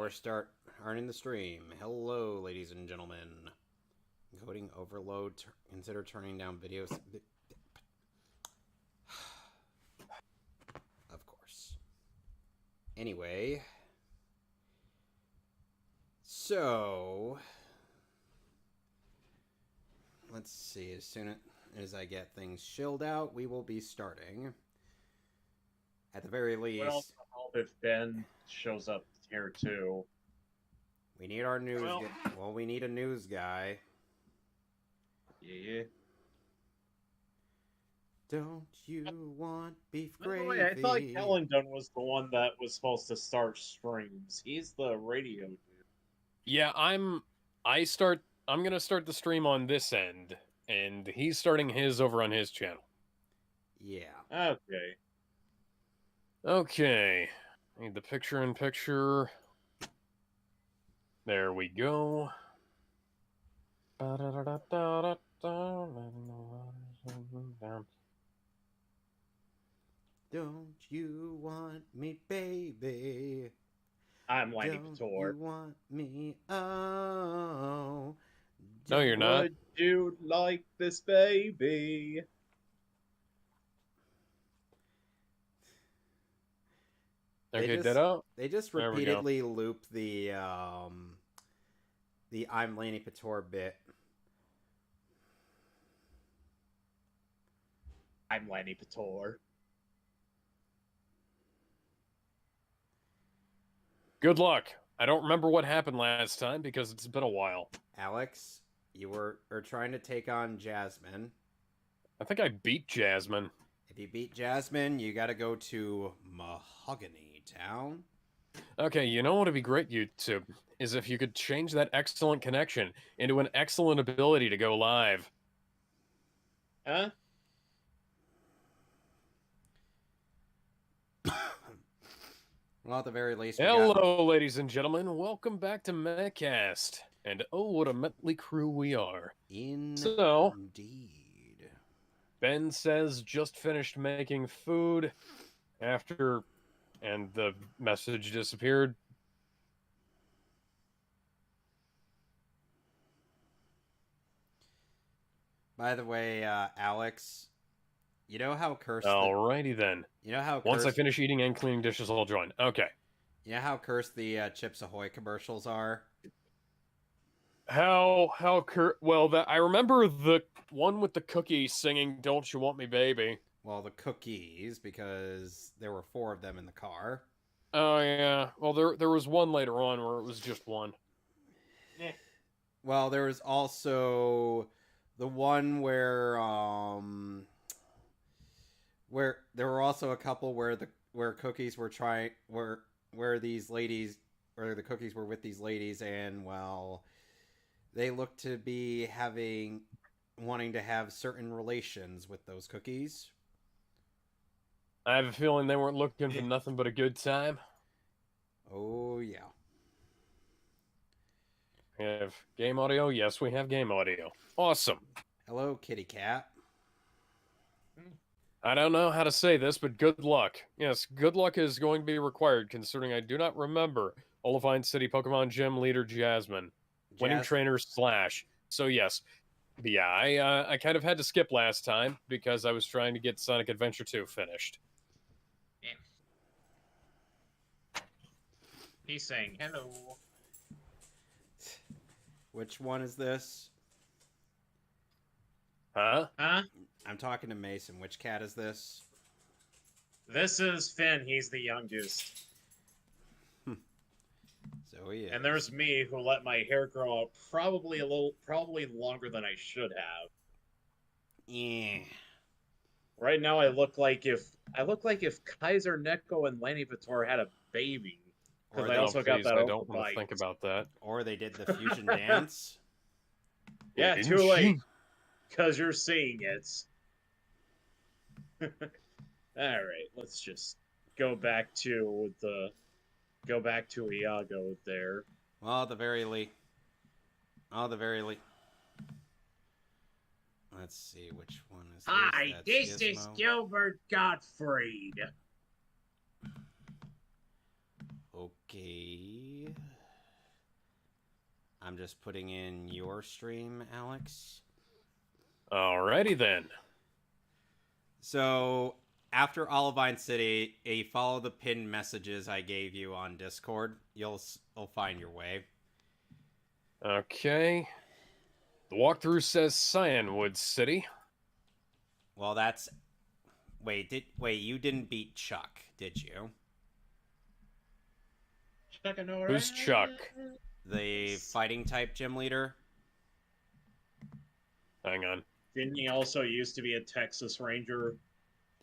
we're starting the stream. Hello, ladies and gentlemen. Coding overload. Consider turning down videos. Of course. Anyway. So. Let's see. As soon as I get things chilled out, we will be starting. At the very least. Well, if Ben shows up here too. We need our news guy. Well, we need a news guy. Yeah. Don't you want beef gravy? By the way, I thought Kellington was the one that was supposed to start streams. He's the radio dude. Yeah, I'm gonna start the stream on this end, and he's starting his over on his channel. Yeah. Okay. Okay. Need the picture-in-picture. There we go. Don't you want me, baby? I'm Lanny Don't Pator. you want me? Oh. No, you're not. Would you like this baby? Okay, ditto. They just There we go. repeatedly loop the I'm Lanny Pator bit. I'm Lanny Pator. Good luck. I don't remember what happened last time because it's been a while. Alex, you were trying to take on Jasmine. I think I beat Jasmine. If you beat Jasmine, you got to go to Mahogany Town. Okay, you know what would be great, YouTube, is if you could change that excellent connection into an excellent ability to go live. Huh? Well, at the very least, Hello, ladies and gentlemen. Welcome back to Mehcast. And oh, what a motley crew we are. Indeed. Ben says just finished making food after, and the message disappeared. By the way, Alex, you know how cursed... Alrighty then. You know how cursed... Once I finish eating and cleaning dishes, I'll join. Okay. You know how cursed the Chips Ahoy commercials are? Well, I remember the one with the cookies singing "Don't You Want Me, Baby." Well, the cookies, because there were 4 of them in the car. Oh yeah. Well, there was one later on where it was just one. Yeah. Well, there was also the one where there were also a couple where cookies were where these ladies, or the cookies were with these ladies, and well, they looked to be wanting to have certain relations with those cookies. I have a feeling they weren't looking for nothing but a good time. Oh yeah. We have game audio. Yes, we have game audio. Awesome. Hello, kitty cat. I don't know how to say this, but good luck. Yes, good luck is going to be required, considering I do not remember Olivine City Pokemon Gym Leader Jasmine. Winning trainer / So yes. But yeah, I kind of had to skip last time because I was trying to get Sonic Adventure 2 finished. Yeah. He's saying hello. Which one is this? Huh? Huh? I'm talking to Mason. Which cat is this? This is Finn. He's the youngest. So he is. And there's me, who let my hair grow out probably longer than I should have. Yeah. Right now, I look like if Kaiser Neko and Lanny Vitor had a baby. Because I also got that. I don't want to think about that. Or they did the fusion dance. Yeah, Didn't too she? late. Because you're seeing it. Alright, let's just go back to Iago there. Well, at the very least. Let's see, which one is this? Hi, That's this is Gizmo. Gilbert Gottfried. Okay. I'm just putting in your stream, Alex. Alrighty then. So after Olivine City, you follow the pinned messages I gave you on Discord. You'll find your way. Okay. The walkthrough says Cyanwood City. Well, that's... Wait, you didn't beat Chuck, did you? Who's Chuck? The fighting type gym leader? Hang on. Didn't he also used to be a Texas Ranger?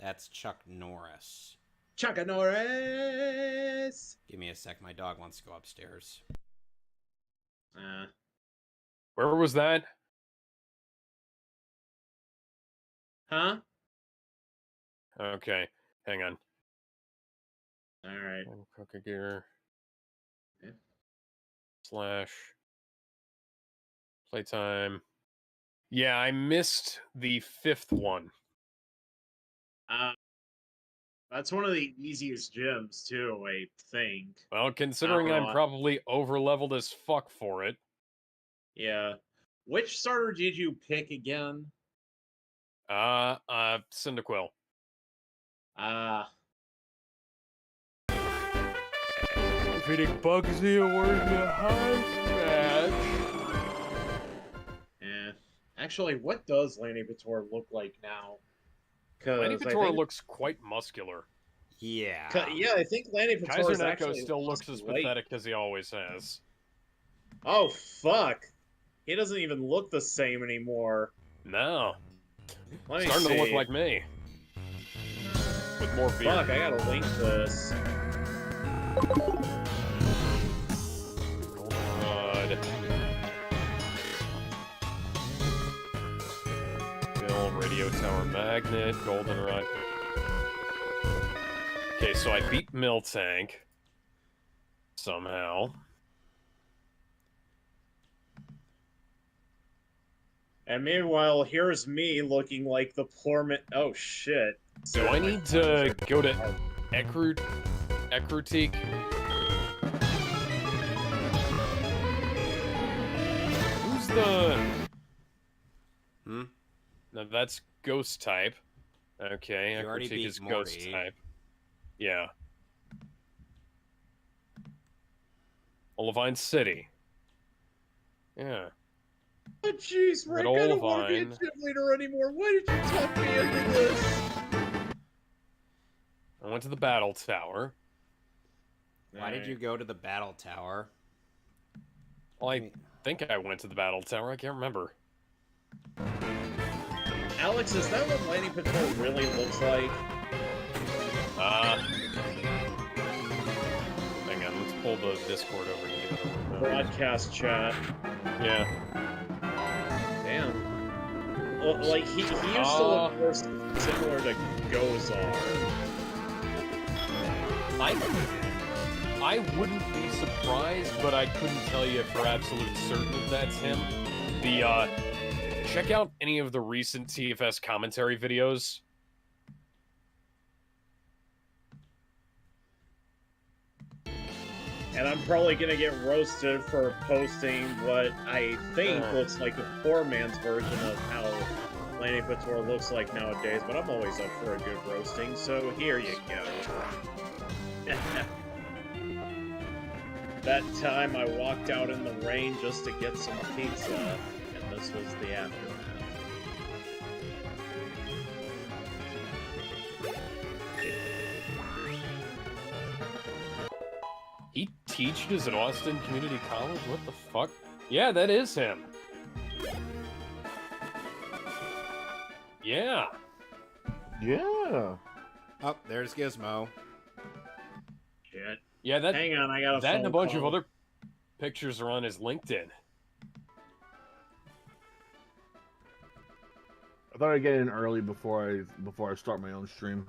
That's Chuck Norris. Chuck Norris! Give me a sec, my dog wants to go upstairs. Where was that? Huh? Okay, hang on. Alright. Cookie gear. Yeah. / playtime. Yeah, I missed the 5th one. That's one of the easiest gyms, too, I think. Well, considering I'm probably over-leveled as fuck for it. Yeah. Which starter did you pick again? Cyndaquil. Defeating Bugsy awards a high match. Yeah. Actually, what does Lanny Vitor look like now? Lanny Vitor looks quite muscular. Yeah. Yeah, I think Lanny Vitor Kaiser Neko still looks as pathetic as he always has. Oh, fuck. He doesn't even look the same anymore. No. Let me Starting see. to look like me. With more beard. Fuck, I gotta link this. God. Bill, radio tower magnet, goldenrod. Okay, so I beat Miltank. Somehow. And meanwhile, here's me looking like the poor man. Oh, shit. Do I need to go to Ekrutik? Who's the... No, that's ghost type. Okay, Ekrutik is ghost type. Yeah. Olivine City. Yeah. Oh, jeez, Rick, I don't want to be a gym leader anymore. Why did you talk me into this? I went to the battle tower. Why did you go to the battle tower? Well, I think I went to the battle tower. I can't remember. Alex, is that what Lanny Patrol really looks like? Hang on, let's pull the Discord over here. Broadcast chat. Yeah. Damn. Well, like, he used to look more similar to Gozar. I wouldn't be surprised, but I couldn't tell you for absolute certain if that's him. Check out any of the recent TFS commentary videos. And I'm probably gonna get roasted for posting what I think looks like a poor man's version of how Lanny Pator looks like nowadays, but I'm always up for a good roasting, so here you go. That time I walked out in the rain just to get some pizza, and this was the aftermath. He teaches at Austin Community College? What the fuck? Yeah, that is him. Yeah. Yeah. Oh, there's Gizmo. Shit. Yeah, that. Hang on, I got a that and a bunch call. of other pictures are on his LinkedIn. I thought I'd get in early before I start my own stream.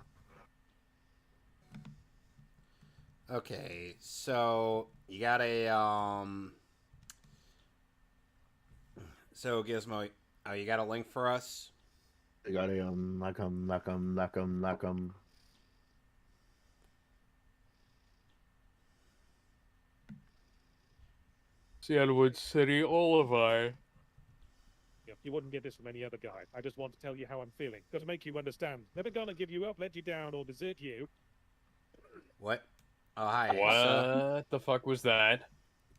Okay, so you got a So Gizmo, you got a link for us? I got a like Sandwood City, Olivine. You wouldn't get this from any other guy. I just want to tell you how I'm feeling. Got to make you understand. Never gonna give you up, let you down, or desert you. What? Oh, hi. What Asa. the fuck was that?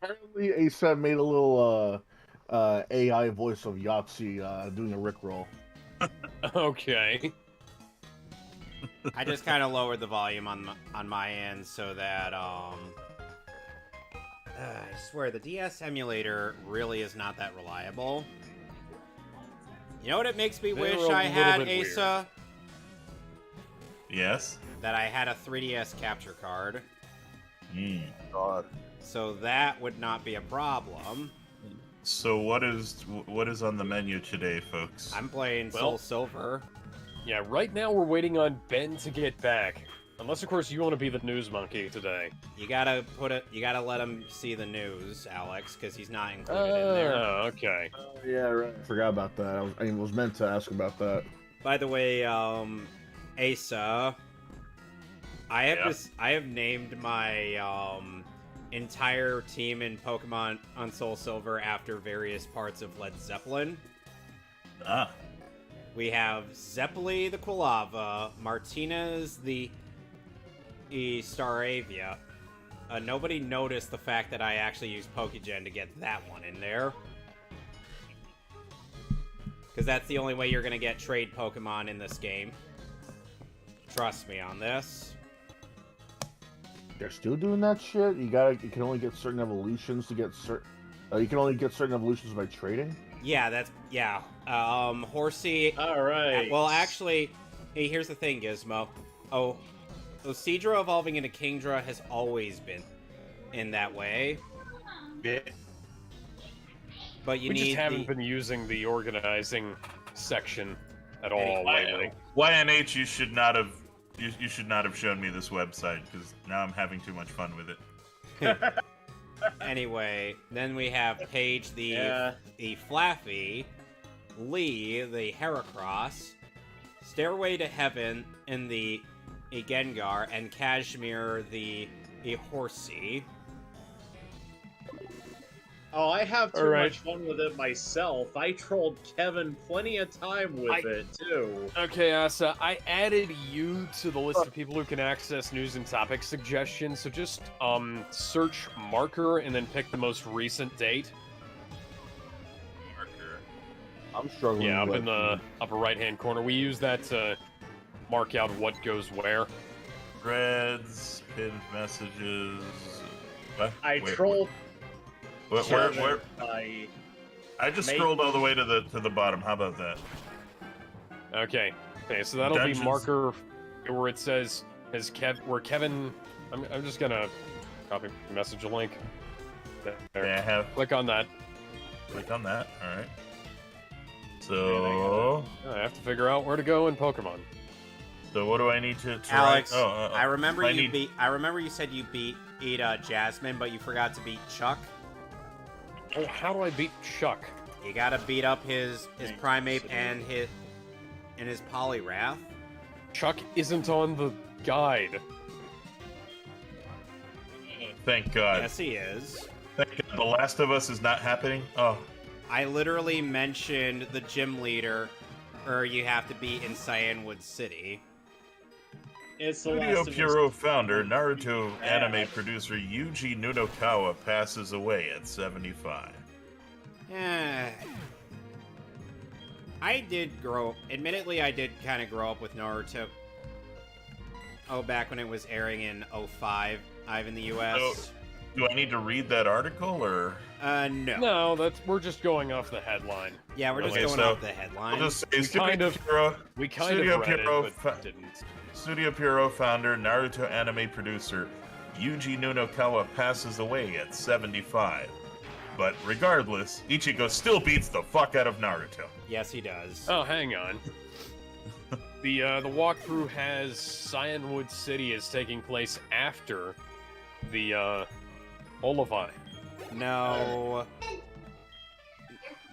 Apparently, Asa made a little AI voice of Yahtzee doing a Rickroll. Okay. I just kind of lowered the volume on my end so that I swear the DS emulator really is not that reliable. You know what it makes me wish I had, Asa? Yes. That I had a 3DS capture card. God. So that would not be a problem. So what is on the menu today, folks? I'm playing SoulSilver. Yeah, right now we're waiting on Ben to get back. Unless, of course, you want to be the news monkey today. You gotta let him see the news, Alex, because he's not included in there. Oh, okay. Oh, yeah, right. I forgot about that. I was meant to ask about that. By the way, Asa, I have named my entire team in Pokemon on SoulSilver after various parts of Led Zeppelin. Ah. We have Zeppeli the Quilava, Martinez the Staravia. Nobody noticed the fact that I actually used Pokegen to get that one in there. Because that's the only way you're going to get trade Pokemon in this game. Trust me on this. They're still doing that shit? You can only get certain evolutions to get certain... you can only get certain evolutions by trading? Yeah, Horsey... Alright. Well, actually, hey, here's the thing, Gizmo. Seadra evolving into Kingdra has always been in that way. Yeah. But We just haven't been using the organizing section at all lately. YNH, you should not have shown me this website because now I'm having too much fun with it. Anyway, then we have Paige the Flaffy, Lee the Heracross, Stairway to Heaven in the Gengar, and Kashmir the Horsey. Oh, I have too much fun with it myself. I trolled Kevin plenty of time with it, too. Okay, Asa, I added you to the list of people who can access news and topic suggestions, so just, search marker and then pick the most recent date. Marker. I'm struggling. Yeah, up in the upper right-hand corner. We use that to mark out what goes where. Threads, pinned messages. What? I trolled... Where? I just scrolled all the way to the bottom. How about that? Okay, so that'll Dungeons. be marker where it says where Kevin. I'm just gonna copy message a link. There. Yeah, Click on that. Click on that. All right. So I have to figure out where to go in Pokemon. So what do I need to Alex, write? I remember I remember you said you beat Jasmine, but you forgot to beat Chuck. Oh, how do I beat Chuck? You gotta beat up his Primeape and his Poliwrath. Chuck isn't on the guide. Thank God. Yes, he is. Thank God. The Last of Us is not happening. Oh. I literally mentioned the gym leader, or you have to be in Cyanwood City. It's the Studio Last of Us. Puro founder, Naruto anime producer Yuji Nunokawa passes away at 75. Admittedly, I did kind of grow up with Naruto. Oh, back when it was airing in 05, in the US. So, do I need to read that article, or? No. No, we're just going off the headline. Yeah, we're just Okay, going so off the headline. I'll just say We kind of read it, but didn't. Studio Puro founder, Naruto anime producer Yuji Nunokawa passes away at 75. But regardless, Ichigo still beats the fuck out of Naruto. Yes, he does. Oh, hang on. The walkthrough has Cyanwood City is taking place after the Olivine. No.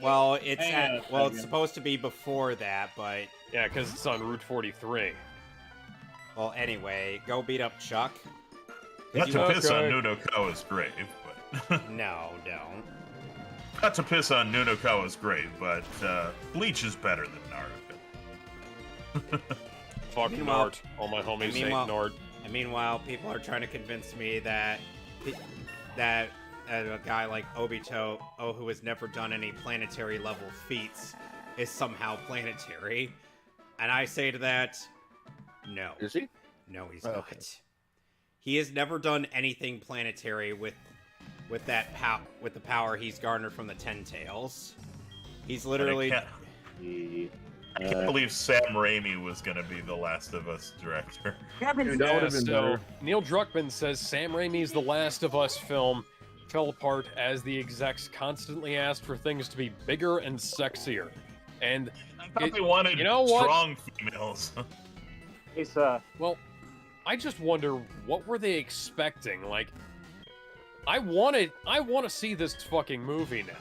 Well, it's supposed to be before that, but Yeah, because it's on Route 43. well, anyway, go beat up Chuck. Not to piss on Okay. Nunokawa's grave, but No, don't. Not to piss on Nunokawa's grave, but Bleach is better than Naruto. Fuck Meanwhile- Nort. All my homies hate meanwhile- Nort. And meanwhile, people are trying to convince me that a guy like Obito, who has never done any planetary level feats, is somehow planetary. And I say to that, no. Is he? No, he's Oh, not. okay. He has never done anything planetary with the power he's garnered from the Ten Tails. He's literally. I can't believe Sam Raimi was going to be the Last of Us director. That would Yeah, have been so better. Neil Druckmann says Sam Raimi's The Last of Us film fell apart as the execs constantly asked for things to be bigger and sexier. And I thought they wanted you know what? strong females. It's well, I just wonder what were they expecting? Like, I want to see this fucking movie now.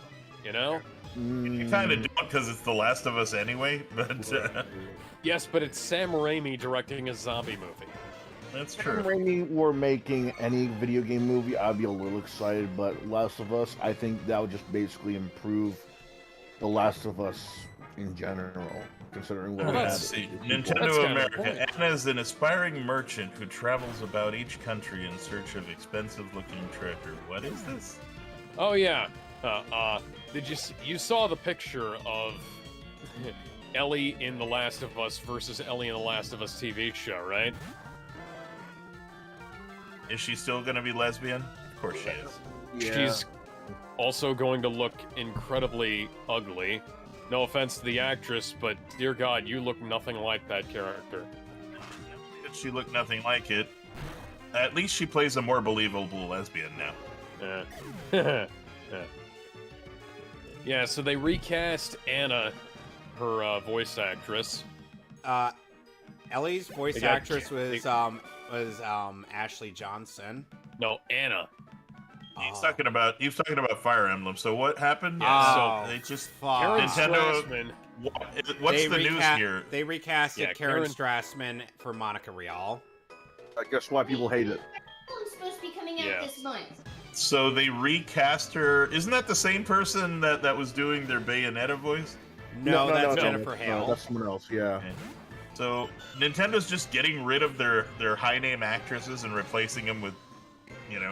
You know? You kind of don't because it's The Last of Us anyway, but Yes, but it's Sam Raimi directing a zombie movie. that's If true. Raimi were making any video game movie, I'd be a little excited. But Last of Us, I think that would just basically improve The Last of Us in general, considering what Well, we had. that's- See, That's Nintendo kind of the America. point. Anna is an aspiring merchant who travels about each country in search of expensive-looking treasure. What is this? Oh yeah. Did you saw the picture of Ellie in The Last of Us versus Ellie in The Last of Us TV show, right? Is she still going to be lesbian? Of course she is. She's also going to look incredibly ugly. No offense to the actress, but dear God, you look nothing like that character. She looked nothing like it. At least she plays a more believable lesbian now. Yeah, so they recast Anna, her voice actress. Ellie's voice They got actress was Ashley Johnson. No, Anna. He's talking about Fire Emblem. So what happened? Oh, So they just fuck. Karen Nintendo- Strassman. What's They the news here? They recasted Yeah, Karen Karen- Strassman for Monica Rial. I guess why people hate it. It's supposed to be coming out Yeah. this month. So they recast her. Isn't that the same person that was doing their Bayonetta voice? No, that's no. Jennifer Hale. No, that's someone else. Yeah. So Nintendo's just getting rid of their high name actresses and replacing them with,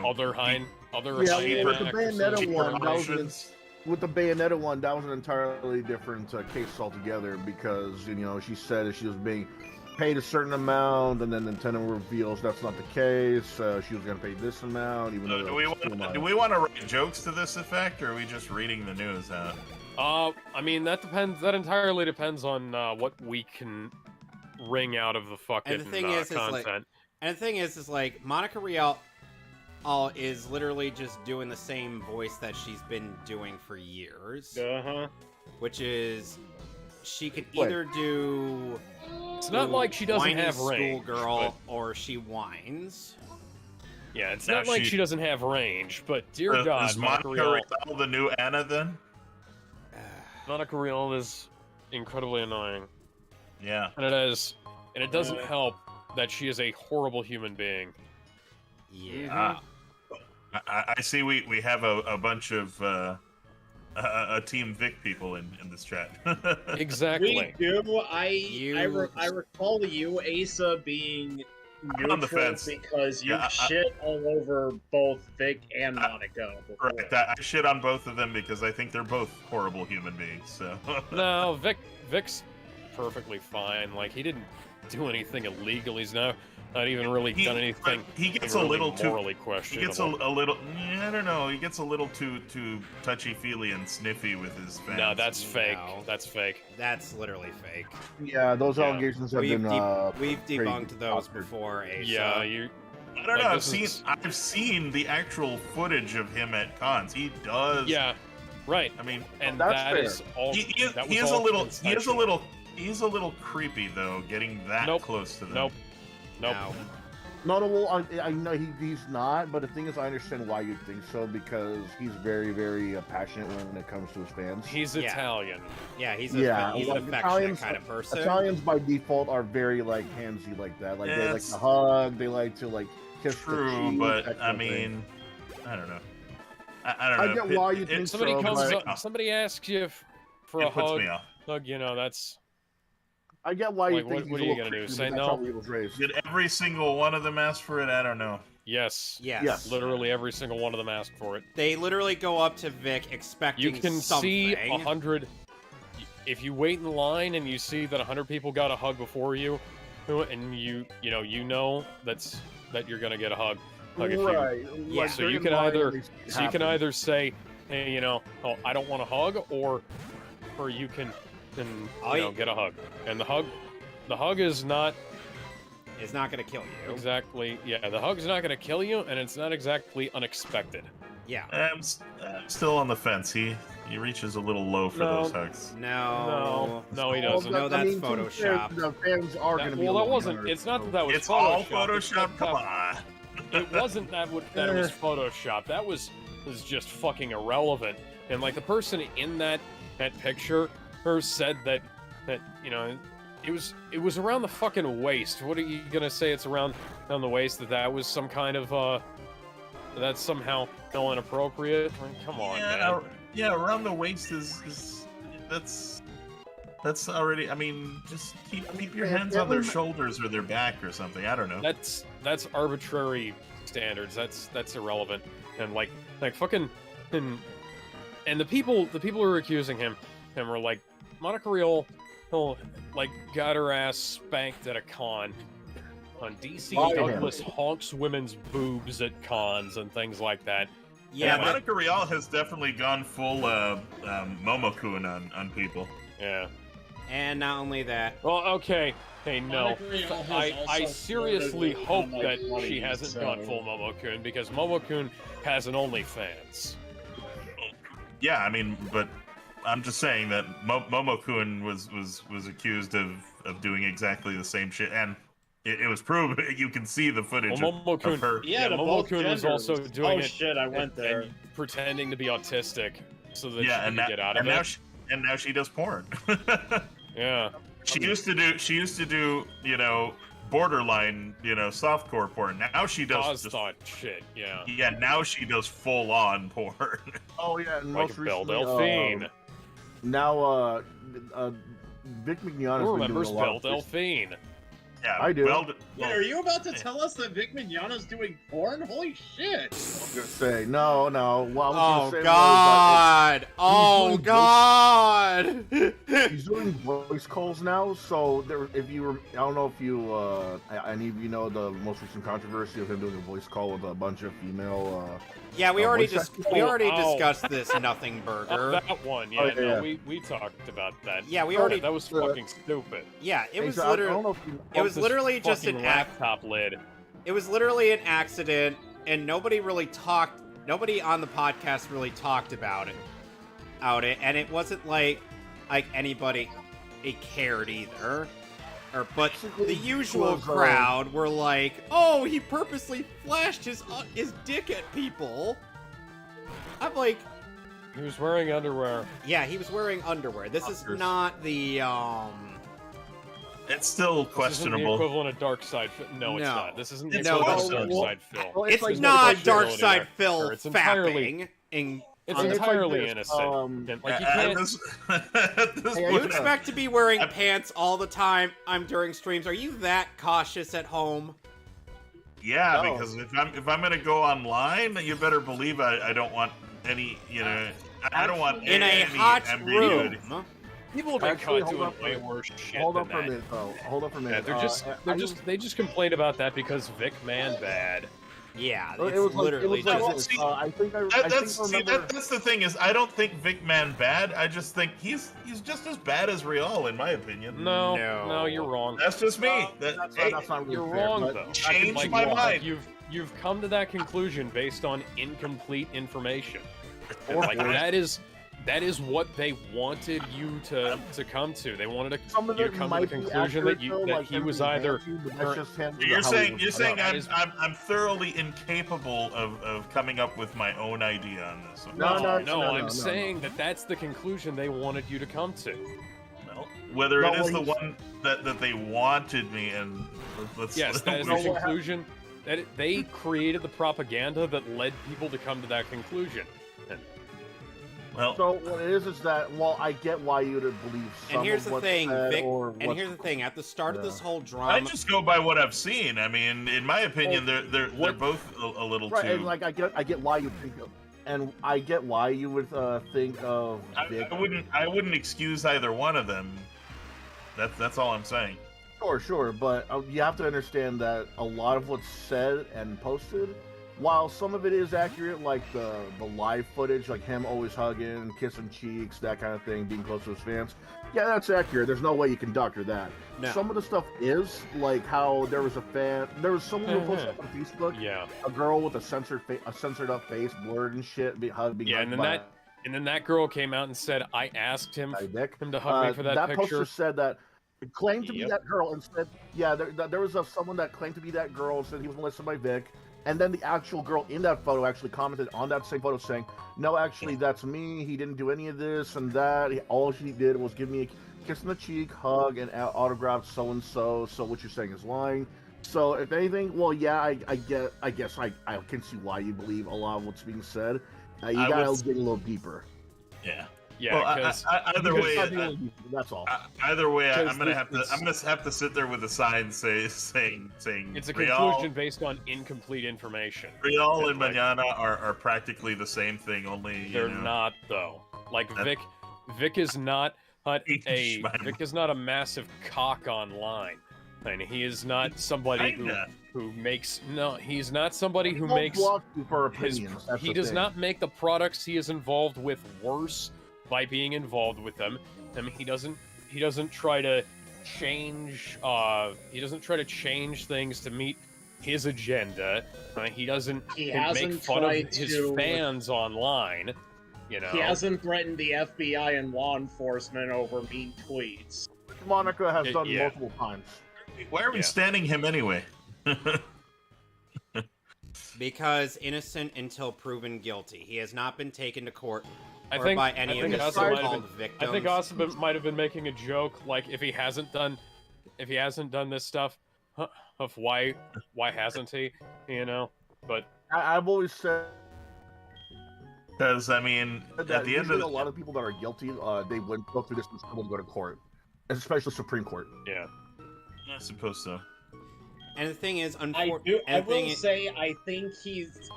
Other high Yeah, name with the actresses. Bayonetta cheaper one, that was options. with the Bayonetta one, that was an entirely different case altogether because she said that she was being paid a certain amount, and then Nintendo reveals that's not the case. She was going to pay this amount, even though Do we want to write jokes to this effect, or are we just reading the news out? I mean, that depends. That entirely depends on what we can wring out of the fucking And the thing is content. And the thing is like Monica Rial is literally just doing the same voice that she's been doing for years, which is she could either do. It's not like she doesn't whiny have range, schoolgirl, or she whines. Yeah, it's Now not like she- she doesn't have range, but dear God, Is Monica Monica Rial, Rial the new Anna then? Monica Rial is incredibly annoying, Yeah. and it doesn't help that she is a horrible human being. Yeah. I see we have a bunch of a Team Vic people in this chat. Exactly. We do. I recall you, Asa, being I'm on the neutral fence. because you Yeah, shit all over both Vic and Monica. before. Right, I shit on both of them because I think they're both horrible human beings. So No, Vic's perfectly fine. Like, he didn't do anything illegal. He's not even really done anything. He gets really a little too. morally He questionable. gets a little. I don't know. He gets a little too touchy feely and sniffy with his fans. No, that's fake. No. That's fake. That's literally fake. Yeah, those Yeah. allegations have We've, been. we've pretty debunked those awkward. before, Asa. Yeah, you. I don't Like, know. this I've seen the actual footage of him at cons. He does. Yeah, right. I mean, And That's that fair. is all. he that was is a all little. consensual. He's a little creepy though, getting that Nope. close to them. Nope. Nope. No. No, well, I know he's not, but the thing is, I understand why you think so because he's very, very passionate when it comes to his fans. He's Yeah. Italian. Yeah, he's Yeah, he's like, an affectionate Italians- kind of person. Italians by default are very like handsy like that. Like they like It's- to hug, they like to kiss the True, cheek, but that I kind of thing. mean, I don't know. I don't know. I get why you think Somebody so, comes but up, somebody asks you for a It puts hug. me off. Hug, you know, that's I get why Like, you think what he's are a you little gonna do, creepy, say but that's no? how he was raised. Did every single one of them ask for it? I don't know. yes. Yes. Literally every single one of them asked for it. They literally go up to Vic expecting You can something. see 100. If you wait in line and you see that 100 people got a hug before you, and you know that you're gonna get a hug. Like if you, Right. Yeah. Like, so they're you in can line either and they so you can happen. either say, hey, oh, I don't want a hug, or you can get a hug. And the hug is not It's not going to kill you. exactly the hug's not gonna kill you, and it's not exactly unexpected. Yeah. I'm still on the fence. He reaches a little low for No. those hugs. No. No, he Well, doesn't. No, I that's mean, to be fair, Photoshopped. The fans are going to be. Well, a that little wasn't. younger, It's not so- that that was It's all Photoshopped. It's not Photoshop. Come that- on. It wasn't that it was Photoshop. That was just fucking irrelevant. And like the person in that picture, said that it was around the fucking waist. What are you gonna say? It's around on the waist. That was some kind of that's somehow inappropriate. I mean, come on, man. Yeah, around the waist is that's already. I mean, just keep your hands on their shoulders or their back or something. I don't know. That's arbitrary standards. That's irrelevant. And like fucking and the people who are accusing him were like, Monica Rial like got her ass spanked at a con. On DC Douglas honks women's boobs at cons and things like that. Yeah, Yeah, Monica Rial has definitely gone full Momokun on people. Yeah. and not only that, Well, okay. Hey, no. Monica Rial has I also seriously flirted hope with that Mike she Buddy, hasn't so- gone full Momokun, because Momokun has an OnlyFans. Yeah, I mean, but I'm just saying that Momokun was accused of doing exactly the same shit, and it was proven. You can see the footage Well, of Momokun, her. Yeah, to both Momokun was genders. also doing Oh it shit, I went there. and pretending to be autistic so that Yeah, she and could get out of now it. now she does porn. Yeah. She used to do borderline softcore porn. Now she does Cause just, thought shit, yeah. yeah. Now she does full on porn. Oh yeah, and Like most Belle recently, Delphine. now Vic McNion Who has been remembers doing a lot Belle of Delphine? Yeah, I do. Wait, are you about to tell us that Vic Mignogna's doing porn? Holy shit! I'm gonna say no. What I oh was gonna say god, oh doing god. he's doing voice calls now. So there, if you were, I don't know if you, any of you know the most recent controversy of him doing a voice call with a bunch of female. Yeah, we already voice discussed this Nothing Oh, Burger. that one, yeah, Oh, yeah, no, yeah. we talked about that. Yeah, we Oh, already. that was fucking stupid. Yeah, it was I don't literally. know if you, It was This literally just fucking an laptop lid. It was literally an accident, and nobody really talked. Nobody on the podcast really talked about it. And it wasn't like anybody cared either. But the usual crowd were like, "Oh, he purposely flashed his dick at people." I'm like, He was wearing underwear. yeah, he was wearing underwear. This is Fuckers. not the It's still This isn't the questionable. equivalent of Dark Side. No, it's No. not. This isn't the It's equivalent of questionable. Dark Side Phil. Well, It's like not no Dark possibility Side there. Phil It's entirely- fapping. It's on the- like entirely this, innocent. And, like you At can't. this, at this Hey, You point, expect to be wearing pants all the time during streams. Are you that cautious at home? yeah, No. because if I'm gonna go online, you better believe I don't want any I don't want In a any hot ambiguity. room. People have been Actually, caught hold doing up way for- worse shit hold than up for a that. minute, though. Hold up for a Yeah, minute. they just complained about that because Vic Man bad. Yeah, It it's was like, literally it was like just. this. I think I That's remember. that's the thing is I don't think Vic Man bad. I just think he's just as bad as Rial in my opinion. No, No. you're wrong. That's just me. That's Hey, not really You're fair, wrong but- though. Change Like, my you're- mind. You've come to that conclusion based on incomplete information. And, like that is what they wanted you to come to. They wanted Some of you it to come to the might be conclusion accurate, that though, like he was everything either. fancy, but that's just him, You're how saying he you're was saying that I'm, is- I'm thoroughly incapable of coming up with my own idea on this. No, I'm saying that that's the conclusion they wanted you to come to. No. Whether No, it is well, the one that they wanted me and let's Yes, that is No, the what conclusion. That they created the propaganda that led people to come to that conclusion. Well, So what it is that, well, I get why you'd believe some And here's of the what's thing, said Vic. or And what's- here's the thing: at the start of this whole I drama, just go by what I've seen. I mean, in my opinion, they're both a little right, too. and like I get why you think of, and I get why you would think of Vic. I wouldn't excuse either one of them. That's all I'm saying. Sure, but you have to understand that a lot of what's said and posted, while some of it is accurate, like the live footage, like him always hugging, kissing cheeks, that kind of thing, being close to his fans, yeah, that's accurate. There's no way you can doctor that. No. Some of the stuff is, like how there was someone who posted up on Facebook, Yeah. a girl with a censored up face, blurred and shit, being hugged And then that girl came out and said, "I asked him by Vic. to hug me for that picture." Poster said that claimed to be Yep. that girl and said, yeah, there was someone that claimed to be that girl, said he was molested by Vic, and then the actual girl in that photo actually commented on that same photo saying, no, actually, that's me, he didn't do any of this and that, all she did was give me a kiss on the cheek, hug, and autograph so-and-so, so what you're saying is lying. So, if anything, well, yeah, I guess I can see why you believe a lot of what's being said. You gotta dig a little deeper. Yeah. Yeah, Well, because either way, that's all. either way, I'm Because gonna have to sit there with a sign saying it's a Real, conclusion based on incomplete information. Real and Like, Manana are practically the same thing, only they're not though. Like Vic is not Vic is not a massive cock online, and he is not somebody who makes he's not somebody who makes block you for opinions. That's he the does thing. not make the products he is involved with worse by being involved with them. I mean, he doesn't try to change things to meet his agenda. He doesn't make fun of his fans online. You know, He hasn't threatened the FBI and law enforcement over mean tweets. Monica has done Yeah. multiple times. Why are we standing him anyway? because innocent until proven guilty. He has not been taken to court I or think by any of his Asa might have so-called been- victims. I think Asa might have been making a joke, like if he hasn't done this stuff, of why hasn't he? You know, but I've always said Because I mean, that at the end of a lot of people that are guilty, they wouldn't go through this and still go to court, especially Supreme Court. yeah. I suppose so. And the thing is, I unfortunately, will say, I think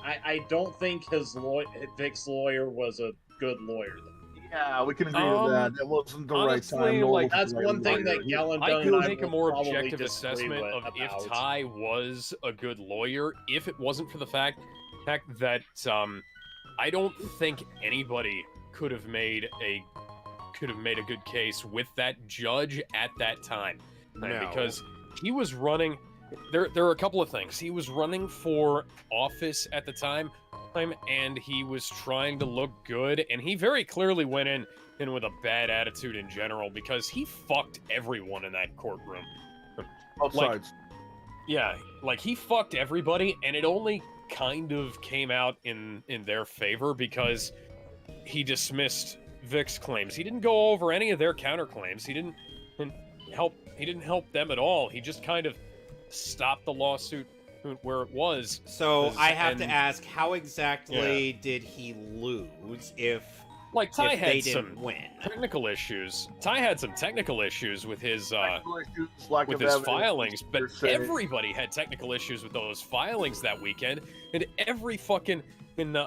I don't think Vic's lawyer was a good lawyer. Yeah, we can agree with that. It wasn't the honestly, right time. nor like, was That's the right one thing lawyer. that Gallon I Dunn could and I make a will more probably objective disagree assessment with of if about. Ty was a good lawyer if it wasn't for the fact that I don't think anybody could have made a good case with that judge at that time. No. Because he was running there are a couple of things. He was running for office at the time and he was trying to look good, and he very clearly went in with a bad attitude in general because he fucked everyone in that courtroom. Both like- sides. Yeah, like he fucked everybody, and it only kind of came out in their favor because he dismissed Vic's claims. He didn't go over any of their counterclaims. He didn't help them at all. He just kind of stopped the lawsuit where it was. so I have to and- ask, how exactly did he lose if Like Ty if they had didn't some win? technical issues. Ty had some technical issues with his Lack with of his evidence, filings, but per se. everybody had technical issues with those filings that weekend, and every fucking in the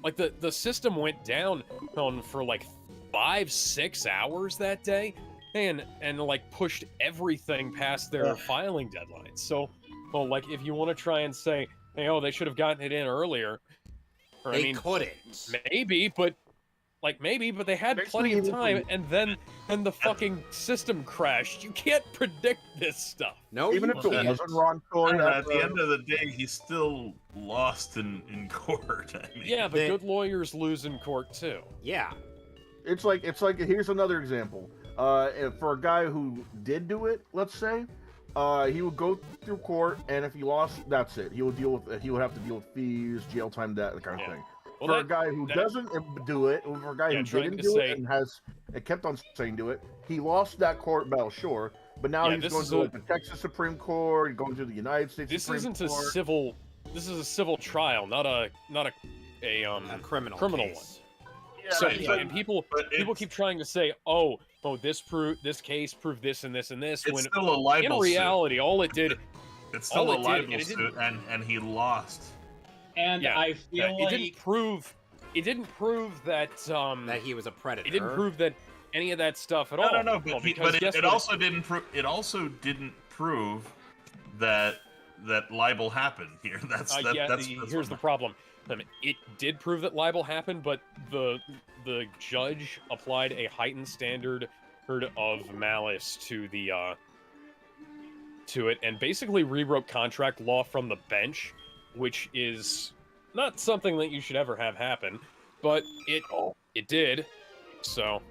like the system went down for like 5-6 hours that day, and like pushed everything past their Ugh. filing deadlines. So, well, like if you want to try and say, hey, oh, they should have gotten it in earlier, or They I mean, couldn't. maybe, but they had Basically, plenty of even time, and the fucking system crashed. You can't predict this stuff. No, Even you if it can't. wasn't Ron Coy, At the end of the day, he still lost in court. I mean, Yeah, but They- good lawyers lose in court too. Yeah. it's like here's another example. For a guy who did do it, let's say, he would go through court, and if he lost, that's it. He would have to deal with fees, jail time, that kind of Yeah. thing. Well, For that- a guy who that- doesn't do it, or for a guy Yeah, who trying didn't to do say- it and kept on saying do it, he lost that court battle, sure, but now Yeah, he's this going is to a- the Texas Supreme Court, going to the United States This Supreme isn't a Court. civil. This is a civil trial, not a criminal one. case. Yeah, So but- and people but keep trying to say, oh, this case proved this and this and this. It's When still a libel in reality, all it did, It's still all a it did, libel and it suit, and he lost. And yeah, I feel it like didn't prove that That he was a predator. it didn't prove that any of that stuff at No, all. no, no. Well, But, because guess it what? also didn't prove. It also didn't prove that libel happened here. That's here's the problem. It did prove that libel happened, but the judge applied a heightened standard of malice to the to it, and basically rewrote contract law from the bench, which is not something that you should ever have happen, but it did. So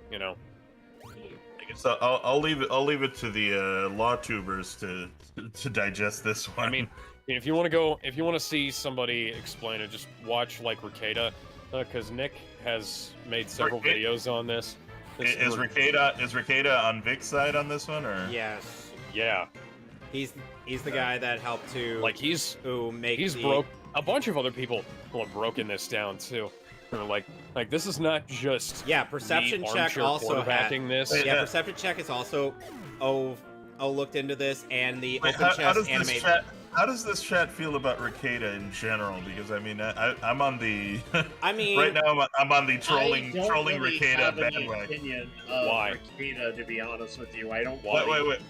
So I'll leave it to the law tubers to digest this one. I mean, if you want to see somebody explain it, just watch like Ricada, because Nick has made several videos on this. Is Ricada on Vic's side on this one, or? Yes. Yeah. He's the guy that helped to broke a bunch of other people who have broken this down too. Like this is not just Perception the check armchair also quarterbacking this. Yeah, Perception check is also looked into this, and the Wait, open chest animated. How does this chat feel about Ricada in general? Because I mean, I'm on the. I mean, right now I'm on the trolling really Ricada have any bandwagon. opinion of Why? Ricada, to be honest with you. I don't. Wait.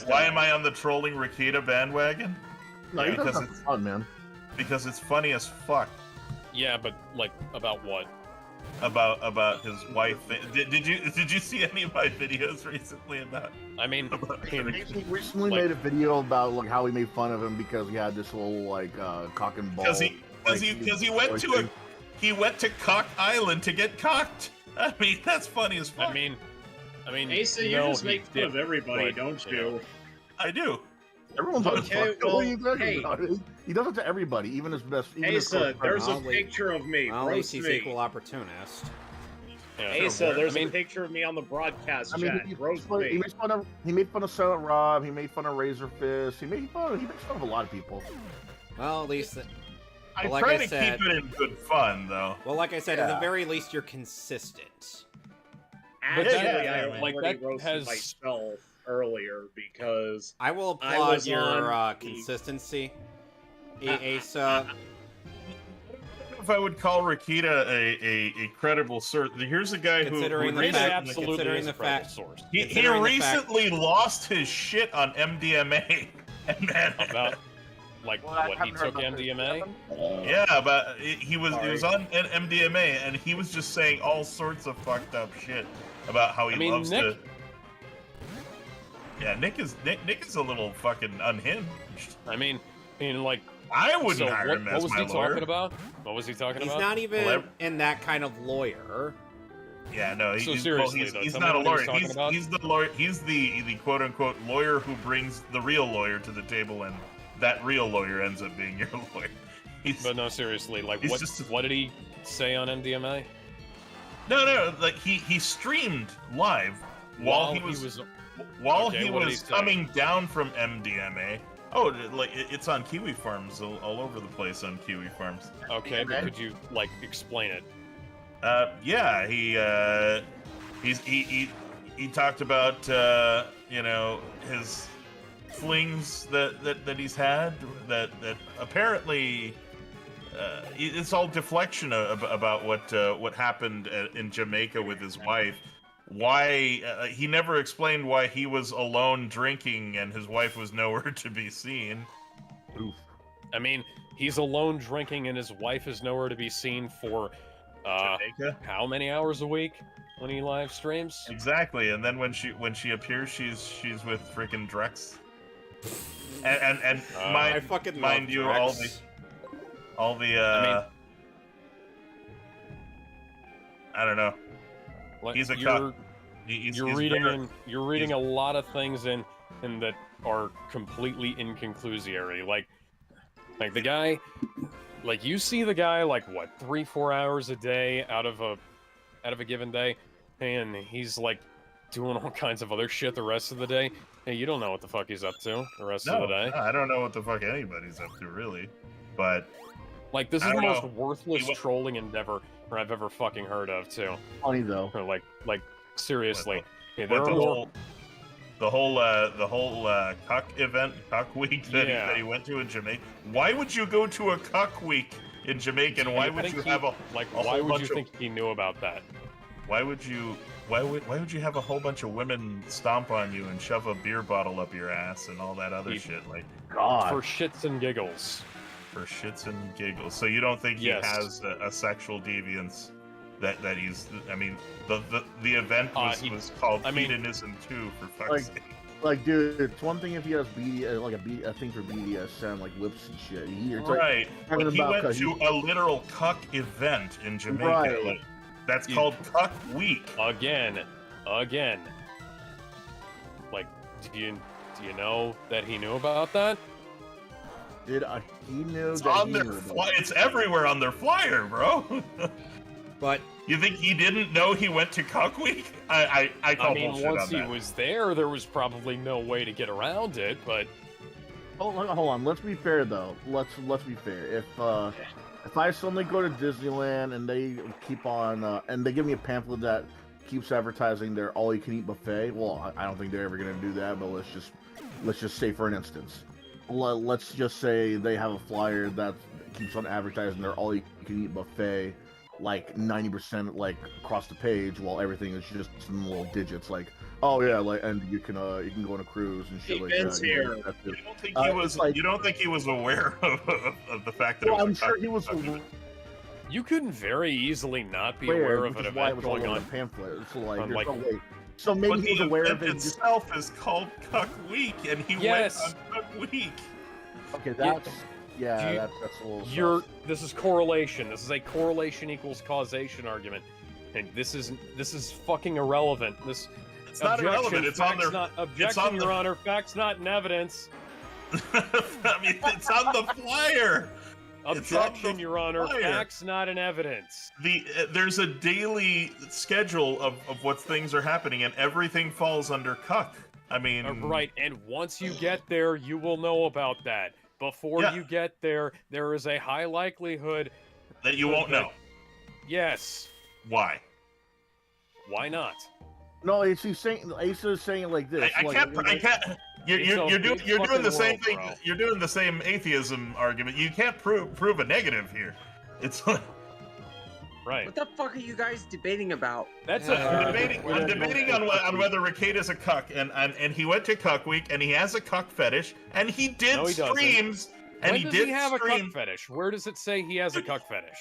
Why am I on the trolling Ricada bandwagon? No, you Because guys have fun, man. Because it's funny as fuck. Yeah, but like about what? About his wife. Did you see any of my videos recently about? I mean, He recently made a video about like how he made fun of him because he had this little like cock and ball. Because he went to Cock Island to get cocked. I mean, that's funny as fuck. I mean, Asa, you just make fun of everybody, don't you? I do. Everyone's on Okay, fuck. What are you well, talking hey. about? He does it to everybody, even his best. Even his Asa, close there's a friends. picture of me. Well, at least Roast he's me. equal opportunist. yeah, Asa, there's I mean, a picture of me on the broadcast I mean, chat. Roast he me. made fun of Silent Rob. He made fun of Razor Fist. He makes fun of a lot of people. Well, at least. I like try I to said- keep it in good fun, though. Well, like I said, at Yeah. the very least, you're consistent. But Actually, that- I like, already that roasted has- myself earlier because I will I applaud was your on the- consistency, Asa. If I would call Rikita a credible source, here's a guy who Considering the Rita fact- absolutely considering is the a credible fact- source. he considering the fact- recently lost his shit on MDMA. And then, About like Well, I what he haven't heard took about this. MDMA. yeah, but he was Sorry. on MDMA, and he was just saying all sorts of fucked up shit about how he I mean, loves Nick- to. Yeah, Nick is a little fucking unhinged. I mean, like. I wouldn't So hire him what as was my he lawyer. talking about? What was he talking He's about? not even Well, in that kind of lawyer. Yeah, no, So he's, seriously, well, though, he's tell me not a what he was lawyer. talking about. He's the lawyer. He's the quote unquote lawyer who brings the real lawyer to the table, and that real lawyer ends up being your lawyer. But no, seriously, like He's what? just- What did he say on MDMA? No, like he streamed live while he was Okay, he what did he was say? coming down from MDMA. Oh, like it's on Kiwi Farms all over the place on Kiwi Farms. Okay, but could you like explain it? Yeah, he talked about his flings that he's had that apparently it's all deflection about what happened in Jamaica with his wife. Why he never explained why he was alone drinking and his wife was nowhere to be seen. Oof. I mean, he's alone drinking and his wife is nowhere to be seen for Jamaica. how many hours a week when he live streams? Exactly, and then when she appears, she's with freaking Drex. And I fucking mind love you, Drex. all the I don't know. Like, He's a you're, cuck. He's you're reading a lot of things in that are completely inconclusory. Like the guy, like you see the guy like what 3-4 hours a day out of a given day, and he's like doing all kinds of other shit the rest of the day. Hey, you don't know what the fuck he's up to the rest of the day. I don't know what the fuck anybody's up to really, but Like, this I is the don't most know. worthless trolling endeavor I've ever fucking heard of, too. Funny though. Or like seriously. Okay, But there are the whole cuck event, cuck week that he went to in Jamaica. Why would you go to a cuck week in Jamaica, and why would you have why would you think he knew about that? Why would you have a whole bunch of women stomp on you and shove a beer bottle up your ass and all that other shit? Like, God. For shits and giggles. For shits and giggles. So you don't think he has a sexual deviance? That he's, I mean, the event was called Hedonism 2, for fuck's sake. Like, dude, it's one thing if he has a thing for BDSM, like lips and shit. Right, but he went to a literal cuck event in Jamaica. Right. Like, that's called Cuck Week. Again. Like, do you know that he knew about that? He knew it's that on he their knew It's everywhere on their flyer, bro. But you think he didn't know he went to Cuck Week? I call bullshit on that. Once he was there was probably no way to get around it, but... Hold on. Let's be fair, though. Let's be fair. If I suddenly go to Disneyland and they keep on... and they give me a pamphlet that keeps advertising their all-you-can-eat buffet, well, I don't think they're ever going to do that, but let's just say, for an instance, let's just say they have a flyer that keeps on advertising their all-you-can-eat buffet, like 90% like across the page, while everything is just some little digits like, oh yeah, like, and you can go on a cruise and shit like that. Here. You don't think he was aware of the fact that? Well, I'm sure he was. You couldn't very easily not be aware of an event going on. The pamphlet. So like, like, oh, wait. So maybe he was aware of it. Itself is called Cuck Week, and he went on Cuck Week. Okay, that's. Yeah, that's a little. This is correlation. This is a correlation equals causation argument, and this is fucking irrelevant. It's not irrelevant. It's on their objection, Your Honor. Facts not in evidence. I mean, it's on the flyer. Objection, Your Honor. Facts not in evidence. There's a daily schedule of what things are happening, and everything falls under cuck. I mean, right. And once you get there, you will know about that. Before you get there, there is a high likelihood that you won't know. Yes. Why? Why not? No, he's saying it like this. I can't. You're doing the same thing. Bro. You're doing the same atheism argument. You can't prove a negative here. It's right. What the fuck are you guys debating about? That's I'm debating on whether Ricade is a cuck, and he went to Cuck Week, and he has a cuck fetish, and he did streams, and when does he have a cuck fetish? Where does it say he has a cuck fetish?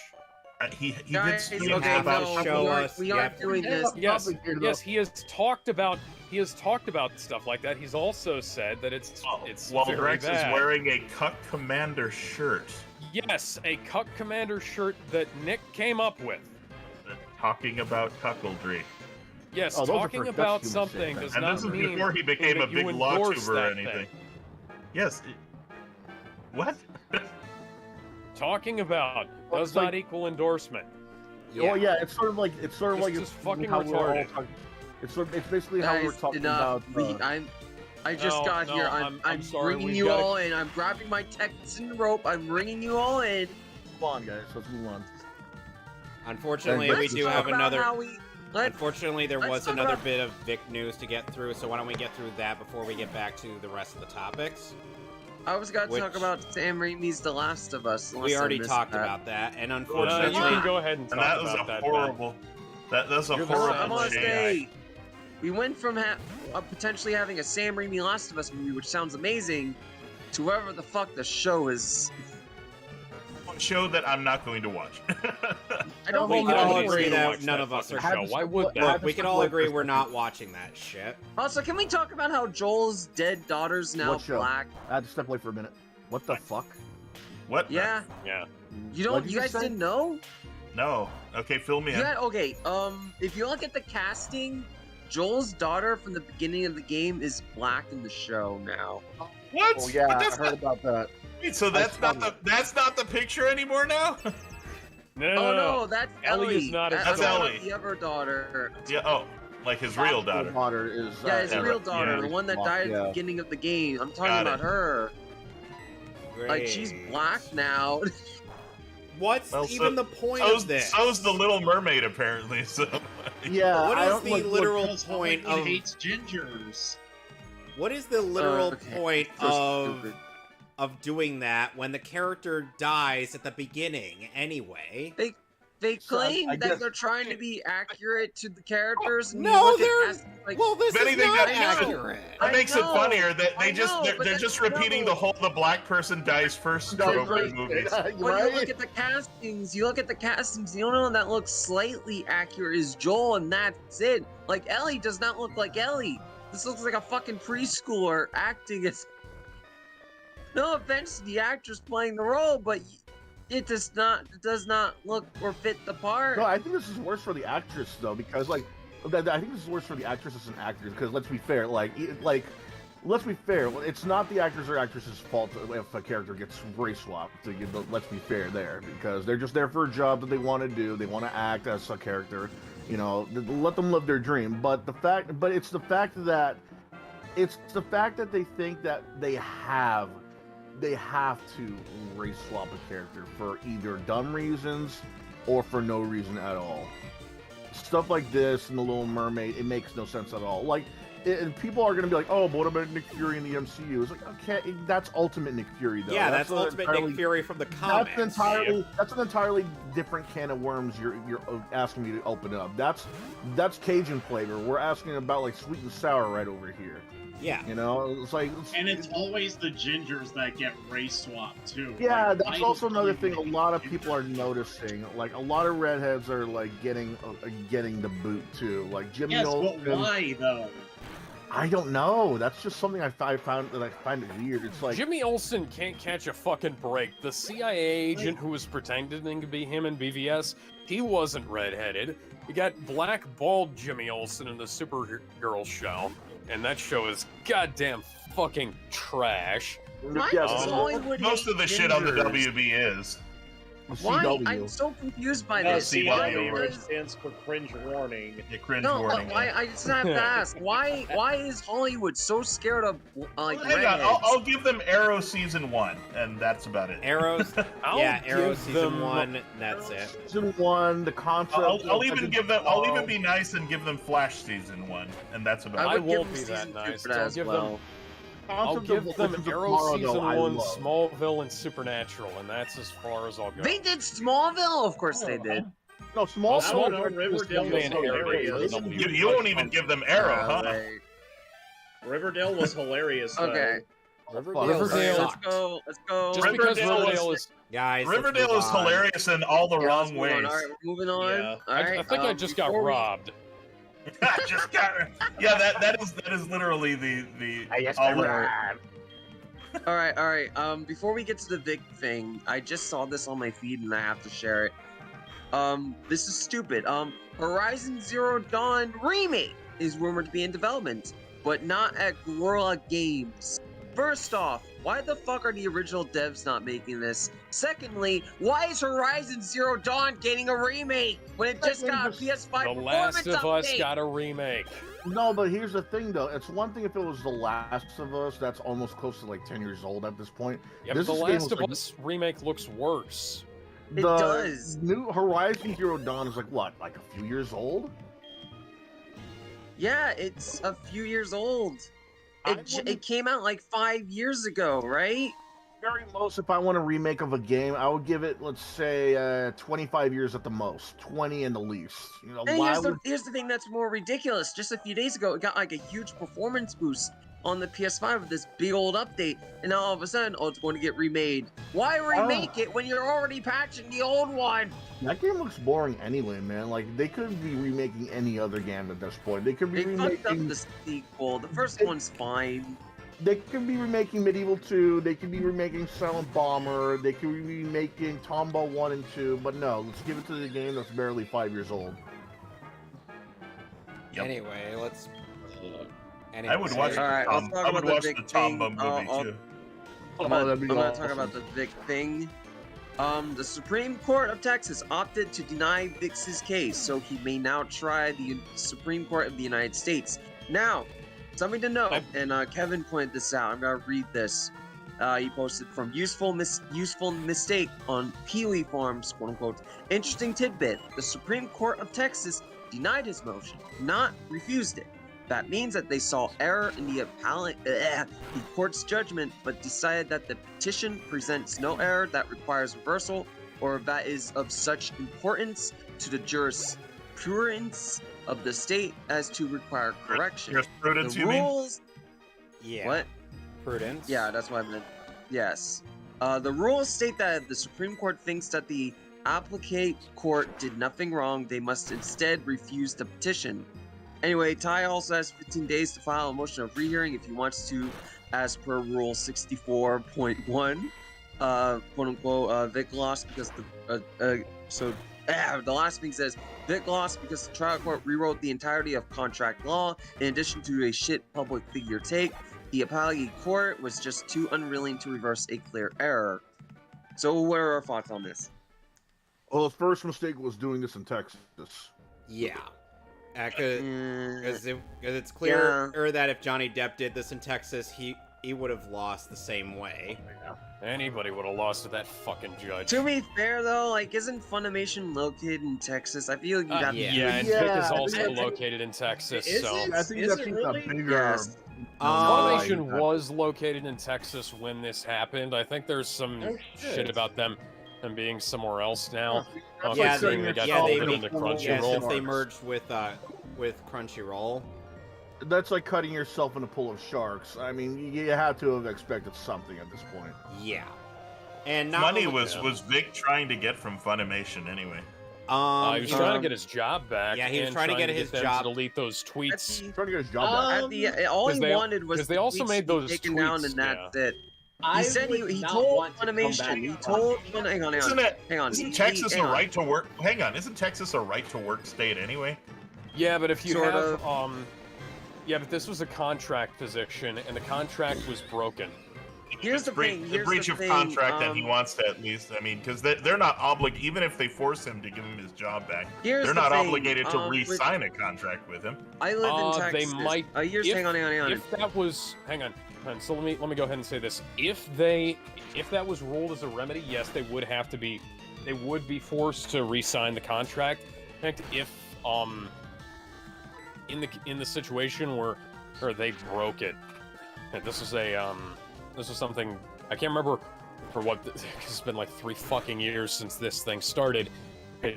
He guys, did stream we aren't doing this. Yes, he has talked about stuff like that. He's also said that it's very Rex bad. is wearing a Cuck Commander shirt. Yes, a Cuck Commander shirt that Nick came up with. Talking about cuckoldry. Yes, talking about something does not mean... And this is before he became a big law tuber or anything. Yes. What? Talking about does not equal endorsement. Oh yeah, it's sort of like just fucking retarded. It's basically how we're talking about. I just got here. I'm sorry, bringing you all in. I'm grabbing my Texan rope. I'm bringing you all in. Come on, guys. Let's move on. Unfortunately, we do have another. Unfortunately, there was another bit of Vic news to get through, so why don't we get through that before we get back to the rest of the topics? I was going to talk about Sam Raimi's The Last of Us. We already talked about that, and unfortunately, you can go ahead and talk about that. That's a horrible. I must say, we went from potentially having a Sam Raimi Last of Us movie, which sounds amazing, to whoever the fuck the show is. Show that I'm not going to watch. I don't we think can all agree that none of us are. Why would that? Look, we can all agree we're not watching that shit. Also, can we talk about how Joel's dead daughter's now black? I had to step away for a minute. What the fuck? What? Yeah. Yeah. You guys didn't know? No. Okay, fill me in. Okay. If you look at the casting, Joel's daughter from the beginning of the game is black in the show now. What? Oh yeah, I heard about that. Wait, so that's not the picture anymore now? No, that's Ellie. Is not that's Ellie. The other daughter. Yeah. Like his real daughter. His real daughter, the one that died at the beginning of the game. I'm talking about her. Great. Like she's black now. what's Well, even the point of this? So's the Little Mermaid, apparently. So Yeah, What I is don't the like, literal Because point Hollywood of hates gingers. what is the literal Okay. point So stupid. of doing that when the character dies at the beginning anyway? They So, claim I that guess- they're trying to be accurate to the characers. And you No, look at they're Aston, like, well, this If is anything, not I know. accurate. that makes it know, funnier that I know, but they're that's just repeating the no. whole "the black person dies first" trope in movies. When you right? look at the castings, the only one that looks slightly accurate is Joel, and that's it. Like, Ellie does not look like Ellie. This looks like a fucking preschooler acting as... No offense to the actress playing the role, but it does not look or fit the part. No, I think this is worse for the actress though, because I think this is worse for the actresses and actors. Because let's be fair, let's be fair. It's not the actors or actresses' fault if a character gets race swapped. Let's be fair there, because they're just there for a job that they want to do. They want to act as a character. You know, let them live their dream. But it's the fact that they think that they have to race swap a character for either dumb reasons or for no reason at all. Stuff like this in The Little Mermaid, it makes no sense at all. Like, and people are going to be like, oh, but what about Nick Fury in the MCU? It's like, okay, that's Ultimate Nick Fury, though. Yeah, that's Ultimate Nick Fury from the comics. That's an entirely different can of worms you're asking me to open up. That's Cajun flavor. We're asking about, like, sweet and sour right over here. Yeah. You know, And it's always the gingers that get race swapped too. Yeah, Like, that's why also does another thing. A Hollywood lot of do people that? are noticing. Like, a lot of redheads are like getting the boot too. Like Jimmy Yes, Olsen. but why though? I don't know. That's just something I find it weird. It's like Jimmy Olsen can't catch a fucking break. The CIA agent who was pretending to be him in BVS, he wasn't redheaded. You got black bald Jimmy Olsen in the Supergirl show, and that show is goddamn fucking trash. Why yeah, does Hollywood Most hate of the shit on the gingers? WB is. Why? CW. I'm so confused by No, this. CW. Why CW does... stands for cringe warning. The cringe No, warning. but I just have to ask, why is Hollywood so scared of like Hang on, redheads? I'll give them Arrow season 1, and that's about it. Arrows. I'll Arrow give season them- 1. That's it. Season 1, the concept. I'll even give them. I'll even be nice and give them Flash season 1, and that's about I it. would give won't them be that season two nice. for that I'll as give well. them. I'll give them Arrow season 1, Smallville, and Supernatural, and that's as far as I'll go. They did Smallville, of course they did. No, small. I don't know, Smallville Riverdale was was the main area. hilarious. You won't even give them Arrow, huh? They- Riverdale was hilarious. Though. Okay. Riverdale Let's sucked. go. Let's go. Just because Riverdale Riverdale was- is. Guys, let's Riverdale move is on. hilarious in all the Yeah, let's wrong move on. ways. All right, we're moving on. Yeah. All right, I think I just got before we- robbed. Just got. Yeah, that is literally the All right. Before we get to the Vic thing, I just saw this on my feed and I have to share it. This is stupid. Horizon Zero Dawn remake is rumored to be in development, but not at Guerrilla Games. First off, why the fuck are the original devs not making this? Secondly, why is Horizon Zero Dawn getting a remake when it just got a PS5 The Last performance of Us update? got a remake. No, but here's the thing, though. It's one thing if it was The Last of Us. That's almost close to like 10 years old at this point. Yeah, but This The game Last was of like- Us remake looks worse. It does. New Horizon Zero Dawn is like what, like a few years old? Yeah, it's a few years old. I wouldn't- It came out like 5 years ago, right? Very most, if I want a remake of a game, I would give it, let's say, 25 years at the most, 20 in the least. You know, And why here's would... the thing that's more ridiculous. Just a few days ago, it got like a huge performance boost on the PS5 with this big old update, and now all of a sudden, oh, it's going to get remade. Why remake it when you're already patching the old one? That game looks boring anyway, man. Like, they could be remaking any other game at this point. They could be They fucked up remaking... the sequel. The first one's fine. They could be remaking Medieval 2, they could be remaking Silent Bomber, they could be remaking Tombow 1 and 2, but no, let's give it to the game that's barely 5 years old. Yep. Anyway, let's. I would watch. All right, let's talk I would about the watch Vic the thing. Tombo movie too. I'm that'd be gonna awesome. talk about the Vic thing. The Supreme Court of Texas opted to deny Vic's case, so he may now try the Supreme Court of the United States. Now, something to note, and Kevin pointed this out. I'm gonna read this. He posted from useful mistake on Pee-wee Farms, quote unquote. Interesting tidbit: the Supreme Court of Texas denied his motion, not refused it. That means that they saw error in the court's judgment, but decided that the petition presents no error that requires reversal, or that is of such importance to the jurisprudence of the state as to require correction. Jurisprudence, The you mean? rules. Yeah. What? Prudence. Yeah, that's what I meant. Yes. The rules state that if the Supreme Court thinks that the applicate court did nothing wrong, they must instead refuse the petition. Anyway, Ty also has 15 days to file a motion of rehearing if he wants to, as per Rule 64.1. Quote unquote, Vic lost because the last thing says Vic lost because the trial court rewrote the entirety of contract law. In addition to a shit public figure take, the appellate court was just too unwilling to reverse a clear error. So, what are our thoughts on this? Well, his first mistake was doing this in Texas. Yeah. Because it's clear that if Johnny Depp did this in Texas, he would have lost the same way. Anybody would have lost to that fucking judge. To be fair, though, like, isn't Funimation located in Texas? I feel like you'd have to... Yeah, and Vic is also located in Texas, so... I think that's really? a bigger... Yes. Funimation was located in Texas when this happened. I think there's some shit about them being somewhere else now. Yeah, Considering they got folded into since Crunchyroll. they merged with Crunchyroll. That's like cutting yourself in a pool of sharks. I mean, you had to have expected something at this point. Yeah. And not Money only- was Vic trying to get from Funimation anyway. He was trying to get his job back. Yeah, he was and trying to get his them job. to delete those tweets. Trying to get his job back. All he they- wanted was 'cause they the also tweets made to be those taken down, tweets, and that's yeah. it. I He said would he not told want to come back Funimation. He on told. Funimation. Hang on. Isn't He- Texas hang a on. right to work? Hang on, isn't Texas a right to work state anyway? Yeah, but if you Sort have of. yeah, but this was a contract position, and the contract was broken. Here's the thing. The Here's breach the of thing, contract, and he wants to at least. I mean, because they're not obligated. Even if they force him to give him his job back, Here's they're the not thing, obligated to with- re-sign a contract with him. I live in They Texas. might. Hang on. If that was, hang on. So let me go ahead and say this. If that was ruled as a remedy, yes, they would be forced to re-sign the contract. In fact, if in the situation where they broke it, and this is something I can't remember for what, because it's been like 3 fucking years since this thing started.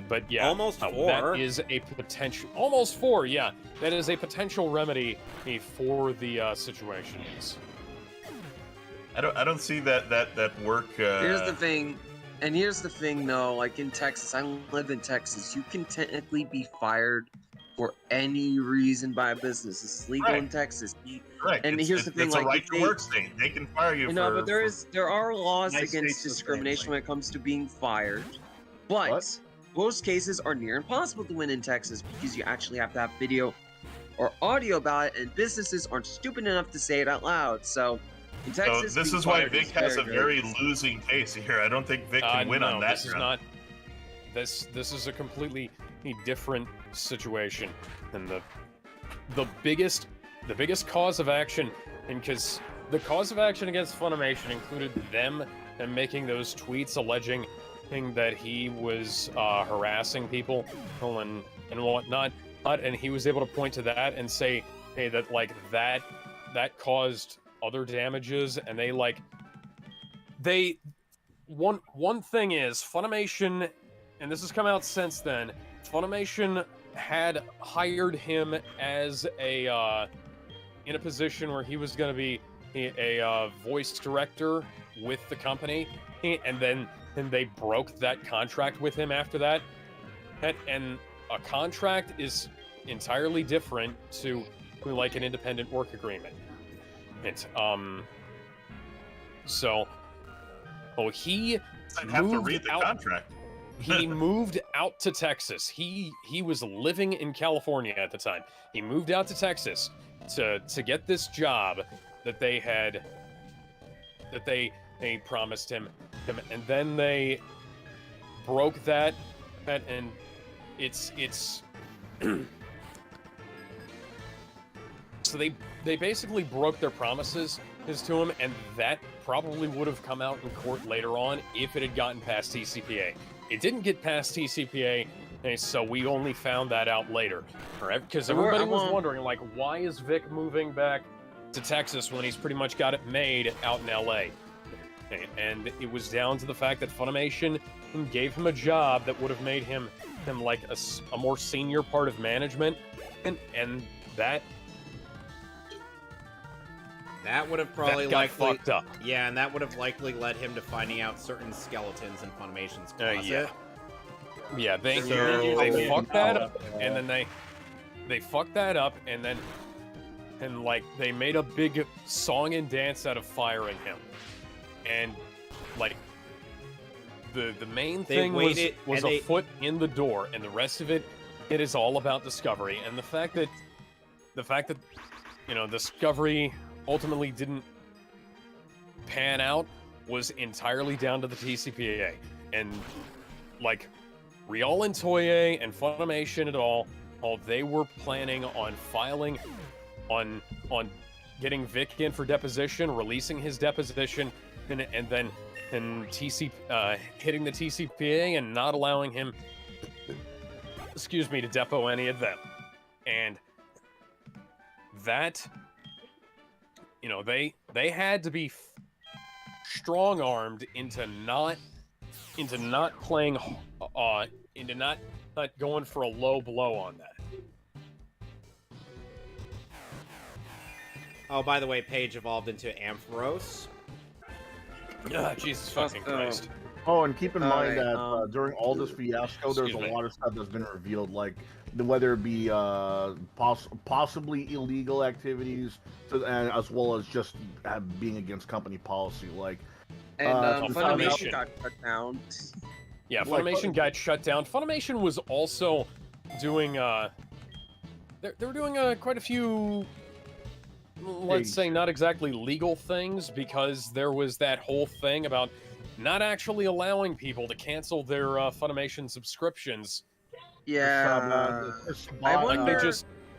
But yeah, Almost 4. That is a potential. Almost 4. Yeah, that is a potential remedy for the situation. Yes. I don't see that work. Here's the thing, though. Like in Texas, I live in Texas. You can technically be fired for any reason by a business. It's legal in Texas. Correct. And here's the thing, it's like, a right if to work state. They can fire you. But there are laws United against States is discrimination friendly. when it comes to being fired, but What? most cases are near impossible to win in Texas because you actually have to have video or audio about it, and businesses aren't stupid enough to say it out loud. So in Texas, So this being is why fired Vic has a very good. losing case here. I don't think Vic can win on that. This is front. not. This is a completely different situation, and the biggest cause of action, and because the cause of action against Funimation included them and making those tweets alleging that he was harassing people and whatnot, and he was able to point to that and say, hey, that like that caused other damages, and one thing is Funimation, and this has come out since then, Funimation had hired him as in a position where he was going to be a voice director with the company, and then they broke that contract with him after that, and a contract is entirely different to like an independent work agreement. It's so he I'd have to moved read the out. contract. He moved out to Texas. He was living in California at the time. He moved out to Texas to get this job that they promised him, and then they broke that, and it's so they basically broke their promises to him, and that probably would have come out in court later on if it had gotten past TCPA. It didn't get past TCPA, and so we only found that out later. Because everybody was wondering, like, why is Vic moving back to Texas when he's pretty much got it made out in LA? And it was down to the fact that Funimation gave him a job that would have made him like a more senior part of management, and that would have probably got fucked up. Yeah, and that would have likely led him to finding out certain skeletons in Funimation's closet. Yeah, they fucked that up, and then they fucked that up, and then like they made a big song and dance out of firing him, and like the main thing was a foot in the door, and the rest of it is all about Discovery, and the fact that Discovery ultimately didn't pan out was entirely down to the TCPA, and like Rial and Toei and Funimation and all they were planning on filing on getting Vic in for deposition, releasing his deposition, and then hitting the TCPA and not allowing him, to depot any of them. And that, they had to be strong-armed into not playing, into not going for a low blow on that. Oh, by the way, Paige evolved into Ampharos. Jesus fucking Christ. Oh, and keep in mind that during all this fiasco, there's a lot of stuff that's been revealed, like whether it be possibly illegal activities, and as well as just being against company policy, like. And Funimation got shut down. Yeah, Funimation got shut down. Funimation was also doing they were doing quite a few, let's say, not exactly legal things, because there was that whole thing about not actually allowing people to cancel their Funimation subscriptions. Yeah, I wonder.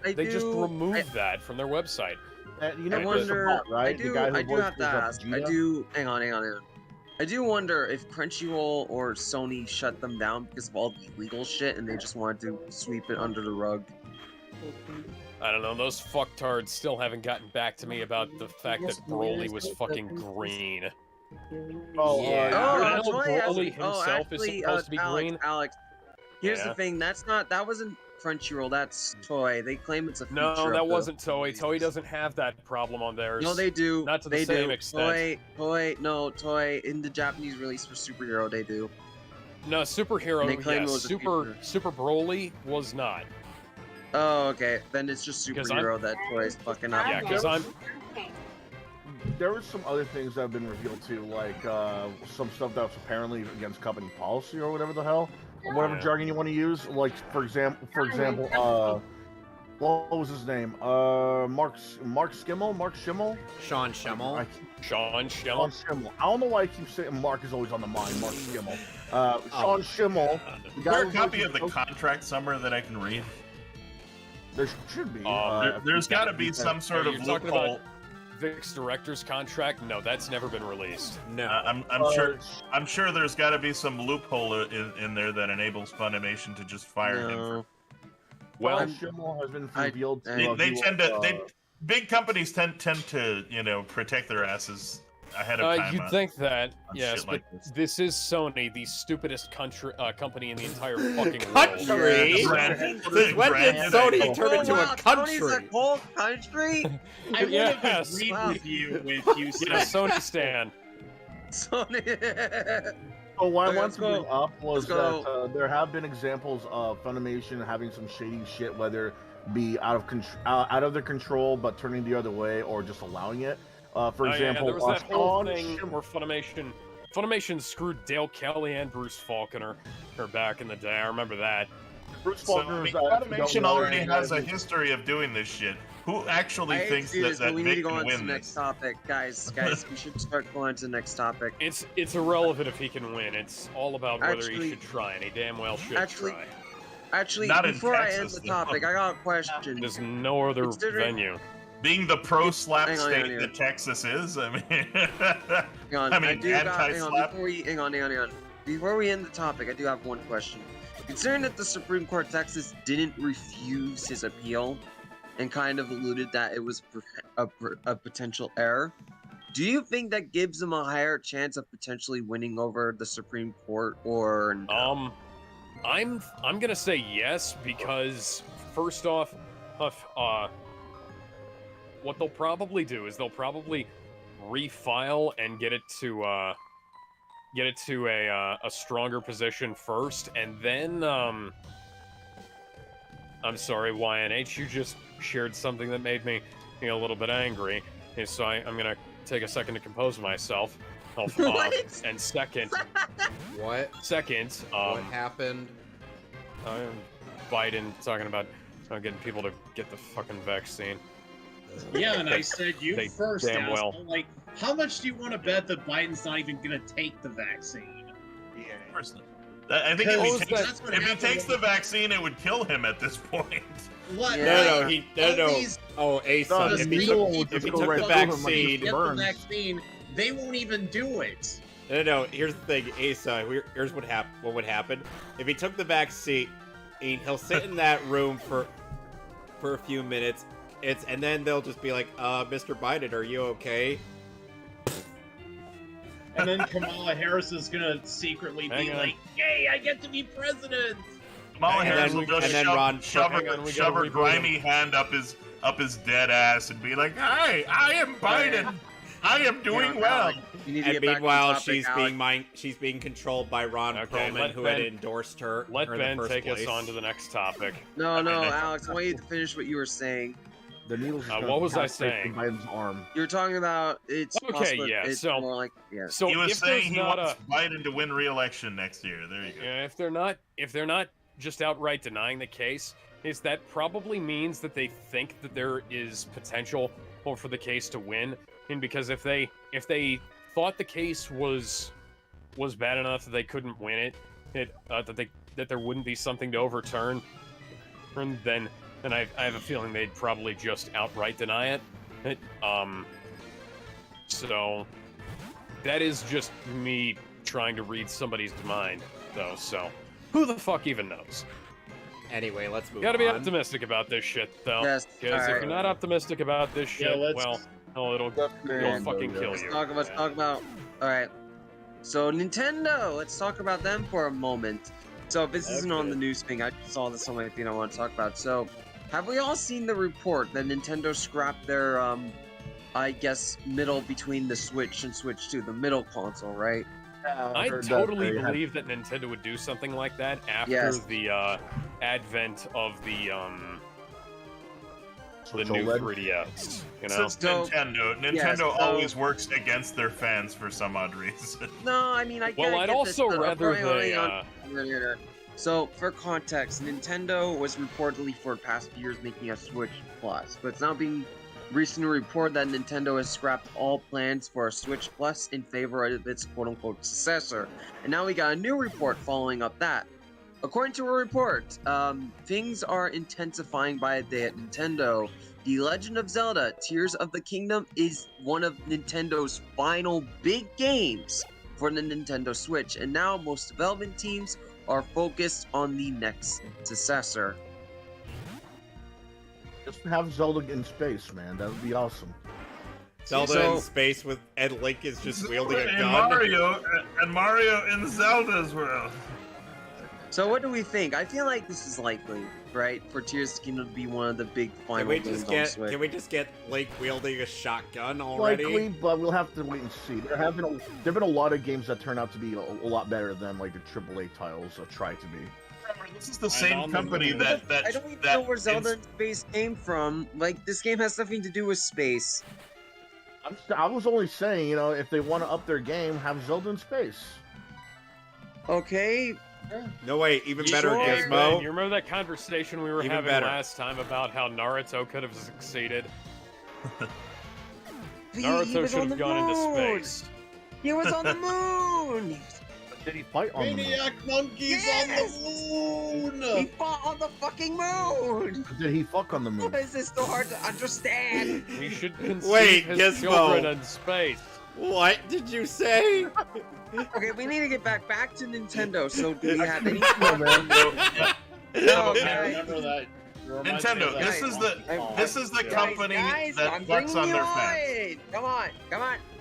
They just removed that from their website. I wonder. I do have to ask. Hang on. I do wonder if Crunchyroll or Sony shut them down because of all the illegal shit, and they just wanted to sweep it under the rug. I don't know. Those fucktards still haven't gotten back to me about the fact that Broly was fucking green. Oh, yeah. I know Broly himself is supposed to be green. Alex, here's the thing. That wasn't Crunchyroll. That's Toei. They claim it's a feature. No, that wasn't Toei. Toei doesn't have that problem on theirs. No, they do. Not to the same extent. Toei in the Japanese release for Superhero, they do. No, Superhero. They claim it was Super Broly was not. Oh, okay. Then it's just Superhero that Toei's fucking up. Yeah, because there were some other things that have been revealed too, like some stuff that's apparently against company policy or whatever the hell, or whatever jargon you want to use. Like for example, what was his name? Mark Schimmel? Sean Schemmel. Sean Schemmel. I don't know why I keep saying Mark is always on the mind. Mark Schimmel. Sean Schimmel. Is there a copy of the contract somewhere that I can read? There should be. There's got to be some sort of loophole. Vic's director's contract? No, that's never been released. No, I'm sure there's got to be some loophole in there that enables Funimation to just fire him. Well, Schimmel has been revealed. Big companies tend to protect their asses ahead of time. You'd think that, yes, but this is Sony, the stupidest company in the entire fucking country. When did Sony turn into a country? Sony's a whole country. I would have agreed with you if you said Sony stan. Sony. So what I wanted to bring up was that there have been examples of Funimation having some shady shit, whether it be out of their control but turning the other way, or just allowing it. For example, there was that whole thing where Funimation screwed Dale Kelly and Bruce Faulconer back in the day. I remember that. Bruce Faulconer. Funimation already has a history of doing this shit. Who actually thinks that we Vic need to go can on to win the next this? topic, guys. We should start going to the next topic. It's irrelevant if he can win. It's all about whether he should try, and he damn well should try. Actually, Not in before I Texas, end the topic, I got a question. There's no other venue. Being the pro-slap Hang on, state hang on. that Texas is, I mean, Hang on, I mean, hang anti-slap. on, hang on. Before we end the topic, I do have one question. Considering that the Supreme Court Texas didn't refuse his appeal and kind of alluded that it was a potential error, do you think that gives him a higher chance of potentially winning over the Supreme Court or no? I'm gonna say yes because first off, what they'll probably do is they'll probably refile and get it to a stronger position first, and then I'm sorry, YNH, you just shared something that made me a little bit angry, and so I'm gonna take a second to compose myself. And second, What? Second, What happened? Biden talking about getting people to get the fucking vaccine. Yeah, and I said you They first, damn well. asshole. Like, how much do you want to bet that Biden's not even going to take the vaccine? Yeah, personally. I think if he takes the vaccine, it would kill him at this point. What? Yeah. No. Oh, Asa, if he took the vaccine, they won't even do it. No. Here's the thing, Asa. Here's what would happen if he took the vaccine. He'll sit in that room for a few minutes. And then they'll just be like, Mr. Biden, are you okay? And then Kamala Harris is gonna secretly be like, "Yay, I get to be president!" Kamala Harris will just shove her grimy hand up his dead ass and be like, "Hi, I am Biden. I am doing well." And meanwhile, she's being controlled by Ron Perlman, who had endorsed her. Let Ben take place. us on to the next topic. No, Alex, I want you to finish what you were saying. The needle's what was I saying? Biden's arm. You were talking about it's Okay, possible, yeah. it's So, more like so he was if saying there's he not wants Biden to win re-election next year. There you go. Yeah, if they're not just outright denying the case, is that probably means that they think that there is potential for the case to win. And because if they thought the case was bad enough that they couldn't win it, that there wouldn't be something to overturn, and then I have a feeling they'd probably just outright deny it. So that is just me trying to read somebody's mind, though. So who the fuck even knows? Anyway, let's move on. Gotta be optimistic about this shit, though. Yes, Because if you're not optimistic about this shit, it'll fucking kill you. Let's talk about. All right. So Nintendo, let's talk about them for a moment. So if this isn't on the news thing, I saw this on my thing I want to talk about. So, have we all seen the report that Nintendo scrapped their, I guess, middle between the Switch and Switch 2, the middle console, right? I totally believe that Nintendo would do something like that after the advent of the new 3DS. You know, It's Nintendo. Nintendo always works against their fans for some odd reason. No, I mean, I'd also rather they. So, for context, Nintendo was reportedly for the past few years making a Switch Plus, but it's now being recently reported that Nintendo has scrapped all plans for a Switch Plus in favor of its quote-unquote successor. And now we got a new report following up that. According to a report, things are intensifying by the day at Nintendo. The Legend of Zelda Tears of the Kingdom is one of Nintendo's final big games for the Nintendo Switch, and now most development teams are focused on the next successor. Just have Zelda in space, man. That would be awesome. Zelda in space and Link is just wielding a gun. And Mario in Zelda's world. So what do we think? I feel like this is likely, right? For Tears of the Kingdom to be one of the big final games on Switch. Can we just get Link wielding a shotgun already? Likely, but we'll have to wait and see. There've been a lot of games that turn out to be a lot better than like the AAA titles try to be. Remember, this is the same company that I don't even know where Zelda in Space came from. Like, this game has nothing to do with space. I was only saying, if they want to up their game, have Zelda in space. Okay. No way, even better, Sure, Gizmo. Ben, you remember that conversation we were Even having better. last time about how Naruto could have succeeded? He Naruto was should on have the gone into moon. space. He was on the moon. Did he fight on the moon? Maniac monkeys on the moon! He fought on the fucking moon! Did he fuck on the moon? Why is this so hard to understand? We should conceive Wait, his Gizmo. children in space. What did you say? Okay, we need to get back to Nintendo. So do we have any? No, Okay. I remember that. You remind me of Nintendo, that. this is the company Guys, that I'm fucks bringing on you their fans. Come on.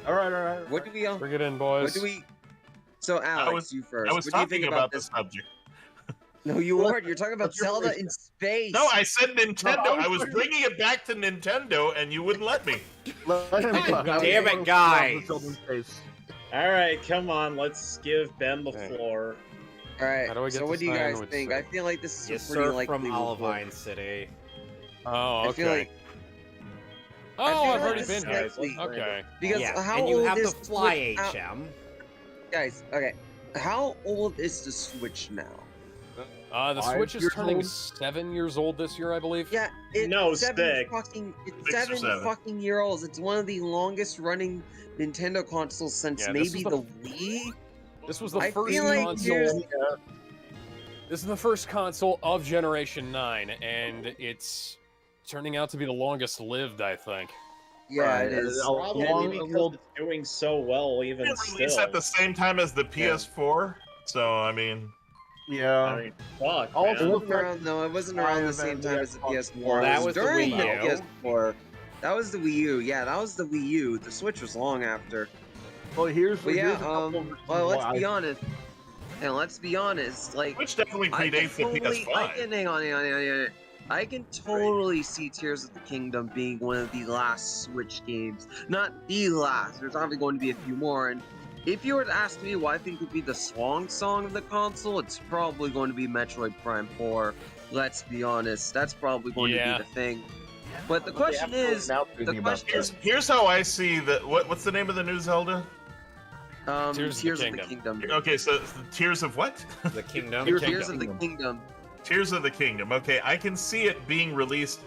All right. What do we? Bring it in, What boys. do we? So Alex, you first. I was what do you talking think about this? the subject. No, you weren't. You're talking about What's your Zelda voice? in space. No, I said Nintendo. No, I was bringing it back to Nintendo, and you wouldn't let me. Let him talk. Damn it, guys. All right, come on. Let's give Ben the floor. All right. How do I get So the what do you guys sandwich think? set? I feel like this You is a pretty surf likely. from Olivine City. Oh, I okay. feel like oh, I feel I've like already this been is here. likely. Okay. because Yeah, how and you old have is to fly Switch- HM. Guys, okay. How old is the Switch now? The 5 Switch is years turning old? 7 years old this year, I believe. Yeah, it's No, seven stick. fucking. It's 6 or 7 7. fucking year olds. It's one of the longest running Nintendo consoles since Yeah, this maybe is the the- Wii. This was the I first feel like console. This is the first console of Generation 9, and it's turning out to be the longest lived, I think. Yeah, it is. Probably because it's doing so well, even It released still. at the same time as the PS4, so I mean, Yeah. I mean, fuck, Also, It man. wasn't around, no, it wasn't around the same time as the PS4. That It was the during Wii the U. PS4. That was the Wii U. Yeah, that was the Wii U. The Switch was long after. Well, here's But yeah, here's a couple of reasons well, let's why be I- honest. And let's be honest, like which definitely I can predates the totally, I PS5. can hang on. I can totally see Tears of the Kingdom being one of the last Switch games. Not the last. There's obviously going to be a few more. And if you were to ask me what I think would be the song of the console, it's probably going to be Metroid Prime 4. Let's be honest. That's probably going to Yeah. be the thing. But the They question have to is, announce the anything about question Here's how I see that. What's the name of the new Zelda? Tears Tears of of the the Kingdom. Okay, so Tears of what? The Kingdom. Tears of the Kingdom. Tears of the Kingdom. Okay, I can see it being released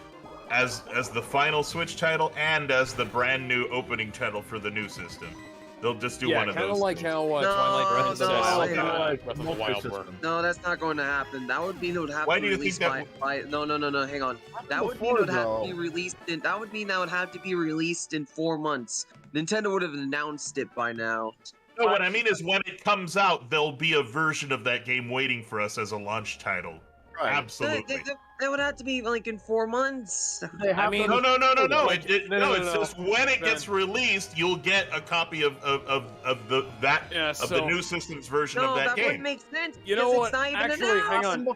as the final Switch title and as the brand new opening title for the new system. They'll just do Yeah, one of kind those. of like things. how No, Twilight Princess no, and no. Breath of the Wild were. No, that's not going to happen. That would mean it would have Why to do be you think released that by no, hang on. That would mean it would have to be released in that would mean that would have to be released in 4 months. Nintendo would have announced it by now. No, what I mean is when it comes out, there'll be a version of that game waiting for us as a launch title. Right. Absolutely. That would have to be like in 4 months. They have I mean, to- No. No, It's no. just when it gets released, you'll get a copy of the new system's version No, of that that game. wouldn't make sense. You know because what? It's not even Actually, announced. hang on.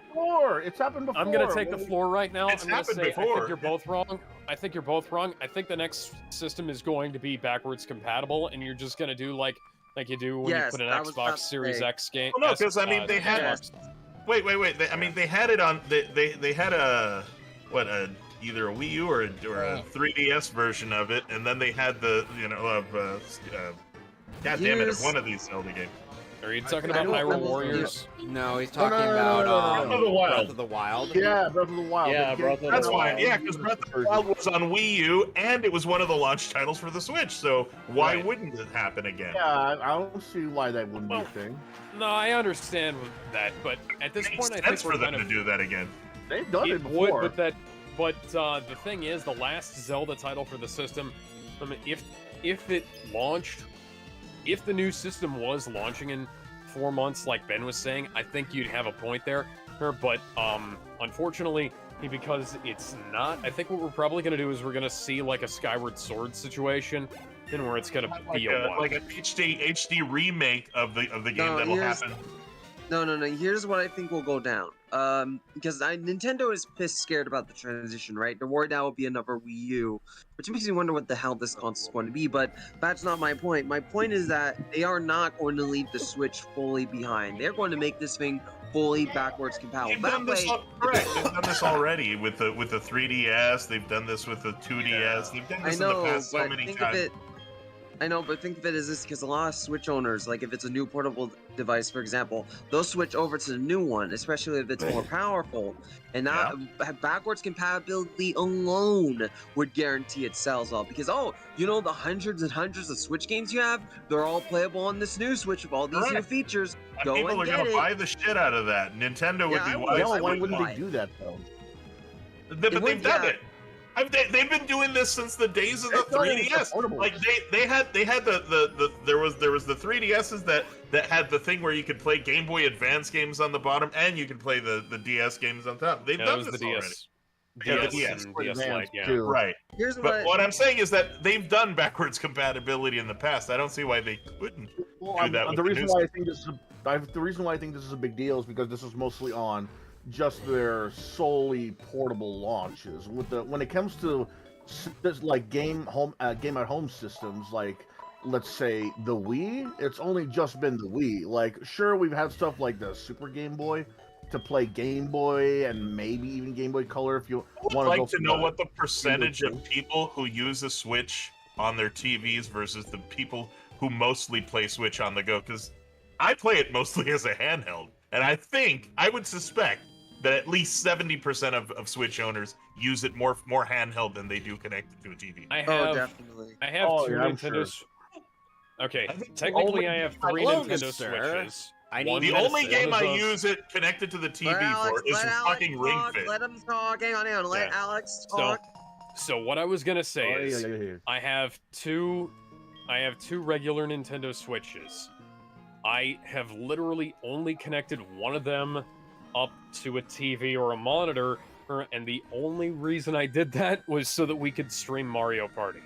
It's happened before. I'm gonna take the floor right now. It's I'm gonna happened say I before. think you're both wrong. I think you're both wrong. I think the next system is going to be backwards compatible, and you're just gonna do like you do when Yes, you put an I was about Xbox to Series say. X game. Well, no, 'cause, I mean, they had- Yes. Wait. They had it on. They had either a Wii U or a 3DS version of it, and then they had the God damn it, Here's- one of these Zelda games. Are you talking I about don't Hyrule remember- Warriors? No, he's No, talking no, no, about no, no, no. Breath of the Wild. Breath of the Wild. Yeah, Breath of the Wild. Yeah, They Breath of gave- the That's fine. Wild. Yeah, because Breath of the Wild was on Wii U, and it was one of the launch titles for the Switch. So why Right. wouldn't it happen again? Yeah, I don't see why that wouldn't be a thing. No, I understand that, but at this It point, makes I think sense we're for them kind to of do that again. They've done it it would, before. but the thing is, the last Zelda title for the system, I mean, if it launched, if the new system was launching in 4 months, like Ben was saying, I think you'd have a point there. But unfortunately, because it's not, I think what we're probably gonna do is we're gonna see like a Skyward Sword situation, and where it's gonna be a while. Like an HD remake of the game No, that'll here's- happen. No. Here's what I think will go down. Because Nintendo is pissed scared about the transition, right? They're worried now will be another Wii U, which makes me wonder what the hell this console is going to be. But that's not my point. My point is that they are not going to leave the Switch fully behind. They're going to make this thing fully backwards compatible. They've That done this way, correct. They've done this already with the 3DS. They've done this with the 2DS. They've done I this know, in the past so but many think times. of it. I know, but think of it as this, because a lot of Switch owners, like if it's a new portable device, for example, they'll switch over to the new one, especially if it's more powerful. And now backwards compatibility alone would guarantee it sells well. Because, the hundreds and hundreds of Switch games you have, they're all playable on this new Switch with all these new features. And Go people and are get going to it. buy the shit out of that. Nintendo would be wise. Yeah, why wouldn't they do that, though? But they've done it. They've been doing this since the days of the 3DS. Like they had there was the 3DSs that had the thing where you could play Game Boy Advance games on the bottom and you could play the DS games on top. They've done this already. DS and DS Lite, yeah. Right. But what I'm saying is that they've done backwards compatibility in the past. I don't see why they couldn't do that. With the reason why I think this is a big deal is because this is mostly on just their solely portable launches. When it comes to like game at home systems, like let's say the Wii, it's only just been the Wii. Like sure, we've had stuff like the Super Game Boy to play Game Boy and maybe even Game Boy Color if you want to. I'd like to know what the percentage of people who use a Switch on their TVs versus the people who mostly play Switch on the go, because I play it mostly as a handheld, and I would suspect that at least 70% of Switch owners use it more handheld than they do connected to a TV. I have definitely. I have two Nintendo. Sure. Okay, technically I have 3 Nintendo Switches. The only game I use it connected to the TV for is fucking Ring Fit. Let him talk. Hang on. Let Alex talk. So what I was gonna say is, I have two regular Nintendo Switches. I have literally only connected one of them up to a TV or a monitor, and the only reason I did that was so that we could stream Mario Party.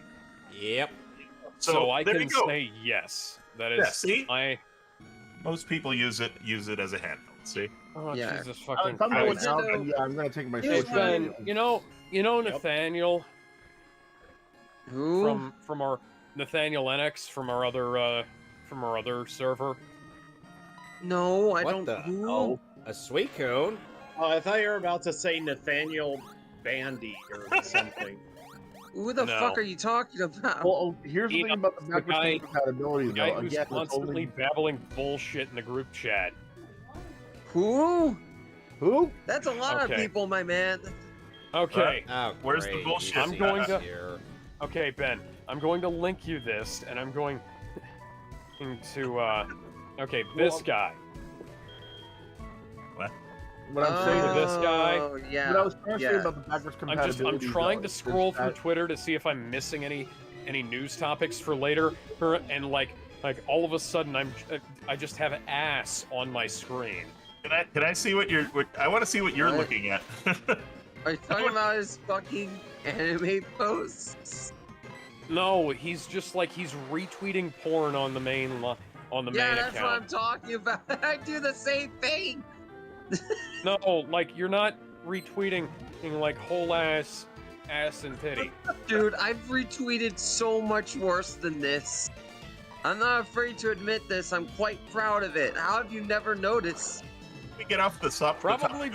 Yep. So I can say yes. That is, most people use it as a handheld. See? Oh, Jesus fucking Christ. I'm gonna take my Switch. You know Nathaniel. Who? From our Nathaniel NX from our other server. No, I don't. Who? A Suicune? Oh, I thought you were about to say Nathaniel Bandy or something. Who the fuck are you talking about? Well, here's the thing about the backwards compatibility, the guy who's constantly babbling bullshit in the group chat. Who? Who? That's a lot of people, my man. Okay. Where's the bullshit? I'm going to. Okay, Ben. I'm going to link you this, and I'm going to. Okay, this guy. What I'm saying to this guy. What I was trying to say about the backwards compatibility. I'm trying to scroll through Twitter to see if I'm missing any news topics for later, and like all of a sudden I just have ass on my screen. Can I see what you're? I want to see what you're looking at. Are you talking about his fucking anime posts? No, he's just like he's retweeting porn on the main account. Yeah, that's what I'm talking about. I do the same thing. No, like you're not retweeting like whole ass and titty. Dude, I've retweeted so much worse than this. I'm not afraid to admit this. I'm quite proud of it. How have you never noticed? We get off the top. Probably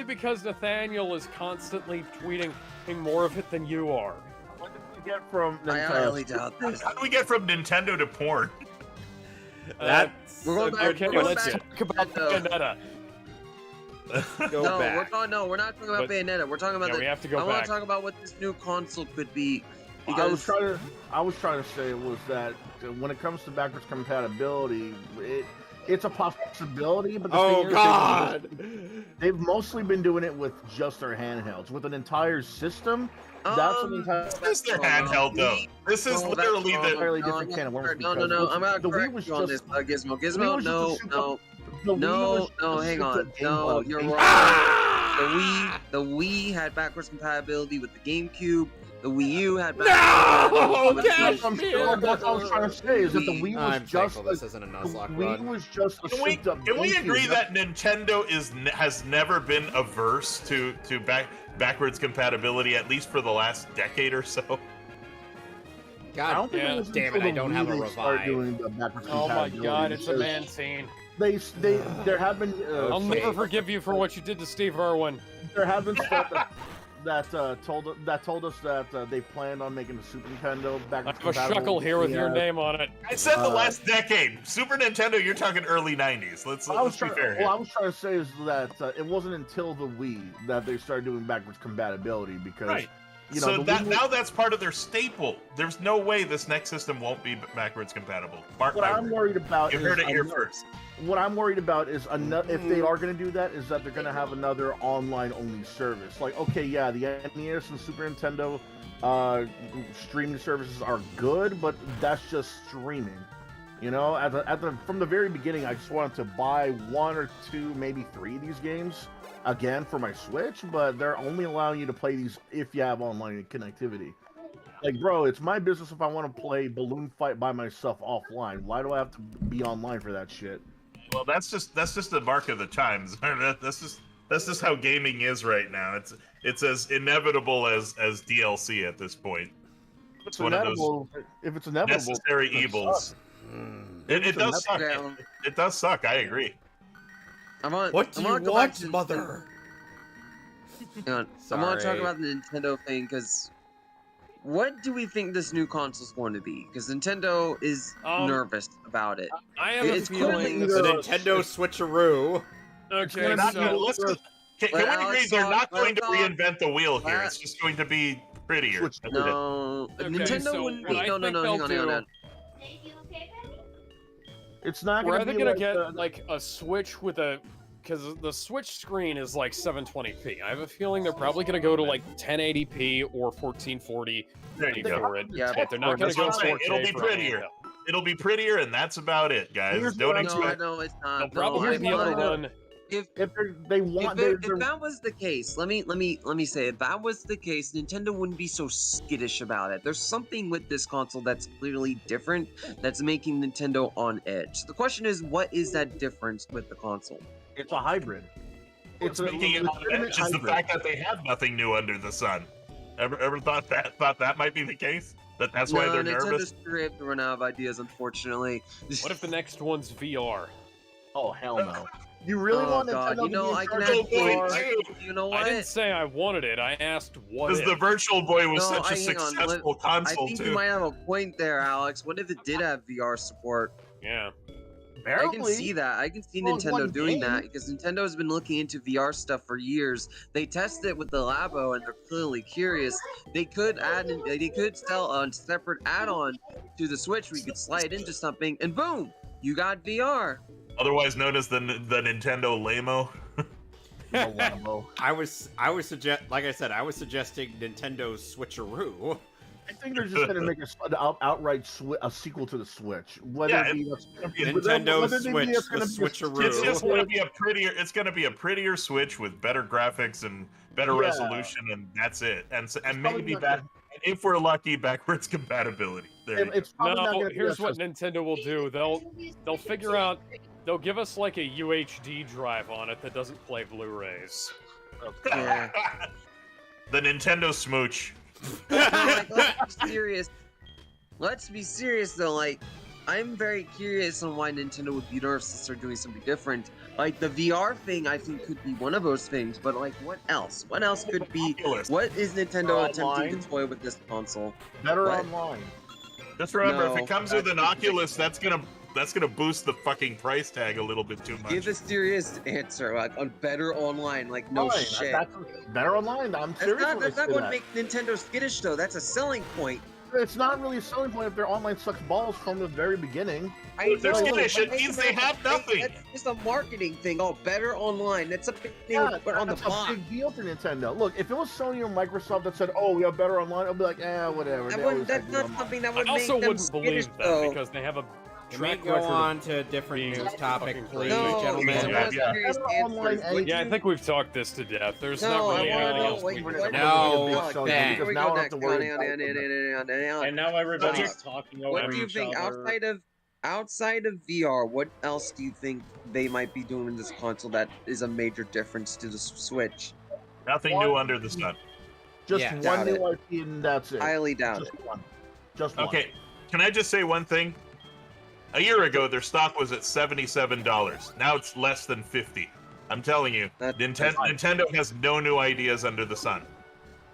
because Nathaniel is constantly tweeting more of it than you are. What did we get from Nintendo? I highly doubt this. How do we get from Nintendo to porn? That's we're going back, let's talk about Bayonetta. We're not talking about Bayonetta. We're talking about we have to go I want back. to talk about what this new console could be. Because I was trying to say was that when it comes to backwards compatibility, it's a possibility, but the thing is, they've mostly been doing it with just their handhelds. With an entire system, that's an entire. This is their handheld, though. This is literally the entirely different can of worms. No. I'm gonna correct you on this, Gizmo. Gizmo, no. Hang on. No, you're wrong. The Wii had backwards compatibility with the GameCube. The Wii U had backwards compatibility. That's what I was trying to say. Is that the Wii was just this isn't a Nuzlocke the Wii was just a Can we agree that Nintendo has never been averse to backwards compatibility, at least for the last decade or so? God damn it! I don't have a revive. Oh my God! It's a man scene. There have been. I'll never forgive you for what you did to Steve Irwin. There have been stuff. told us that they planned on making the Super Nintendo I backwards have a compatible. shuckle here with your Yeah. name on it. I said the last decade. Super Nintendo, you're talking early 90s. Let's be fair here. What I was trying to say is that it wasn't until the Wii that they started doing backwards compatibility because. Right. You know, So the Wii now that's part of their staple. There's no way this next system won't be backwards compatible. What I'm worried about You is heard it here first. What I'm worried about is if they are going to do that, is that they're going to have another online-only service. Like, okay, yeah, the NES and Super Nintendo streaming services are good, but that's just streaming. You know, from the very beginning, I just wanted to buy 1 or 2, maybe 3 of these games again for my Switch, but they're only allowing you to play these if you have online connectivity. Like, bro, it's my business if I want to play Balloon Fight by myself offline. Why do I have to be online for that shit? Well, that's just the mark of the times. That's just how gaming is right now. It's as inevitable as DLC at this point. It's one of those if it's inevitable, necessary evils. It does suck. Yeah. It does suck. I agree. What do you want, mother? Hang on. I want to talk about the Nintendo thing because what do we think this new console is going to be? Because Nintendo is nervous about it. I have a feeling the Nintendo Switcheroo. Okay, Can we agree they're not going to reinvent the wheel here? It's just going to be prettier. No, Nintendo wouldn't be. No, hang on. It's not We're going to either be gonna like get like a Switch with a, because the Switch screen is like 720p. I have a feeling they're probably gonna go to like 1080p or 1440 There you go. for it. Yeah, But they're not gonna That's go what I'm saying. 4K. It'll be for prettier. handheld. It'll be prettier, and that's about it, guys. Don't expect. No, it's not. They'll probably be able to run. If if that was the case, let me say, if that was the case, Nintendo wouldn't be so skittish about it. There's something with this console that's clearly different, that's making Nintendo on edge. The question is, what is that difference with the console? It's a hybrid. It's making it on edge is the fact that they have nothing new under the sun. Ever thought that might be the case? That's why they're nervous. Nintendo's have to run out of ideas, unfortunately. What if the next one's VR? Oh hell no! You really want Nintendo you know, to be I in can charge add of VR. VR? You know what? I didn't say I wanted it. I asked what. Because the Virtual Boy was such a hang on, successful console I think too. you might have a point there, Alex. What if it did have VR support? Yeah. I can see that. I can see Well, Nintendo one doing game. that because Nintendo has been looking into VR stuff for years. They tested it with the Labo and they're clearly curious. They could sell a separate add-on to the Switch where you could slide into something and boom, you got VR. Otherwise known as the Nintendo Lamo. I was suggesting Nintendo Switcheroo. I think they're just going to make outright a sequel to the Switch. Whether it be Nintendo Switch, the Switcheroo. It's just going to be a prettier. It's going to be a prettier Switch with better graphics and better resolution, and that's it. And maybe if we're lucky, backwards compatibility. There you go. No, here's what Nintendo will do. They'll figure out. They'll give us like a UHD drive on it that doesn't play Blu-rays. Yeah. The Nintendo Smooch. Let's be serious. Let's be serious though. Like, I'm very curious on why Nintendo would be nervous to start doing something different. Like the VR thing, I think could be one of those things. But like, what else? What else could be? What is Nintendo attempting to toy with this console? Better online. Just remember, if it comes with an Oculus, that's gonna boost the fucking price tag a little bit too much. Give a serious answer, like on better online, like no shit. Better online. I'm serious. That's not going to make Nintendo skittish though. That's a selling point. It's not really a selling point if their online sucks balls from the very beginning. If they're skittish, it means they have nothing. That's just a marketing thing. Oh, better online. That's a big thing to put on the box. That's a big deal for Nintendo. Look, if it was Sony or Microsoft that said, "Oh, we have better online," I'd be like, whatever. That's not something that would I make also them wouldn't believe skittish, that though. because they have a Can we track go record on of to a different news topic, please, No, gentlemen? I want a serious answer. Yeah, I think we've talked this to death. There's No, not I really wanna anything know, else wait, we what- can No, Ben. Here we now go I have next. to worry And now everybody's talking over What do you each think other. outside of VR? What else do you think they might be doing in this console that is a major difference to the Switch? Nothing new under the sun. Just Yeah. one Doubt new IP and that's it. Highly doubt it. Just one. Just one. Okay, can I just say one thing? A year ago, their stock was at $77. Now it's less than $50. I'm telling you, That's Nintendo has no new ideas under the sun.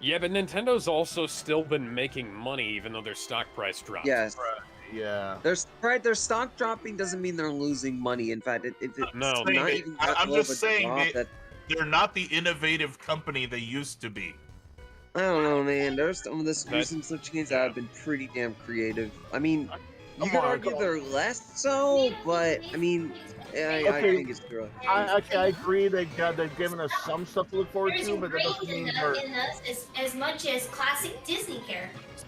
Yeah, but Nintendo's also still been making money, even though their stock price dropped. Yes. Yeah. Their stock dropping doesn't mean they're losing money. In fact, it's No. not even that I'm low of just a saying drop that they're not the innovative company they used to be. I don't know, man. There's some of the recent Switch games that have been pretty damn creative. I mean, you could argue they're less so, but I mean, I think it's true. I agree. They've given us some stuff to look forward There's to, but that doesn't mean they're... in us as much as classic Disney characters.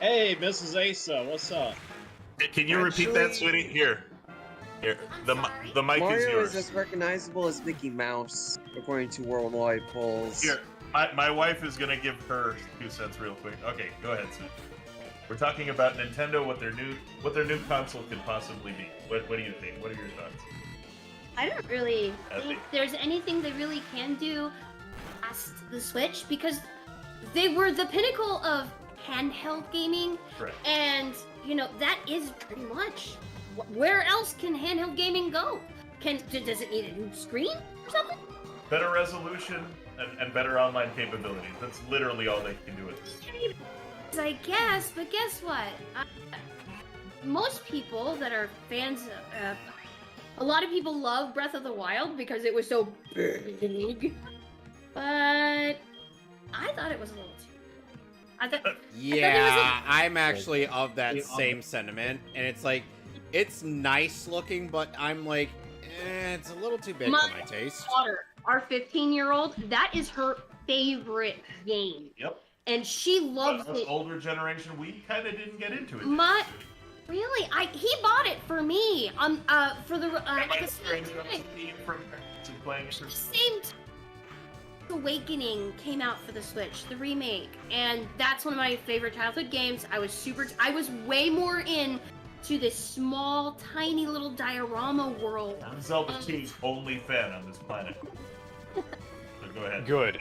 Hey, Mrs. Asa, what's up? Can you repeat that, sweetie? Here. The mic Mario is is yours. as recognizable as Mickey Mouse, according to worldwide polls. Here, my wife is gonna give her 2 cents real quick. Okay, go ahead, Sid. We're talking about Nintendo, what their new console could possibly be. What do you think? What are your thoughts? I don't really think there's anything they really can do past the Switch because they were the pinnacle of handheld gaming, Right. and that is pretty much. Where else can handheld gaming go? Does it need a new screen or something? Better resolution and better online capabilities. That's literally all they can do with this. I guess, but guess what? Most people that are fans of, a lot of people love Breath of the Wild because it was so big, but I thought it was a little too. Yeah, I'm actually of that same sentiment, and it's like, it's nice looking, but I'm like, it's a little too big for my taste. Daughter, our 15-year-old, that is her favorite game. Yep. And she loves Us it. older generation, we kind of didn't get into it. Really? He bought it for me. For the at the same time. Same time. Awakening came out for the Switch, the remake, and that's one of my favorite childhood games. I was way more in to this small, tiny little diorama world. I'm Zelda 2's only fan on this planet. So go ahead. Good.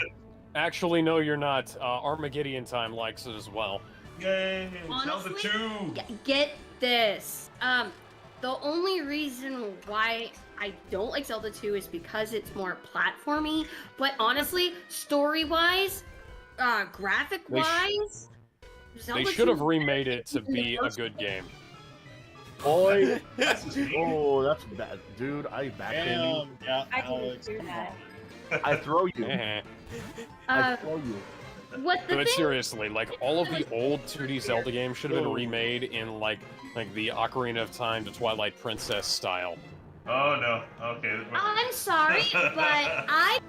Actually, no, you're not. Armageddon Time likes it as well. Yay! Honestly, Zelda 2! Get this. The only reason why I don't like Zelda 2 is because it's more platformy, but honestly, story-wise, graphic-wise, They should have remade it to be a good game. Boy, oh, that's bad, dude. I backhand you. Yeah, I Alex, can do come that. on. I throw you. I throw you. But seriously, like all of the old 2D Zelda games should have been remade in like the Ocarina of Time to Twilight Princess style. Oh no. Okay. I'm sorry, but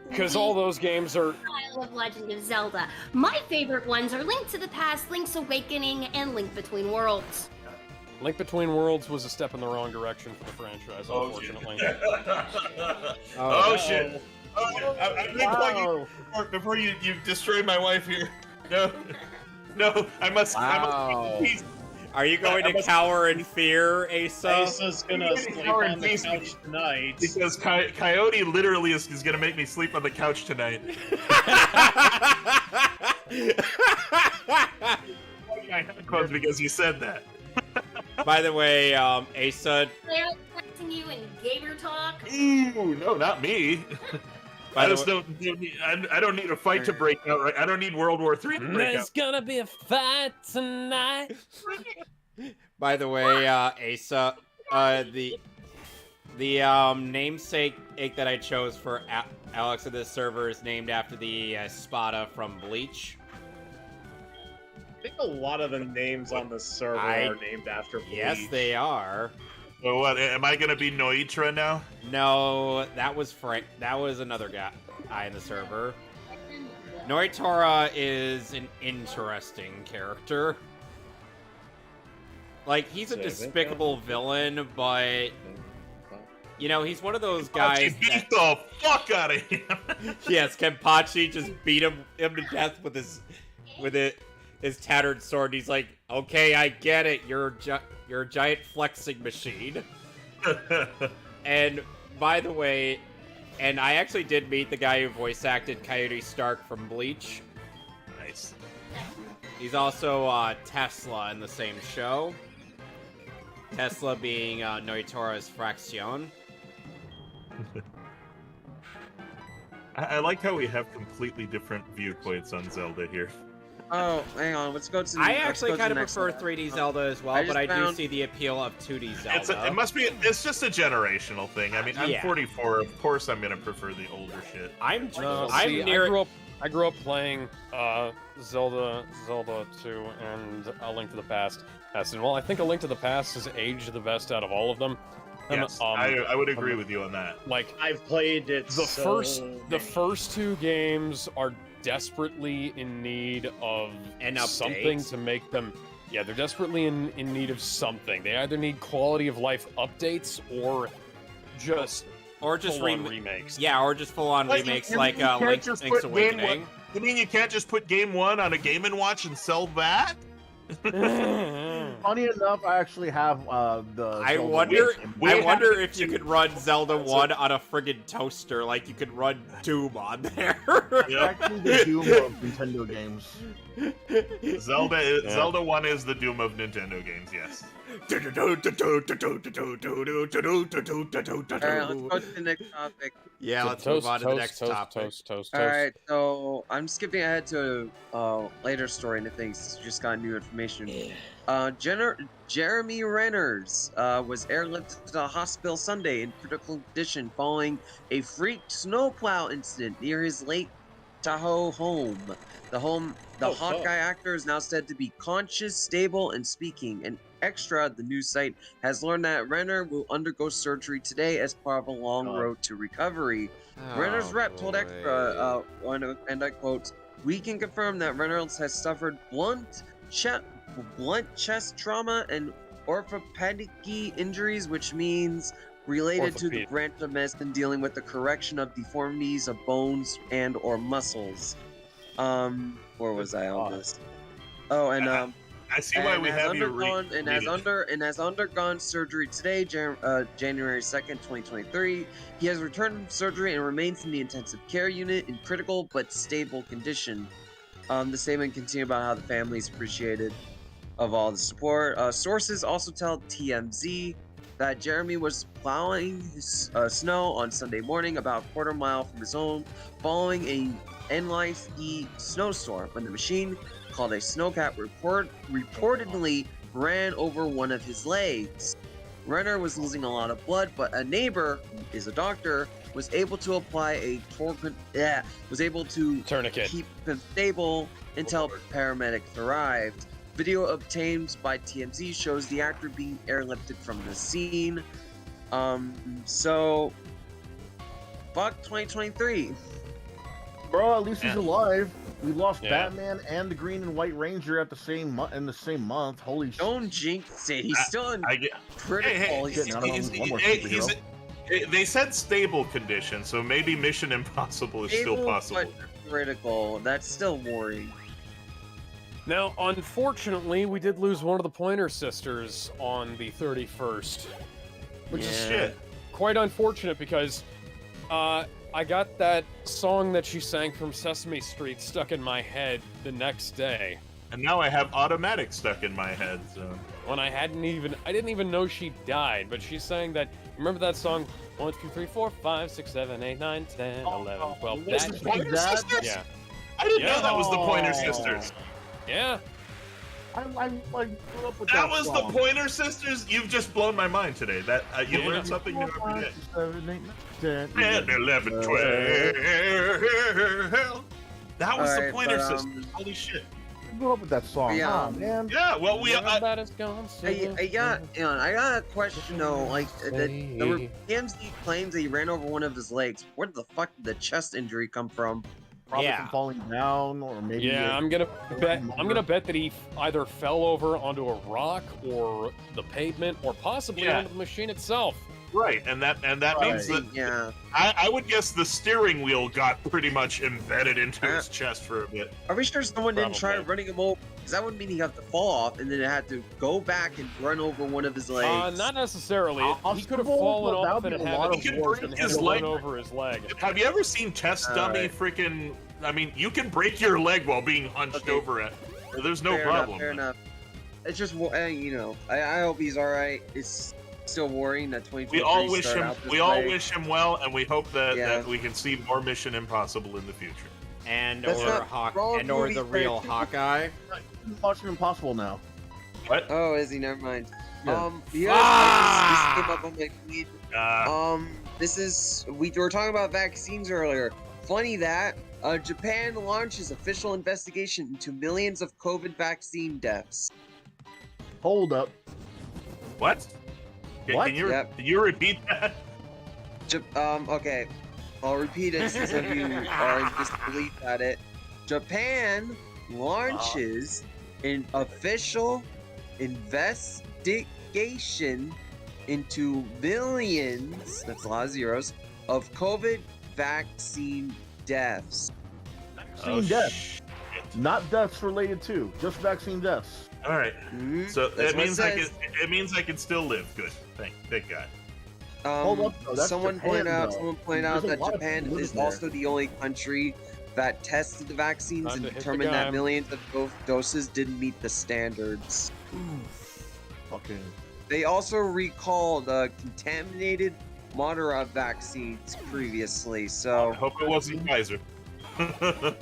because all those games are style of Legend of Zelda. My favorite ones are Link to the Past, Link's Awakening, and Link Between Worlds. Link Between Worlds was a step in the wrong direction for the franchise, unfortunately. Oh shit! I'm gonna plug you before you destroy my wife here. No, I must. Are you going to cower in fear, Asa? Asa's gonna sleep on the couch tonight. Because Coyote literally is gonna make me sleep on the couch tonight. My headphones because you said that. By the way, Asa. They're texting you in gamer talk. Ooh, no, not me. I don't need a fight to break out. Right? I don't need World War III to break out. There's gonna be a fight tonight. By the way, Asa, the namesake that I chose for Alex of this server is named after the Spada from Bleach. I think a lot of the names on the server are named after Bleach. Yes, they are. Well, what? Am I gonna be Noitra now? No, that was That was another guy in the server. Noitora is an interesting character. Like, he's a despicable villain, but he's one of those guys. Beat the fuck out of him. Yes, Kenpachi just beat him to death with his tattered sword. He's like, okay, I get it. You're a giant flexing machine. And by the way, and I actually did meet the guy who voice acted Coyote Stark from Bleach. Nice. He's also Tesla in the same show. Tesla being Noitora's Fraction. I like how we have completely different viewpoints on Zelda here. Oh, hang on. Let's go to. I actually kind of next prefer one. 3D Zelda as well, but I do found- see the appeal of 2D Zelda. It's just a generational thing. I mean, I'm Yeah. 44. Of course, I'm gonna prefer the older shit. I'm See, near. I grew up playing Zelda 2 and A Link to the Past. And well, I think A Link to the Past has aged the best out of all of them. And, Yes, I would agree with you on that. Like I've played it. the first two games are desperately in need of something to make them. Yeah, they're desperately in need of something. They either need quality of life updates or just remakes. Yeah, or just full on remakes like Link's Awakening. You mean you can't just put Game 1 on a Game & Watch and sell that? Funny enough, I actually have the. I wonder if you could run Zelda 1 on a friggin' toaster, like you could run Doom on there. Actually, the Doom of Nintendo games. Zelda 1 is the Doom of Nintendo games, yes. Alright, let's go to the next topic. Yeah, let's move on to the next topic. Alright, so I'm skipping ahead to later story into things. Just got new information. Jeremy Renners was airlifted to the hospital Sunday in critical condition following a freak snowplow incident near his Lake Tahoe home. The Hawkeye actor is now said to be conscious, stable, and speaking. And Extra, the news site, has learned that Renner will undergo surgery today as part of a long road to recovery. Renner's rep told Extra, and I quote, "We can confirm that Reynolds has suffered blunt chest trauma and orthopedic injuries, which means related to the branch of medicine dealing with the correction of deformities of bones and or muscles." Where was I on this? Oh, and I see why we have you has undergone surgery today, January 2nd, 2023. He has returned from surgery and remains in the intensive care unit in critical but stable condition. The statement continued about how the family is appreciated of all the support. Sources also tell TMZ that Jeremy was plowing his, snow on Sunday morning about a quarter mile from his home following a NYC snowstorm when the machine called a snowcat reportedly ran over one of his legs. Renner was losing a lot of blood, but a neighbor, who is a doctor, was able to apply a tourniquet, keep him stable until paramedics arrived. Video obtained by TMZ shows the actor being airlifted from the scene. So fuck 2023. Bro, at least he's alive. We lost Batman and the Green and White Ranger at the same in the same month. Holy shit! Don't jinx it. He's still in critical. They said stable condition, so maybe Mission Impossible is still possible. But critical. That's still worrying. Now, unfortunately, we did lose one of the Pointer Sisters on the 31st, which is quite unfortunate because I got that song that she sang from Sesame Street stuck in my head the next day. And now I have Automatic stuck in my head, so... When I didn't even know she died, but she sang that, remember that song? 1, 2, 3, 4, 5, 6, 7, 8, 9, 10, 11, 12, Was the Pointer Sisters? Yeah. I didn't know that was the Pointer Sisters. Yeah. I grew up with that was song. The Pointer Sisters? You've just blown my mind today. That you learn something new every day. 7, 8, 9, 10, 10, 11, 12. That was the Pointer Sisters. Holy shit. I grew up with that song. Yeah, man. Yeah, well, we... I got a question though. Like, the TMZ claims that he ran over one of his legs. Where the fuck did the chest injury come from? Probably from falling down, or maybe. Yeah, I'm gonna bet that he either fell over onto a rock or the pavement, or possibly onto the machine itself. Right, and that means that I would guess the steering wheel got pretty much embedded into his chest for a bit. Are we sure someone didn't try running him over? Because that would mean he got to fall off, and then it had to go back and run over one of his legs. Not necessarily. He could have fallen off and run over his leg. Have you ever seen Test Dummy freaking... I mean, you can break your leg while being hunched over it. There's no problem. Fair enough. It's just, I hope he's alright. Still worrying that 2023 We all wish start him. out this We all way. wish him well, and we hope that, Yeah. that we can see more Mission Impossible in the future. And That's or not- Hawk wrong and or movie the real franchise. Hawkeye. He's watching Impossible now. What? Oh, is he? Never mind. Yeah. This came up on my feed. Uh, This is we were talking about vaccines earlier. Funny that Japan launches official investigation into millions of COVID vaccine deaths. Hold up. what? What? Can you, Yep. can you repeat that? Okay, I'll repeat it since of you are in disbelief at it. Japan launches an official investigation into millions, that's a lot of zeros, of COVID vaccine deaths. Vaccine deaths. Not deaths related to, just vaccine deaths. All right. Mhm, So that's that what means it I can. says. It means I can still live. Good. Thank God. Hold up, though, that's Someone Japan, pointed out. though. Someone pointed There's out a that lot of Japan people is living there. also the only country that tested the vaccines Time and to hit the determined that guy. millions of doses didn't meet the standards. Fucking. They also recalled contaminated Moderna vaccines previously. I So hope it wasn't Pfizer. the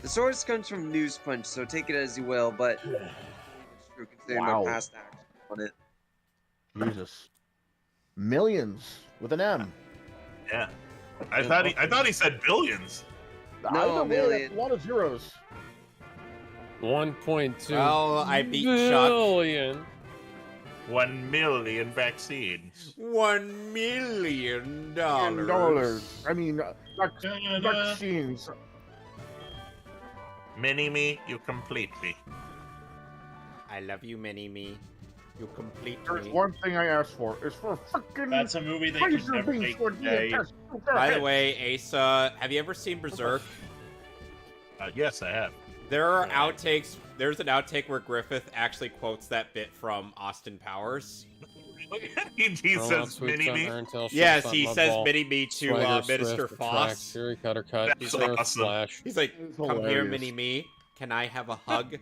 source comes from News Punch, so take it as you will. But it's true considering Wow. their past action on it. Jesus. Millions with an M. Yeah. I thought he said billions. I No, know, million. a lot of zeros. 1.2 Well, I beat Chuck. billion. 1 million vaccines. $1 million. I mean, vaccines. Mini me, you complete me. I love you, Mini-Me. You complete There's me. one thing I asked for. It's for fucking. That's a movie they could Pfizer never beans make for today. DHS. By the way, Asa, have you ever seen Berserk? Yes, I have. There are outtakes. There's an outtake where Griffith actually quotes that bit from Austin Powers. he says mini me. Yes, he says Mini-Me to Minister Foss. Fury Cutter Cut. That's Earth awesome. Slash. He's like, It's "Come here, hilarious. Mini-Me. Can I have a hug?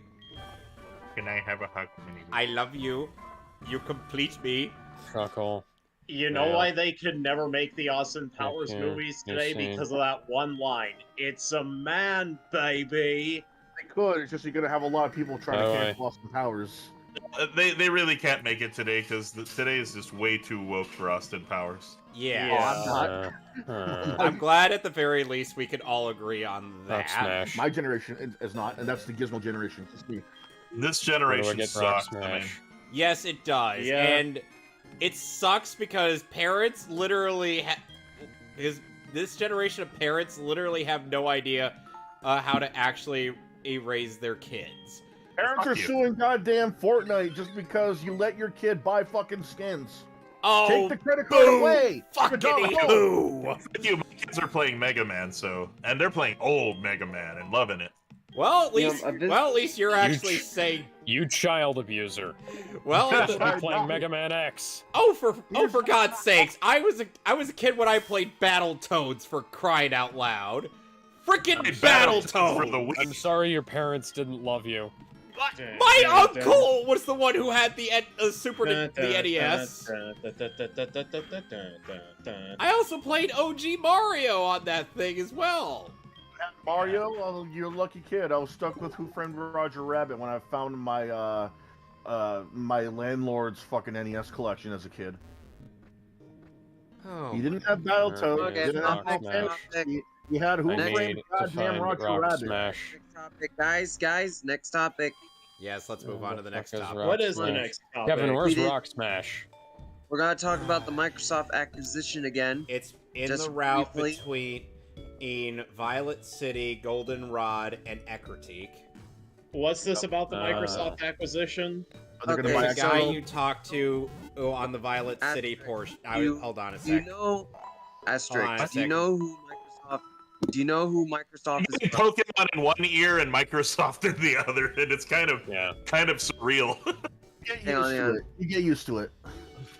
Can I have a hug, mini me? I love you. You complete me." Chuckle. You know Yeah. why they could never make the Austin Powers Yeah, movies you're today? saying- Because of that one line. It's a man, baby. They could. It's just you're gonna have a lot of people trying to Oh, cancel Austin Powers. They really can't make it today because today is just way too woke for Austin Powers. Yeah. Yeah. I'm glad at the very least we could all agree on Rock that. Smash. My generation is not, and that's the Gizmo generation. It's me. This Where do I generation get Rock sucks. I mean, Smash? Yes, it does. Yeah. And it sucks because parents literally this generation of parents literally have no idea how to actually raise their kids. Parents Fuck are you. suing goddamn Fortnite just because you let your kid buy fucking skins. Oh, Take the credit card boo! away. Fucking Go. boo! fuck you. My kids are playing Mega Man, and they're playing old Mega Man and loving it. Well, at Yeah, least, I've been- well, at least you're actually saying. You child abuser. Well, You should be playing Mega Man X. for God's sakes, I was a kid when I played Battletoads, for crying out loud. Frickin' Battletoads for the Battletoads! I'm Wii. sorry your parents didn't love you. My uncle was the one who had the NES. I also played OG Mario on that thing as well. Mario, well, you're a lucky kid. I was stuck with Who Framed Roger Rabbit when I found my my landlord's fucking NES collection as a kid. Oh. He didn't have Battletoads. Okay, He didn't have Rock Final Smash. Fantasy. He had Who I Framed need to Goddamn find Roger Rock Rabbit. Smash. Next topic, guys. Next topic. Yes, let's move on to the next Fuck is topic. Rock What is the Smash? next topic? Kevin, where's We did- Rock Smash? We're gonna talk about the Microsoft acquisition again. It's in Just the route briefly. between Violet City, Goldenrod, and Eckertique. What's this about the Microsoft acquisition? They're gonna Okay, buy The guy so- you talked to on the Violet Asterisk, City portion. Hold on a Do you sec. know Hold on a asterisk? Do you second. know who Microsoft? Do you know who Microsoft is? Pokemon in one ear and Microsoft in the other, and it's kind of Yeah. surreal. Get Hang on, used hang to on. it. You get used to it.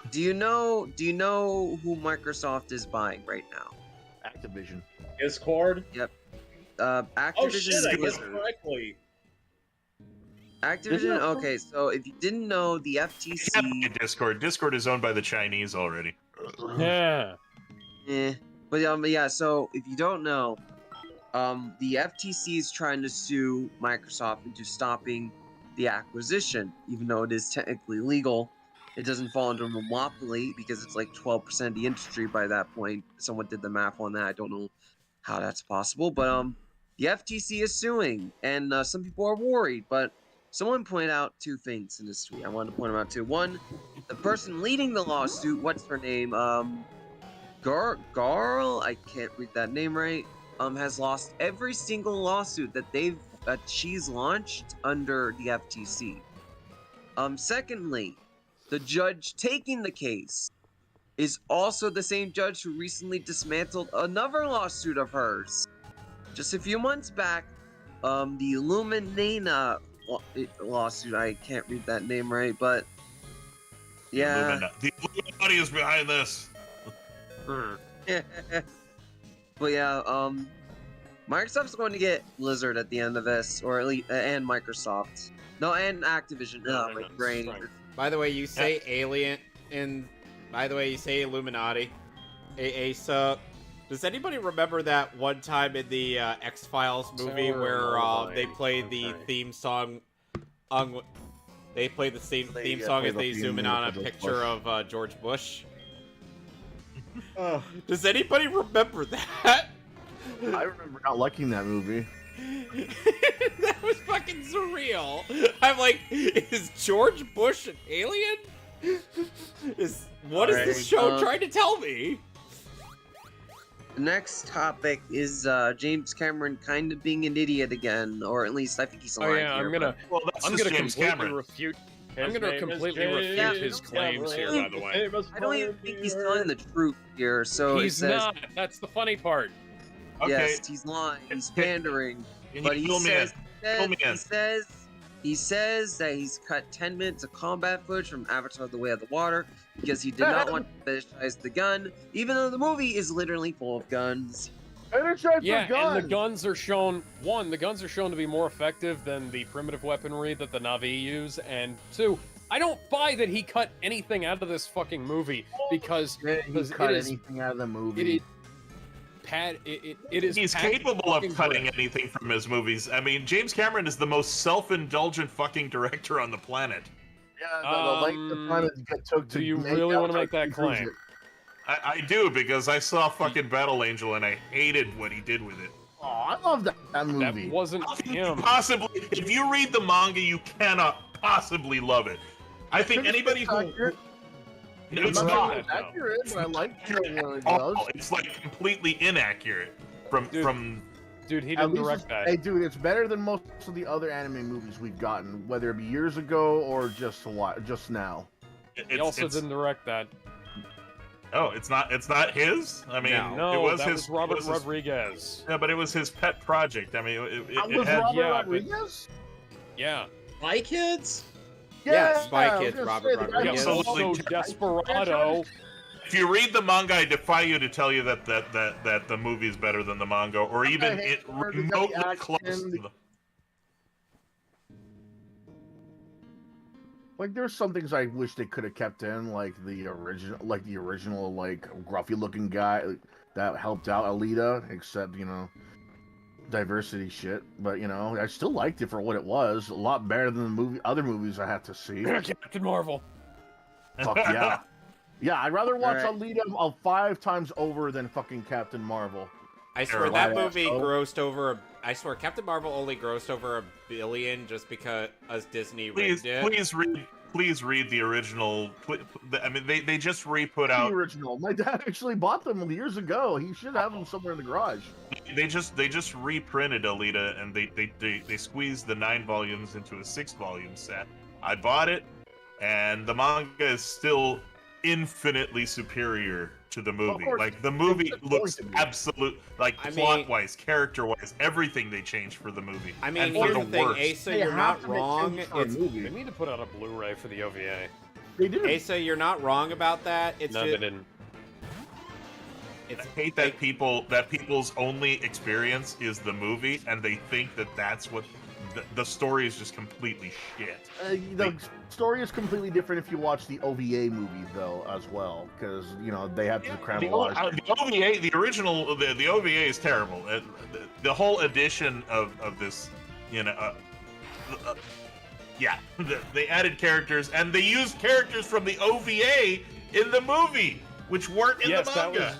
Do you know who Microsoft is buying right now? Activision. Discord? Activision Oh shit, I guessed Blizzard. correctly. Activision. Okay, so if you didn't know, the FTC. Discord is owned by the Chinese already. Yeah. But yeah. So if you don't know, the FTC is trying to sue Microsoft into stopping the acquisition, even though it is technically legal. It doesn't fall under monopoly because it's like 12% of the industry by that point. Someone did the math on that. I don't know how that's possible, but the FTC is suing, and some people are worried. But someone pointed out two things in this tweet. I wanted to point them out too. One, the person leading the lawsuit, what's her name? Garl, I can't read that name right. Has lost every single lawsuit that she's launched under the FTC. Secondly, the judge taking the case is also the same judge who recently dismantled another lawsuit of hers. Just a few months back, the Illuminana lawsuit, I can't read that name right, but yeah. The Illuminati is behind this. But yeah, Microsoft's going to get Blizzard at the end of this, or at least, and Microsoft. No, and Activision. My brain. By the way, you say alien, and by the way, you say Illuminati. So, does anybody remember that one time in the X-Files movie where they played the theme song? They played the theme song as they zoom in on a picture of George Bush. Does anybody remember that? I remember not liking that movie. That was fucking surreal. I'm like, is George Bush an alien? What is this show trying to tell me? The next topic is James Cameron kind of being an idiot again, or at least I think he's alive. Oh yeah, I'm gonna completely refute. I'm gonna completely refute his claims here. By the way, I don't even think he's telling the truth here. So he's not. That's the funny part. Okay. Yes, he's lying. He's pandering. But he says that he's cut 10 minutes of combat footage from Avatar: The Way of the Water because he did not want to fetishize the gun, even though the movie is literally full of guns. Yeah, and the guns are shown. One, the guns are shown to be more effective than the primitive weaponry that the Na'vi use, and two, I don't buy that he cut anything out of this fucking movie because anything out of the movie. He's capable of cutting anything from his movies. I mean, James Cameron is the most self-indulgent fucking director on the planet. Yeah, the length of time it took to. Do you really want to make that claim? I do, because I saw fucking Battle Angel and I hated what he did with it. Oh, I love that movie. That wasn't him. Possibly, if you read the manga, you cannot possibly love it. I think anybody who... It's not accurate, but I like it when it does. It's like completely inaccurate from. Dude, he didn't direct that. Hey, dude, it's better than most of the other anime movies we've gotten, whether it be years ago or just now. He also didn't direct that. Oh, it's not his. I mean, no, it was that his. Was Robert Rodriguez. Yeah, but it was his pet project. I mean, it had. Robert Rodriguez? Yeah. Spy Kids. Yeah, Spy Kids, Robert Rodriguez. Also Desperado. If you read the manga, I defy you to tell you that the movie is better than the manga, or even it remotely close to the. Like, there's some things I wish they could have kept in, like the original, gruffy-looking guy that helped out Alita, except, diversity shit. But, I still liked it for what it was. A lot better than the other movies I had to see. Captain Marvel. Fuck yeah. Yeah, I'd rather watch Alita 5 times over than fucking Captain Marvel. I swear that movie grossed over. I swear Captain Marvel only grossed over $1 billion just because Disney rigged it. Please read the original. I mean, they just re-put out the original. My dad actually bought them years ago. He should have them somewhere in the garage. They just reprinted Alita, and they squeezed the 9 volumes into a 6-volume set. I bought it, and the manga is still infinitely superior to the movie. Like, the movie looks absolute, plot-wise, character-wise, everything they changed for the movie. I mean, here's the thing, Asa, you're not wrong. They need to put out a Blu-ray for the OVA. They do. Asa, you're not wrong about that. It's no, just... they didn't. I hate that people's only experience is the movie, and they think that that's what the story is just completely shit. The story is completely different if you watch the OVA movie, though, as well, because they have to cram a lot of shit. The OVA, the original, the OVA is terrible. The whole edition of this, they added characters, and they used characters from the OVA in the movie, which weren't in the manga.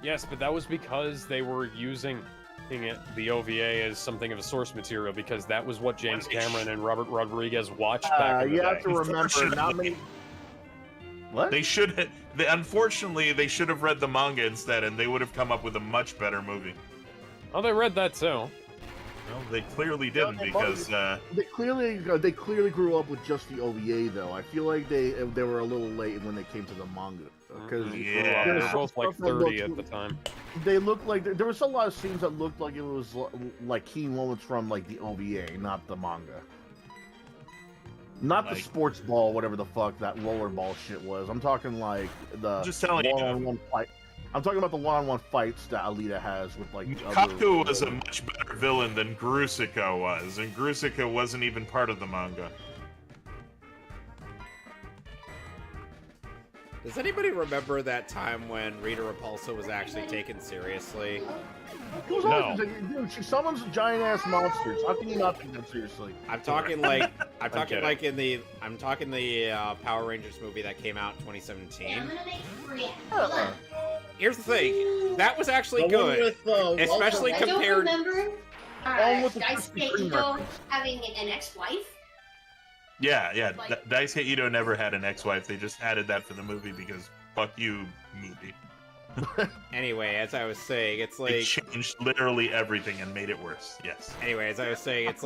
Yes, but that was because they were using the OVA as something of a source material, because that was what James Cameron and Robert Rodriguez watched back in the day. You have to remember, not many... What? Unfortunately, they should have read the manga instead, and they would have come up with a much better movie. Oh, they read that too. Well, they clearly didn't, because they clearly grew up with just the OVA, though. I feel like they were a little late when they came to the manga. Because they were both like 30 at the time. They looked like there was a lot of scenes that looked like it was like key moments from like the OVA, not the manga. Not the sports ball, whatever the fuck that rollerball shit was. I'm talking like the one-on-one fight. I'm talking about the one-on-one fights that Alita has with like. Kaku was a much better villain than Grusika was, and Grusika wasn't even part of the manga. Does anybody remember that time when Rita Repulsa was actually taken seriously? No. Dude, she summons giant-ass monsters. How can you not take that seriously? I'm talking like the Power Rangers movie that came out in 2017. Here's the thing, that was actually good, especially compared. I don't remember Daisuke Ito having an ex-wife. Yeah. Daisuke Ito never had an ex-wife. They just added that for the movie because fuck you, movie. Anyway, as I was saying, it's like... They changed literally everything and made it worse, yes. Anyway, as I was saying, it's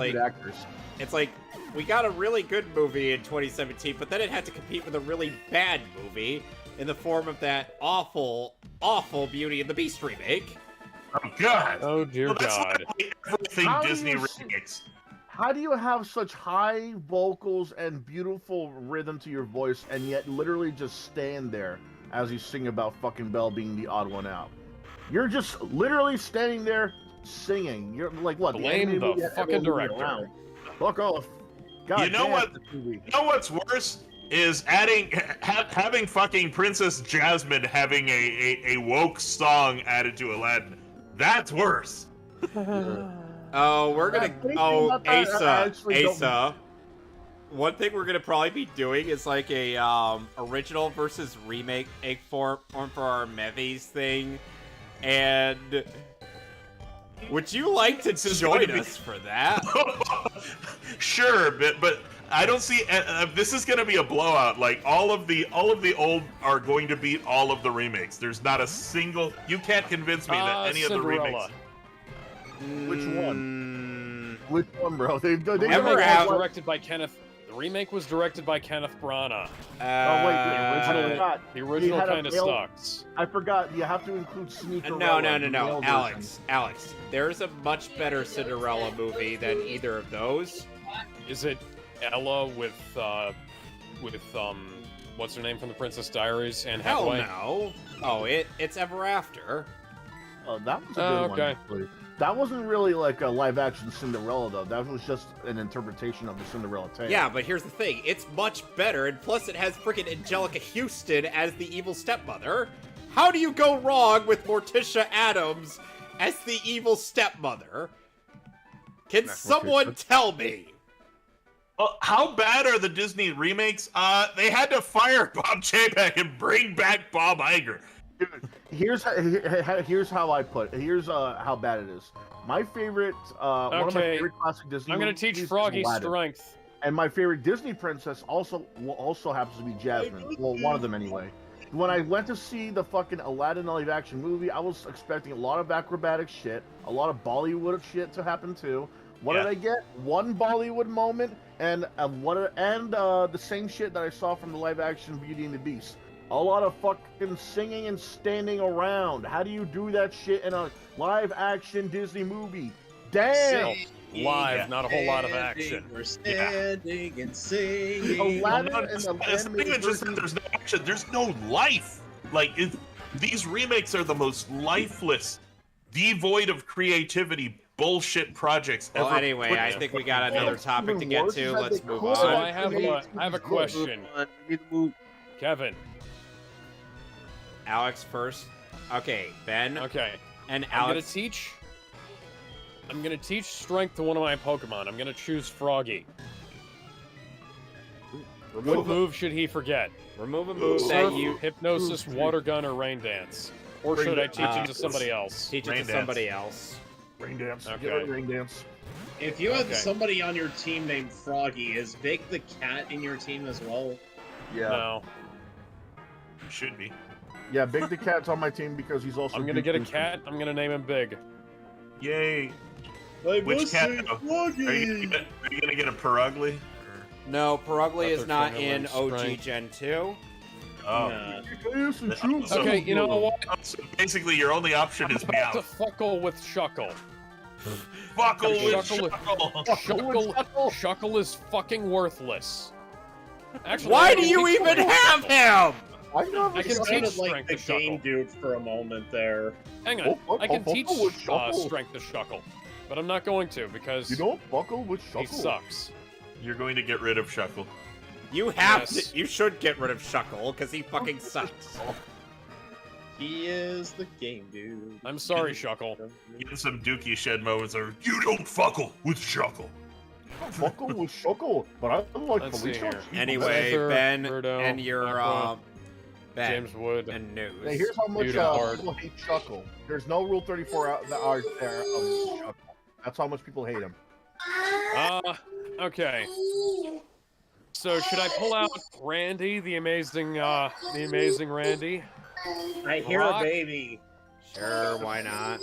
like we got a really good movie in 2017, but then it had to compete with a really bad movie in the form of that awful, awful Beauty and the Beast remake. Oh, God! Oh, dear God. Everything Disney remakes. How do you have such high vocals and beautiful rhythm to your voice and yet literally just stand there as you sing about fucking Belle being the odd one out? You're just literally standing there singing. You're like, what? Blame the fucking director. Fuck off. God, you know what? You know what's worse is having fucking Princess Jasmine having a woke song added to Aladdin. That's worse. Oh, we're gonna. Oh, Asa. One thing we're gonna probably be doing is like a original versus remake form for our Mevies thing, and would you like to join us for that? Sure, but I don't see. This is gonna be a blowout. Like all of the old are going to beat all of the remakes. There's not a single. You can't convince me that any of the remakes. Which one? Which one, bro? The remake was directed by Kenneth Branagh. The original kind of sucks. I forgot. You have to include Sneaker. No. Alex. There's a much better Cinderella movie than either of those. Is it Ella with what's her name from the Princess Diaries? Anne Hathaway? Hell no. Oh, it's Ever After. Oh, that was a good one. Actually. That wasn't really like a live-action Cinderella, though. That was just an interpretation of the Cinderella tale. Yeah, but here's the thing. It's much better, and plus it has freaking Angelica Houston as the evil stepmother. How do you go wrong with Morticia Addams as the evil stepmother? Can someone tell me? How bad are the Disney remakes? They had to fire Bob Chapek and bring back Bob Iger. Here's how I put it. Here's how bad it is. My favorite, one of my favorite classic Disney. I'm gonna teach Froggy strength. And my favorite Disney princess also happens to be Jasmine. Well, one of them anyway. When I went to see the fucking Aladdin live-action movie, I was expecting a lot of acrobatic shit, a lot of Bollywood shit to happen too. What did I get? One Bollywood moment, and the same shit that I saw from the live-action Beauty and the Beast. A lot of fucking singing and standing around. How do you do that shit in a live-action Disney movie? Damn! Live, not a whole lot of action. We're standing and singing. Aladdin there's no action. There's no life. Like these remakes are the most lifeless, devoid of creativity bullshit projects Well, ever. anyway, put I think we got another topic to get to. Let's move So on. I have a question. Kevin. Alex first. Okay, Ben. Okay. And I'm Alex. gonna teach strength to one of my Pokemon. I'm gonna choose Froggy. What move should he forget? Remove a move Surf, that you Hypnosis, Water Gun, or Rain Dance? Or should I teach it to somebody else? teach it to somebody else. Rain dance. Okay. Get rid of rain dance. If you had Okay. somebody on your team named Froggy, is Big the cat in your team as well? Yeah. No. Should be. Yeah, Big the Cat's on my team because he's also. I'm gonna get a cat. I'm gonna name him Big. Yay. I Which must cat, say though? Froggy! Are you gonna get a Perugly? No, Perugly is not in Strength. OG Gen 2. Oh. Nah. Okay, you know what? So basically, your only option is I'm about to Meowth. fuckle with Shuckle. Fuckle with Shuckle. Shuckle is fucking worthless. Actually, Why I do can you teach even strength to have Shuckle. him? I can You teach sounded like strength the to game Shuckle. dude for a moment there. Hang on, I can teach with Shuckle. strength to Shuckle, but I'm not going to because You don't buckle with he Shuckle. sucks. You're going to get rid of Shuckle. You have Yes. to. You should get rid of Shuckle because he fucking sucks. He is the game dude. I'm sorry, Shuckle. Get some Dookie Shed moments or you don't fuckle with Shuckle. Buckle with Shuckle, but I like Let's see Felicia. here. Anyway, Panther, Ben Birdo, and your Aqua, Ben James Wood. and News. Hey, here's how much Beautiful. people hate Shuckle. There's no Rule 34 out there of Shuckle. That's how much people hate him. Okay. So should I pull out Randy, the amazing Randy? I hear Rock? a baby. Sure, why not?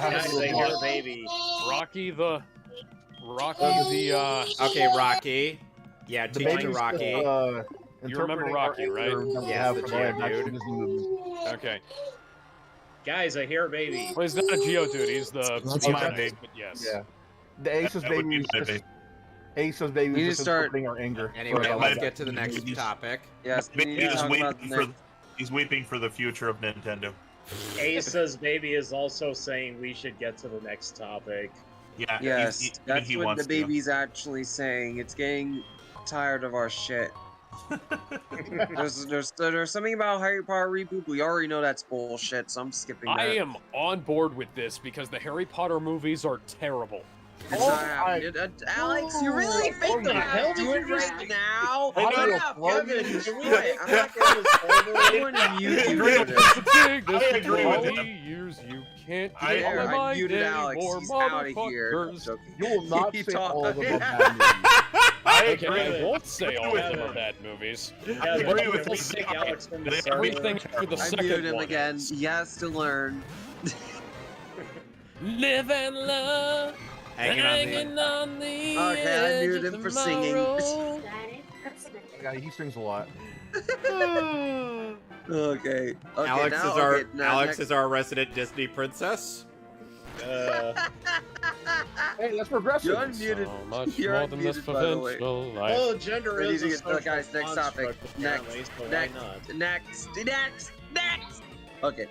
Guys, I hear a baby. Rocky the Okay, Rocky. Yeah, The teach it to baby's Rocky. You remember Rocky, right? Yeah, the Geodude. Disney movies. Okay. Guys, I hear a baby. Well, he's not a Geodude, he's the That's my Speed baby. but yes. Yeah. The Ace's That would baby be is my just baby. Ace's baby We need is to just start- interpreting our anger. Anyway, For- let's get to the next topic. Yes, we need to He's talk about weeping the for next. he's weeping for the future of Nintendo. Asa's baby is also saying we should get to the next topic. Yeah. Yes, that's he what wants the baby's actually saying. It's getting tired of our shit. there's something about Harry Potter reboot. We already know that's bullshit, so I'm skipping that. I am on board with this because the Harry Potter movies are terrible. It's not happening. Alex, you really think the that hell I did do it you just- right now? I know, Shut up, Kevin, Kevin. can we Wait, I'm not get this over I'm with? going to mute you agree for with this. I agree with 20 him. years you can't I- get There, on I my muted day Alex. more He's out of here. motherfuckers. Joking. You will not He say talked- all of them Yeah. are bad movies. I Okay, agree. I won't say all of them Kevin. are bad movies. Yeah, agree with let's you. take Alex from the They- server. Everything after the I second muted him one. again. He has to learn. Live and love. Hanging on the. Okay, I muted him for singing. Yeah, he sings a lot. Okay. Alex now, is our okay, now Alex next- is our resident Disney princess. Hey, that's progressive. You're unmuted. So much You're more than this unmuted, by the way. provincial life. Well, gender We need is to a get social guys, next topic. construct, Next, apparently, so why next, not? next. Okay.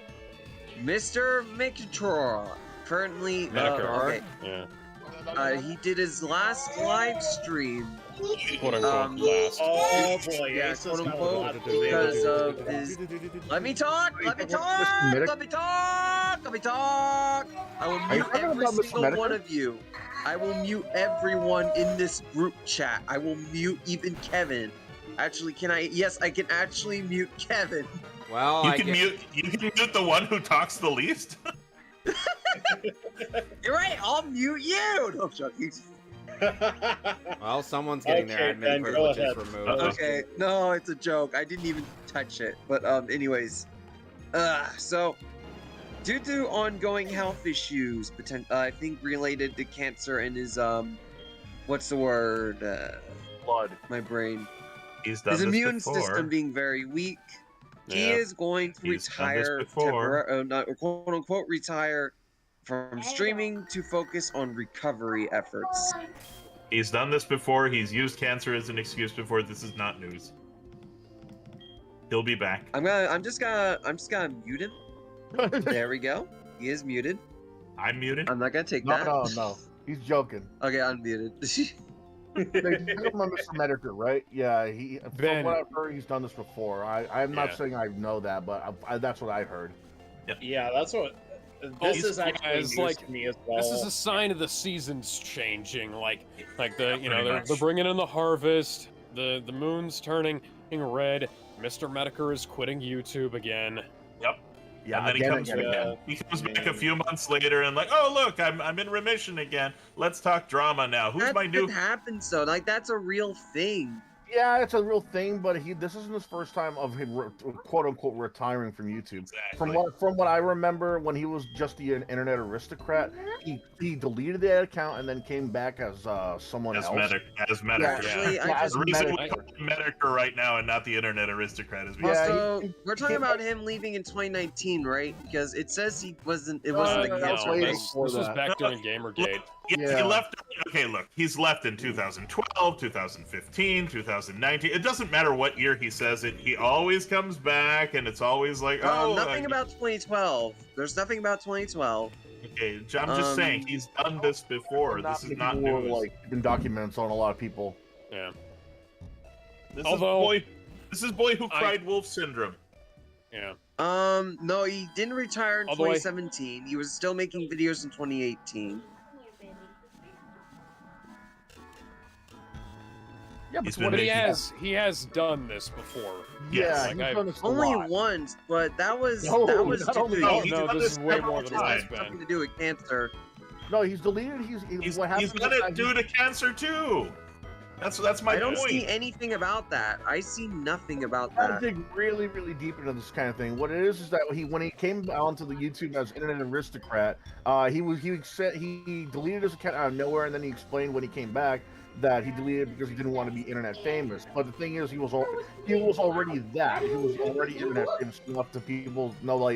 Mr. Mictor currently Minotaur. okay. Yeah. He did his last live stream. Quote unquote Um, last. Oh boy, Yeah, Asa's quote got a lot unquote, to do. because of his. Let me talk. Let me talk. Let me talk. Let me talk. I will you mute talking every about Mr. single Medical? one of you. I will mute everyone in this group chat. I will mute even Kevin. Actually, can I? Yes, I can actually mute Kevin. Well, You can mute the one who talks the least. You're right. I'll mute you. No, I'm joking. Well, someone's getting Okay, their Ben, admin go privileges ahead. removed. Okay, no, it's a joke. I didn't even touch it. But anyways, so due to ongoing health issues, I think related to cancer and his what's the word? Blood. My brain. He's done His this immune before. system being very weak. He Yeah. is going to He's done this retire, before. not quote unquote retire from streaming to focus on recovery efforts. He's done this before. He's used cancer as an excuse before. This is not news. He'll be back. I'm just gonna mute him. There we go. He is muted. I'm muted. I'm not gonna take No, that. no. He's joking. Okay, unmuted. They call him Mr. Medicare, right? Yeah, Ben. from what I've heard, he's done this before. I'm not saying I know that, but that's what I heard. Yeah, that's what. This is actually it's news like to me as well. this is a sign of the seasons changing. Like the they're bringing in the harvest. The moon's turning red. Mr. Medicare is quitting YouTube again. Yep. Yeah, and then he comes back a few months later and like, oh look, I'm in remission again. Let's talk drama now. Who's my new? That happens though. Like that's a real thing. Yeah, it's a real thing, but this isn't his first time of him quote unquote retiring from YouTube. Exactly. From what I remember, when he was just the internet aristocrat, he deleted that account and then came back as someone else. As Medicare. Actually, the reason we're talking Medicare right now and not the internet aristocrat is because we're talking about him leaving in 2019, right? Because it says he wasn't. It wasn't the council. This was back during Gamergate. He left. Okay, look, he's left in 2012, 2015, 2019. It doesn't matter what year he says it. He always comes back, and it's always like, nothing about 2012. There's nothing about 2012. Okay, I'm just saying he's done this before. This is not news. Like been documents on a lot of people. Yeah. This is boy who cried wolf syndrome. Yeah. No, he didn't retire in 2017. He was still making videos in 2018. Yeah, but he has done this before. Yes. Yeah, like only once, but that was this is way more than has nothing to do with cancer. No, he's deleted. He's done it due to cancer too. That's my point. I don't see anything about that. I see nothing about that. I dig really, really deep into this kind of thing. What it is that when he came onto the YouTube as internet aristocrat, he deleted his account out of nowhere, and then he explained when he came back that he deleted because he didn't want to be internet famous. But the thing is, he was already that. He was already internet famous enough to people know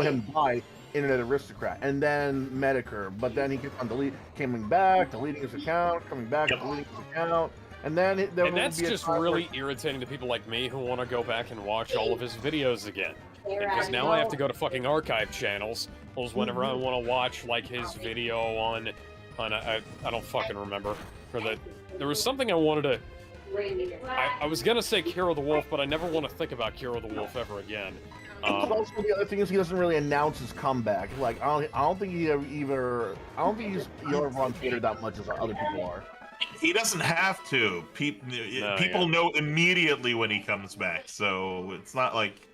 him by internet aristocrat, and then Medicare. But then he kept on deleting his account, coming back, deleting his account. And then that's just really irritating to people like me who want to go back and watch all of his videos again. Because now I have to go to fucking archive channels whenever I want to watch like his video on I don't fucking remember. There was something I wanted to. I was gonna say Kiro the Wolf, but I never want to think about Kiro the Wolf ever again. Also, the other thing is he doesn't really announce his comeback. Like I don't think he's ever on Twitter that much as other people are. He doesn't have to. People know immediately when he comes back, so it's not like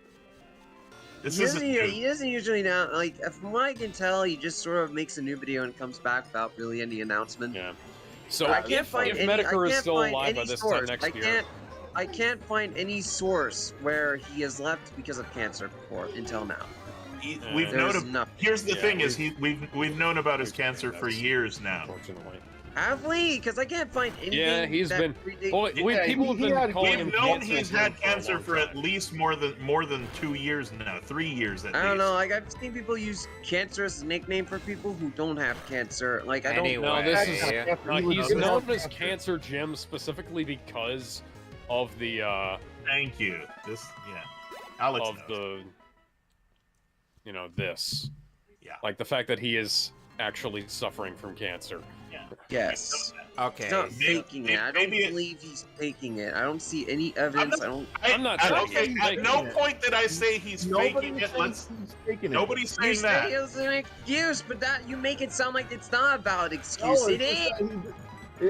he doesn't usually now. Like from what I can tell, he just sort of makes a new video and comes back without really any announcement. Yeah. So I can't find if any, Medicare is still alive by this time next year, I can't find any source where he has left because of cancer before until now. Here's the thing: we've known about his cancer for years now. Unfortunately. Have we? Because I can't find anything. Yeah, he's been. Well, people have been calling him. We've known he's had cancer for at least more than 2 years now, 3 years at least. I don't know. Like I've seen people use cancer as a nickname for people who don't have cancer. Like I don't know. He's known as Cancer Jim specifically because of the. Thank you. Alex knows. This. Yeah. Like the fact that he is actually suffering from cancer. Yes. Okay. He's not faking it. I don't believe he's faking it. I don't see any evidence. I'm not saying at no point did I say he's faking it. Nobody's saying that. You say it was an excuse, but that you make it sound like it's not a valid excuse. It is.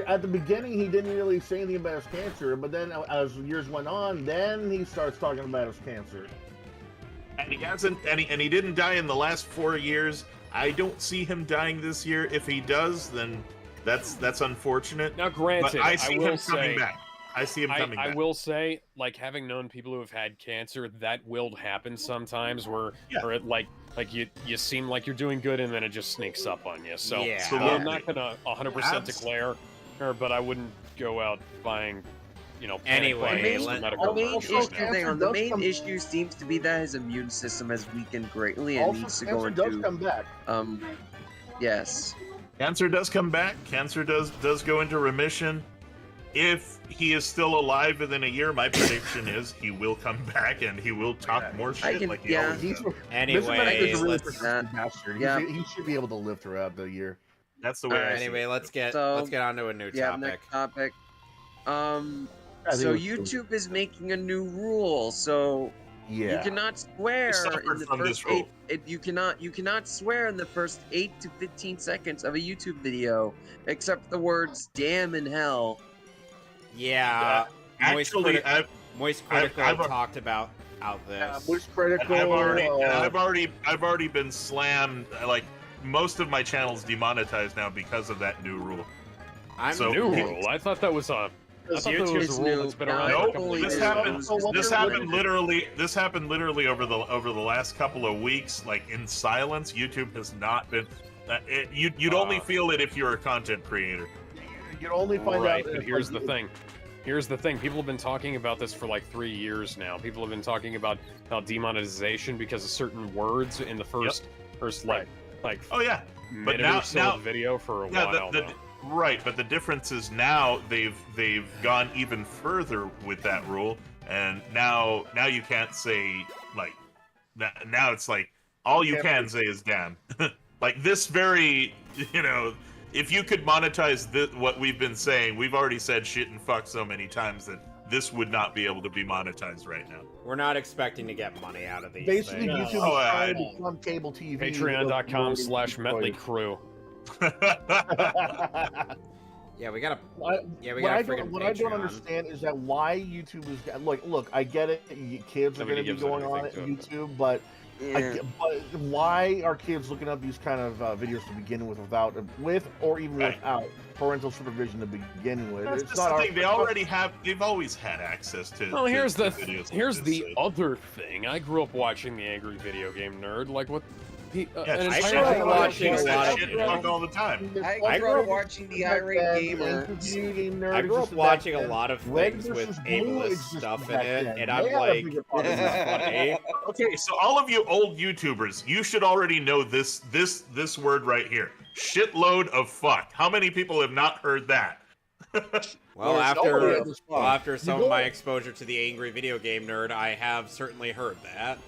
At the beginning, he didn't really say anything about his cancer, but then as years went on, then he starts talking about his cancer. And he hasn't, and he didn't die in the last 4 years. I don't see him dying this year. If he does, then that's unfortunate. Now, granted, but I see him coming back. I see him coming back. I will say, like, having known people who have had cancer, that will happen sometimes where it, like you seem like you're doing good and then it just sneaks up on you. So I'm not gonna 100% declare, but I wouldn't go out buying. Anyway, the main issue seems to be that his immune system has weakened greatly and needs to go into. Cancer does come back. Yes. Cancer does come back. Cancer does go into remission. if he is still alive within a year, my prediction is he will come back and he will talk more shit like he always does. Anyway, a really persistent bastard. He should be able to live throughout the year. That's the way. Anyway, let's get on to a new topic. Next topic. So YouTube is making a new rule. So you cannot swear in the first 8. You cannot swear in the first 8 to 15 seconds of a YouTube video, except the words "damn" and "hell." Yeah. Actually, Moist Critical talked about this. Moist Critical. I've already been slammed. Like most of my channels demonetized now because of that new rule. New rule? I thought that was a. I thought that was a rule that's been around for a couple of years. This happened literally over the last couple of weeks. Like in silence, YouTube has not been. You'd only feel it if you're a content creator. You'd only find out. But here's the thing. Here's the thing. People have been talking about this for like 3 years now. People have been talking about how demonetization because of certain words in the first like oh yeah, but now of video for a while. Right, but the difference is now they've gone even further with that rule, and now you can't say like now it's like all you can say is damn. Like this very, if you could monetize what we've been saying, we've already said shit and fuck so many times that this would not be able to be monetized right now. We're not expecting to get money out of these Basically, things. YouTube is trying to become cable TV. Patreon.com/MetleyCrew. Yeah, we gotta. What I don't understand is that why YouTube is look. I get it. Kids are going to be going on YouTube, but why are kids looking up these kind of videos to begin with, without parental supervision to begin with? That's it's not the thing. They've always had access to. Well, here's the videos other thing. I grew up watching the Angry Video Game Nerd. Like what? I grew up watching a lot of shit all the time. I grew up watching the Irate Gamer. I grew up watching a lot of things with ableist stuff in it, and I'm like, this is funny. Okay, so all of you old YouTubers, you should already know this word right here. Shitload of fuck. How many people have not heard that? Well, after some of my exposure to the Angry Video Game Nerd, I have certainly heard that.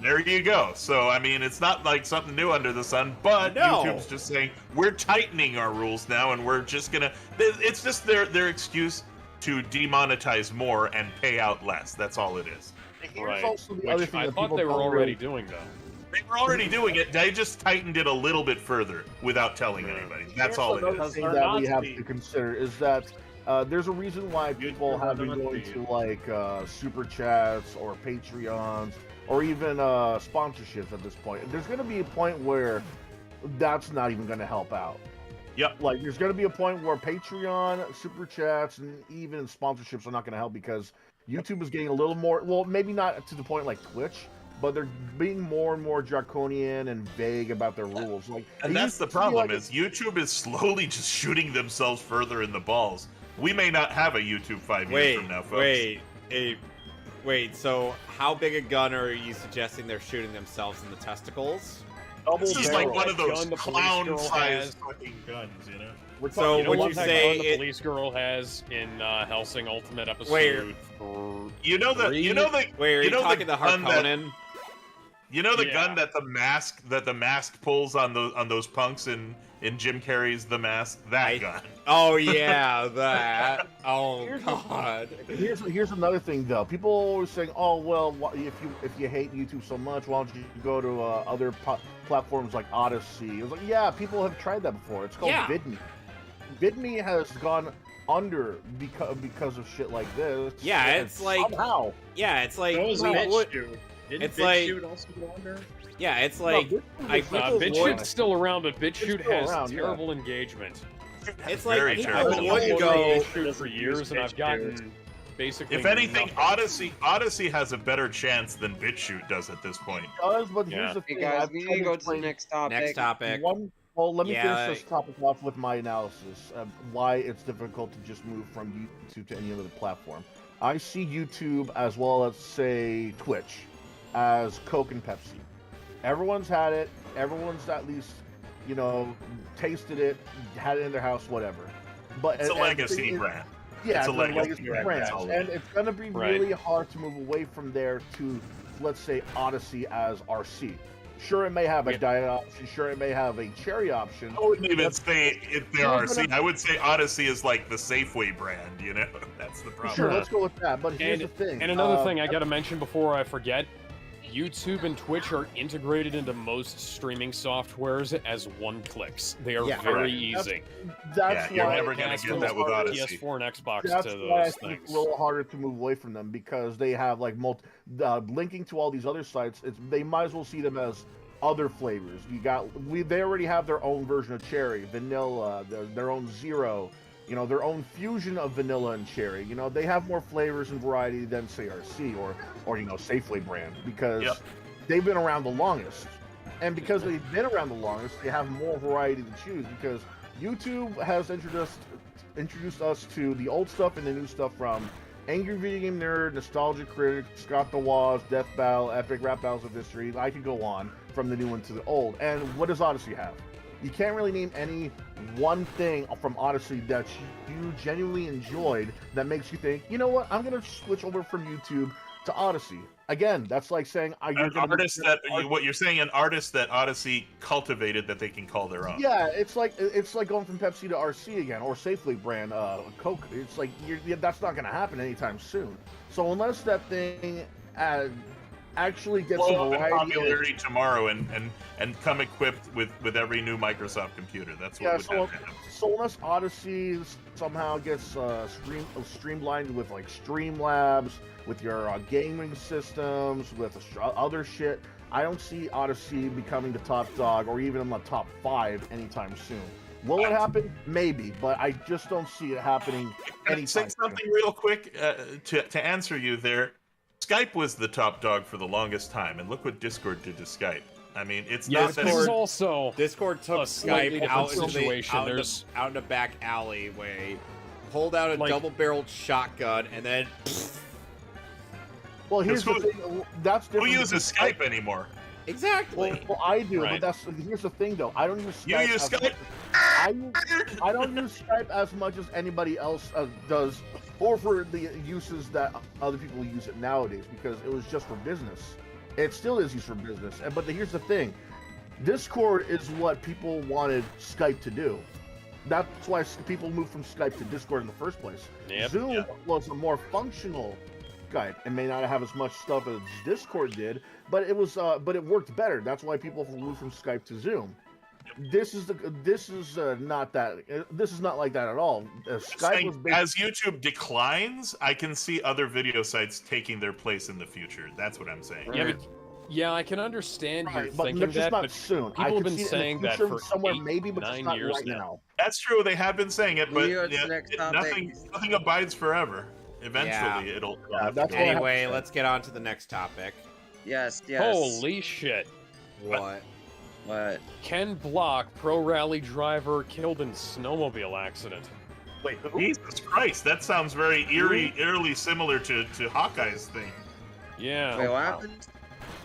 There you go. So, I mean, it's not like something new under the sun, but YouTube's just saying, we're tightening our rules now, and we're just gonna... It's just their excuse to demonetize more and pay out less. That's all it is. Right. Which I thought they were already doing, though. They were already doing it. They just tightened it a little bit further without telling anybody. That's all it is. Another thing that we have to consider is that there's a reason why people have been going to, like, Super Chats or Patreons or even sponsorships at this point. There's going to be a point where that's not even going to help out. Yep. Like, there's going to be a point where Patreon, Super Chats, and even sponsorships are not going to help because YouTube is getting a little more, well, maybe not to the point like Twitch, but they're being more and more draconian and vague about their rules. Like, and that's the problem is YouTube is slowly just shooting themselves further in the balls. We may not have a YouTube 5 years from now, folks. Wait, so how big a gun are you suggesting they're shooting themselves in the testicles? This is like one of those clown-sized fucking guns, you know? So would you say the police girl has in Helsing Ultimate episode? Wait, you know the Wait, are you talking the Harkonnen? You know the gun that the mask pulls on those punks in Jim Carrey's The Mask? That gun. Oh yeah, that. Oh god. Here's another thing though. People are always saying, "Oh well, if you hate YouTube so much, why don't you go to other platforms like Odyssey?" It was like, yeah, people have tried that before. It's called VidMe. VidMe has gone under because of shit like this. Yeah, it's like somehow. Yeah, it's like Didn't BitChute also go under? Yeah, it's like BitChute's still around, but BitChute has terrible engagement. It's like very people terrible. would go for years, and I've gotten basically. If anything, nothing. Odyssey has a better chance than BitChute does at this point. It does, but here's the thing. Hey guys, we need to go to the next topic. Next topic. Well, let me finish this topic off with my analysis of why it's difficult to just move from YouTube to any other platform. I see YouTube as well as, say, Twitch as Coke and Pepsi. Everyone's had it. Everyone's at least, tasted it, had it in their house, whatever. But it's a legacy brand. Yeah, it's a the legacy brands, brand. and it's going to be Right. really hard to move away from there to, let's say, Odyssey as RC. Sure, it may have a diet option. Sure, it may have a cherry option. I wouldn't even say if they're Well, RC. I would say Odyssey is like the Safeway brand, you know? That's the problem. Sure, let's go with that. But here's the thing. And another thing I gotta mention before I forget, YouTube and Twitch are integrated into most streaming softwares as one-clicks. They are very easy. That's you're why never going to get that with Odyssey. PS4 and Xbox That's to why I those think things. it's a little harder to move away from them because they have like linking to all these other sites. They might as well see them as other flavors. They already have their own version of cherry, vanilla, their own zero. You know, their own fusion of vanilla and cherry. You know, they have more flavors and variety than say RC or you know, Safeway brand because they've been around the longest. And because they've been around the longest, they have more variety to choose because YouTube has introduced us to the old stuff and the new stuff from Angry Video Game Nerd, Nostalgia Critic, Scott the Woz, Death Battle, Epic Rap Battles of History. I could go on from the new one to the old. And what does Odyssey have? You can't really name any one thing from Odyssey that you genuinely enjoyed that makes you think, you know what, I'm going to switch over from YouTube to Odyssey. Again, that's like saying what you're saying, an artist that Odyssey cultivated that they can call their own. Yeah, it's like going from Pepsi to RC again, or Safeway brand Coke. It's like that's not going to happen anytime soon. So unless that thing actually gets some variety, popularity tomorrow and come equipped with every new Microsoft computer. That's what would have to happen. So unless Odyssey somehow gets streamlined with like Streamlabs, with your gaming systems, with other shit, I don't see Odyssey becoming the top dog or even in the top 5 anytime soon. Will it happen? Maybe, but I just don't see it happening anytime soon. Say something real quick to answer you there. Skype was the top dog for the longest time, and look what Discord did to Skype. I mean, it's not that this is also Discord took Skype out in a back alleyway, pulled out a double-barreled shotgun, and then. Well, here's the thing. That's different. Who uses Skype anymore? Exactly. Well, I do, but here's the thing, though. I don't use Skype. You use Skype? I don't use Skype as much as anybody else does, or for the uses that other people use it nowadays, because it was just for business. It still is used for business. But here's the thing. Discord is what people wanted Skype to do. That's why people moved from Skype to Discord in the first place. Zoom was a more functional Skype and may not have as much stuff as Discord did, but it was but it worked better. That's why people moved from Skype to Zoom. This is not like that at all. Skype was as YouTube declines, I can see other video sites taking their place in the future. That's what I'm saying. Yeah, I can understand you but thinking just that, not but soon. people have been saying that for somewhere maybe, but 9 not years right now. That's true. They have been saying it, but nothing abides forever. Eventually, it'll. Anyway, let's get on to the next topic. Yes. Holy shit! What? Ken Block, pro rally driver, killed in snowmobile accident. Wait, Jesus Christ! That sounds very eerily similar to Hawkeye's thing. Yeah. Wait, what happened?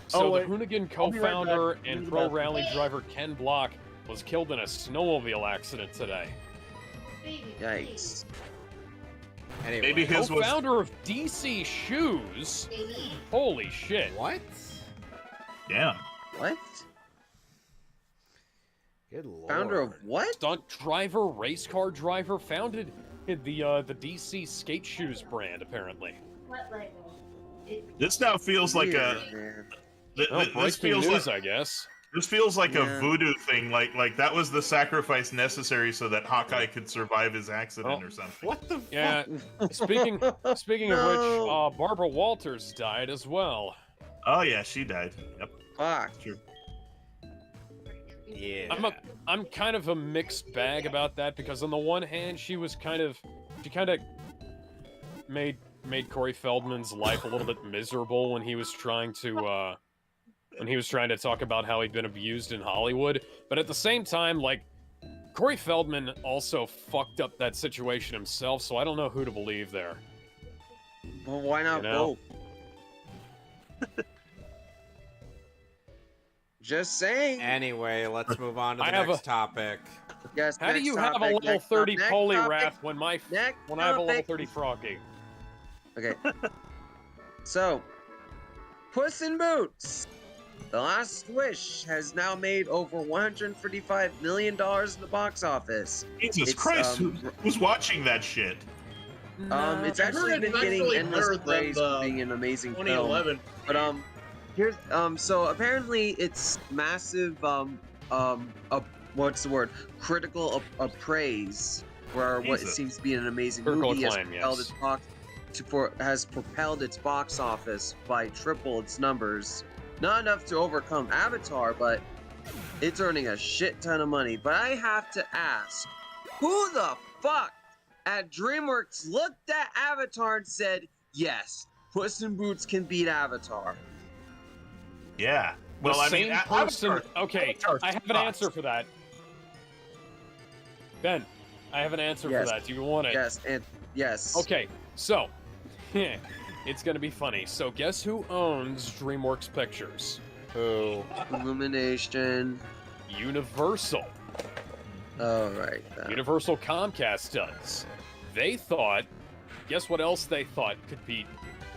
So the Hoonigan co-founder and pro rally driver Ken Block was killed in a snowmobile accident today. Yikes. Anyway, maybe his was co-founder of DC Shoes. Holy shit! What? Damn. What? Good lord. Founder of what? Stunt driver, race car driver, founded the DC skate shoes brand apparently. This now feels like this feels news, like, I guess. This feels like a voodoo thing. Like that was the sacrifice necessary so that Hawkeye could survive his accident or something. What the? Yeah. Speaking of which, Barbara Walters died as well. Oh yeah, she died. Yep. Fuck. True. Yeah. I'm kind of a mixed bag about that because on the one hand she kind of made Corey Feldman's life a little bit miserable when he was trying to talk about how he'd been abused in Hollywood, but at the same time, like, Corey Feldman also fucked up that situation himself, so I don't know who to believe there. Well, why not both? Just saying. Anyway, let's move on to the next topic. Yes. How do next you have a topic, level next 30 topic, Poliwrath when next when I have a level topic. 30 Froggy? Okay. So, Puss in Boots. The Last Wish has now made over $155 million in the box office. Jesus It's, Christ, who's watching that shit? It's actually been getting endless praise for being an amazing film. 2011. But here's so apparently it's massive what's the word? Critical praise, where what it Jesus. seems to be an amazing Critical movie acclaim, has propelled its box office by triple its numbers. Not enough to overcome Avatar, but it's earning a shit ton of money. But I have to ask, who the fuck at DreamWorks looked at Avatar and said, yes, Puss in Boots can beat Avatar? Yeah. The Well, I same mean, person. Avatar- Okay, Avatar I have an sucks. answer for that. Ben, I have an answer Yes. for that. Do you want it? Yes, and yes. Okay, so it's gonna be funny. So guess who owns DreamWorks Pictures? Who? Illumination. Universal. All right. Universal Comcast does. They thought. Guess what else they thought could be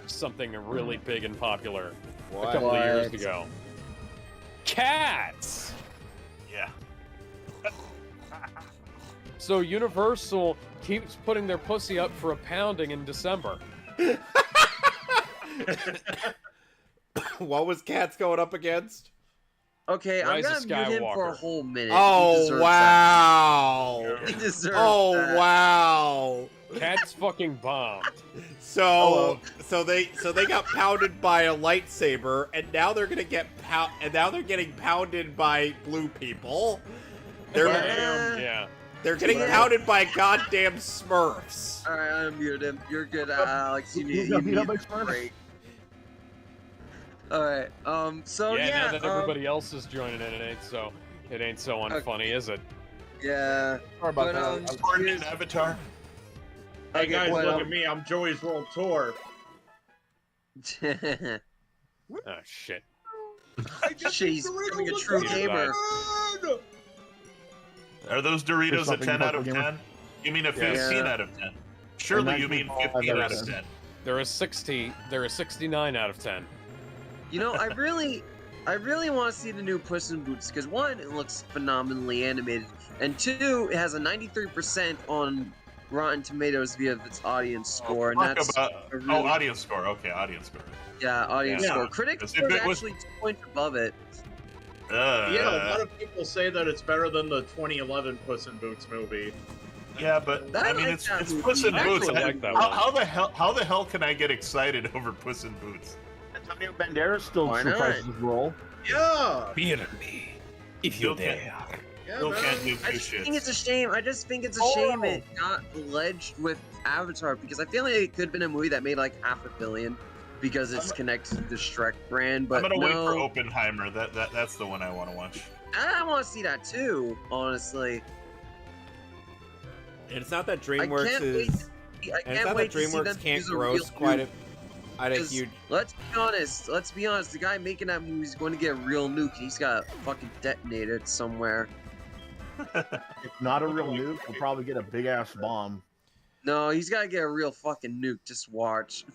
something really big and popular a couple of years ago? Cats. Yeah. So Universal keeps putting their pussy up for a pounding in December. What was Cats going up against? Okay, Rise I'm of gonna mute him for a Skywalker. whole minute. Oh, He deserves wow. that. He deserves Oh, that. wow. Cats fucking bombed. So they got pounded by a lightsaber, and now they're gonna get getting pounded by blue people. They're Yeah. they're getting pounded by goddamn Smurfs. All right, I unmuted him. You're good, Alex. You Who's need gonna beat up a by Smurfs? break. All right. So yeah, yeah. now that everybody else is joining in, it ain't so unfunny, is it? Yeah. Sorry about But, that. Pardon here's- an Avatar. Hey Okay, guys, but, look at me. I'm Joey's World Tour. Oh shit. She's becoming a true Neither gamer. Are those There's Doritos a something 10 out of about gamer. 10? You mean a Yes. 15 out of 10? Surely you mean 15 out of 10. They're a 60. They're a 69 out of 10. You know, I really want to see the new Puss in Boots because one, it looks phenomenally animated, and two, it has a 93% on Rotten Tomatoes via its audience score, and Talk that's about, a really, audience score. Okay, audience score. yeah, audience Yeah. score. Critics Because score if is it was- actually 2 points above it. Yeah, a lot of people say that it's better than the 2011 Puss in Boots movie. Yeah, but I I mean, like it's that movie. Puss in I Boots. actually like that how, one. how the hell can I get excited over Puss in Boots? Antonio Banderas still Why surprises not? his role. Yeah. Fear me, if Still can't, Yeah, still man. can't do I two just think shits. it's a shame. I just think it's a shame it got alleged with Avatar because I feel like it could have been a movie that made like $500 million because it's connected to the Shrek brand. But I'm gonna wait for no, Oppenheimer. That's the one I want to watch. I want to see that too. Honestly, And it's not that I DreamWorks can't wait. is. I And it's can't not wait that to see them DreamWorks can't use a real gross quite nuke. at a 'Cause huge. Let's be honest. Let's be honest. The guy making that movie is going to get a real nuke. He's got to fucking detonate it somewhere. If not a real nuke, we'll probably get a big ass bomb. No, he's got to get a real fucking nuke. Just watch.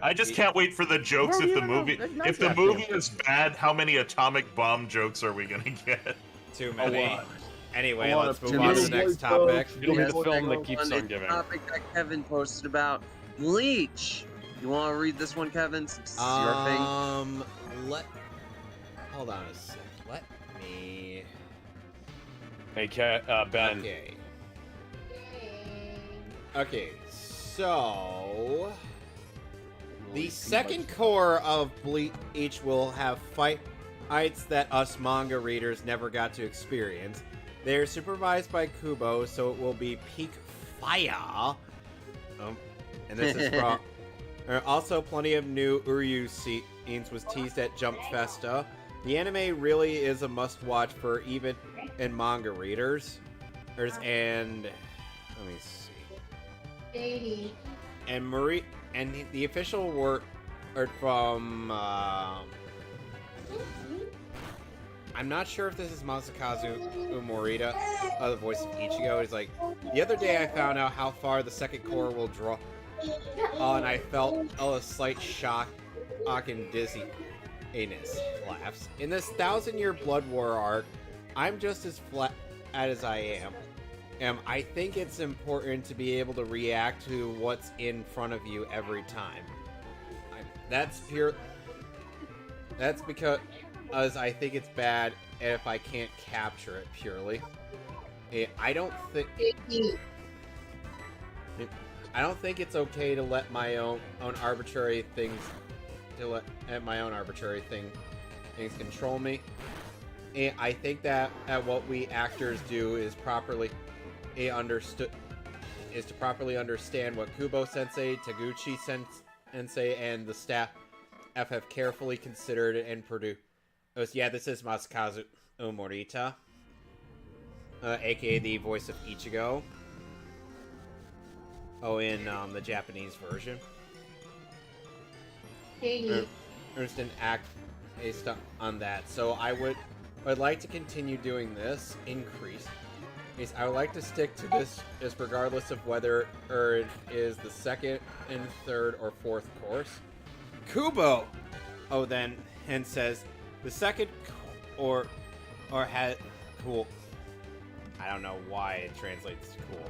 I just can't wait for the jokes Well, if the yeah, movie that's not if the that movie bad. is bad. How many atomic bomb jokes are we gonna get? Too many. Anyway, A lot let's of move on to the Timothy next topic. It'll be Yes, the film that next keeps one on is giving. the topic that Kevin posted about Bleach. You want to read this one, Kevin? Since it's your thing. Hold on a sec. Let me. Hey, Ben. Okay. Okay. So the second core of Bleach will have fights that us manga readers never got to experience. They're supervised by Kubo, so it will be peak fire. And this is from. Also, plenty of new Uryu scenes was teased at Jump Festa. The anime really is a must-watch for even and manga readers. And let me see. And Marie and the official word from I I'm not sure if this is Masakazu Morita, the voice of Ichigo. He's like, the other day I found out how far the second core will draw, and I felt a slight shock and dizziness. Laughs. In this 1,000-year Blood War arc, I'm just as flat as I am. I think it's important to be able to react to what's in front of you every time. That's because I think it's bad if I can't capture it purely. I don't think it's okay to let my own arbitrary things things control me. I think that what we actors do is to properly understand what Kubo Sensei, Taguchi Sensei, and the staff have carefully considered and produced. Yeah, this is Masakazu Morita, aka the voice of Ichigo. In the Japanese version. There's an act based on that, so I would like to continue doing this. I would like to stick to this regardless of whether it is the second and third or fourth course. Kubo! Then says, the second or had cool. I don't know why it translates to cool.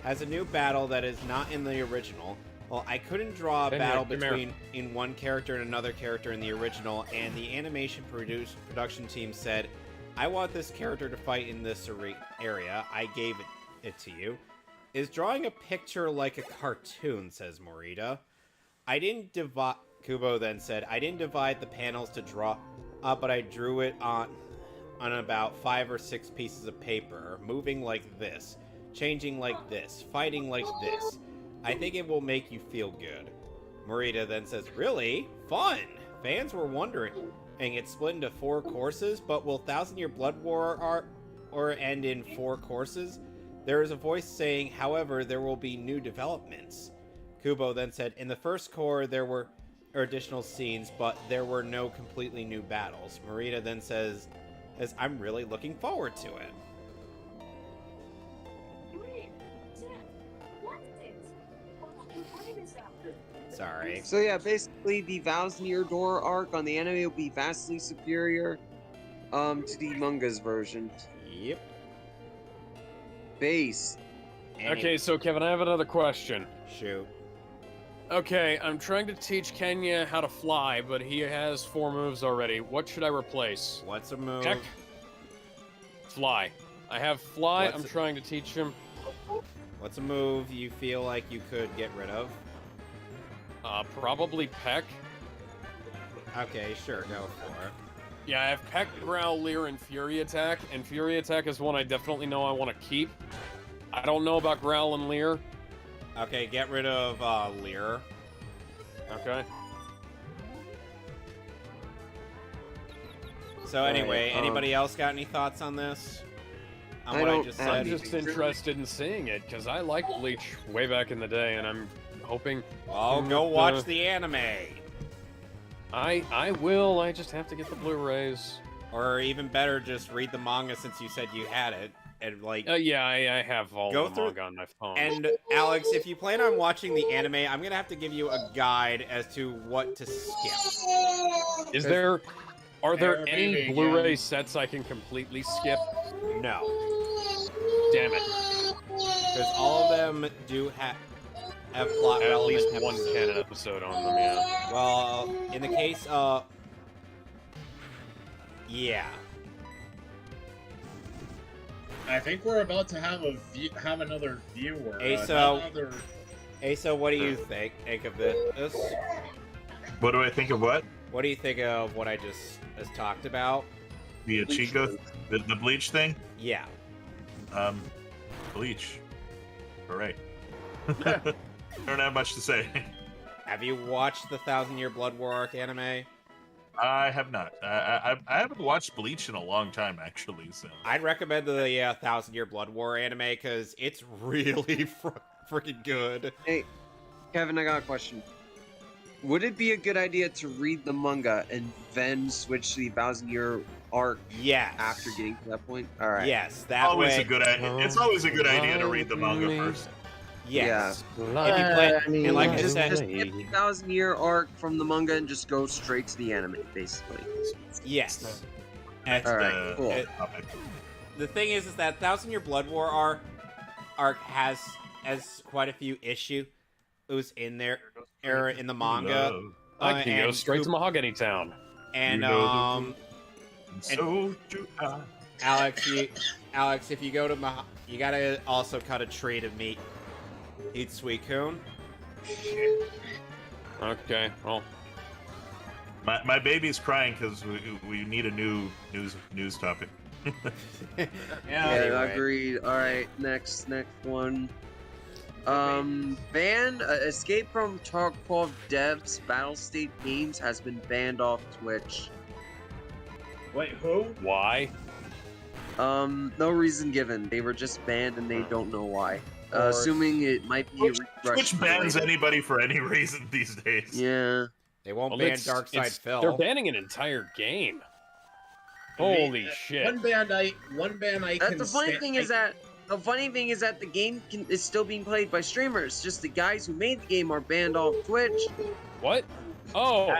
Has a new battle that is not in the original. Well, I couldn't draw a battle between one character and another character in the original, and the animation production team said, I want this character to fight in this area. I gave it to you. Is drawing a picture like a cartoon, says Morita. Kubo then said, I didn't divide the panels to draw, but I drew it on about 5 or 6 pieces of paper, moving like this, changing like this, fighting like this. I think it will make you feel good. Morita then says, really? Fun! Fans were wondering. And it's split into 4 courses, but will 1,000-Year Blood War end in 4 courses? There is a voice saying, however, there will be new developments. Kubo then said, in the first core there were additional scenes, but there were no completely new battles. Morita then says, I'm really looking forward to it. Sorry. So yeah, basically the 1,000-Year Door arc on the anime will be vastly superior to the manga's version. Yep. Base. Okay, so Kevin, I have another question. Shoot. Okay, I'm trying to teach Kenya how to fly, but he has 4 moves already. What should I replace? What's a move? Peck. Fly. I have fly. I'm trying to teach him. What's a move you feel like you could get rid of? Probably Peck. Okay, sure, go for it. Yeah, I have Peck, Growl, Leer, and Fury Attack, and Fury Attack is one I definitely know I want to keep. I don't know about Growl and Leer. Okay, get rid of Leer. Okay. So anyway, anybody else got any thoughts on this? On what I just said? I'm just interested in seeing it, because I liked Bleach way back in the day, and I'm hoping... Oh, go watch the anime! I will, I just have to get the Blu-rays. Or even better, just read the manga since you said you had it. And like, yeah, I have all the manga on my phone. And Alex, if you plan on watching the anime, I'm gonna have to give you a guide as to what to skip. Are there any Blu-ray sets I can completely skip? No. Damn it. Because all of them do have plot at relevant least episodes. one canon episode on them, yeah. Well, in the case of... Yeah. I think we're about to have another viewer. Asa, what do you think of this? What do I think of what? What do you think of what I just talked about? The Ichigo, the Bleach thing? Yeah. Bleach. All right. I don't have much to say. Have you watched the 1,000-Year Blood War arc anime? I have not. I haven't watched Bleach in a long time, actually. So I'd recommend the 1,000-Year Blood War anime because it's really freaking good. Hey, Kevin, I got a question. Would it be a good idea to read the manga and then switch to the 1,000-year arc Yes. after getting to that point? All right. Yes, that Always way. a good idea. It's always a good idea to read the manga first. Yes. Yeah. If you play, I mean, and like I Just said, skip the 1,000-year arc from the manga and just go straight to the anime, basically. yes. That's All right, the cool. topic. The thing is that 1,000-year Blood War arc has quite a few issues in there, in the manga. I can go and straight to Coop- Mahogany Town. And You know So do I. Alex, if you go to you gotta also cut a tree to eat Suicune. Okay, well, My baby's crying because we need a new news topic. Yeah, Anyway. agreed. All right, next one. Banned Escape from Tarkov Devs Battle State Games has been banned off Twitch. Wait, who? why? No reason given. They were just banned and they don't know why. Assuming it might be Which bans anybody for any reason these days. Yeah. They won't Well, ban Darkside Phil. They're banning an entire game. Holy shit! One ban I can. The funny thing is that the game is still being played by streamers. Just the guys who made the game are banned off Twitch. What? Oh,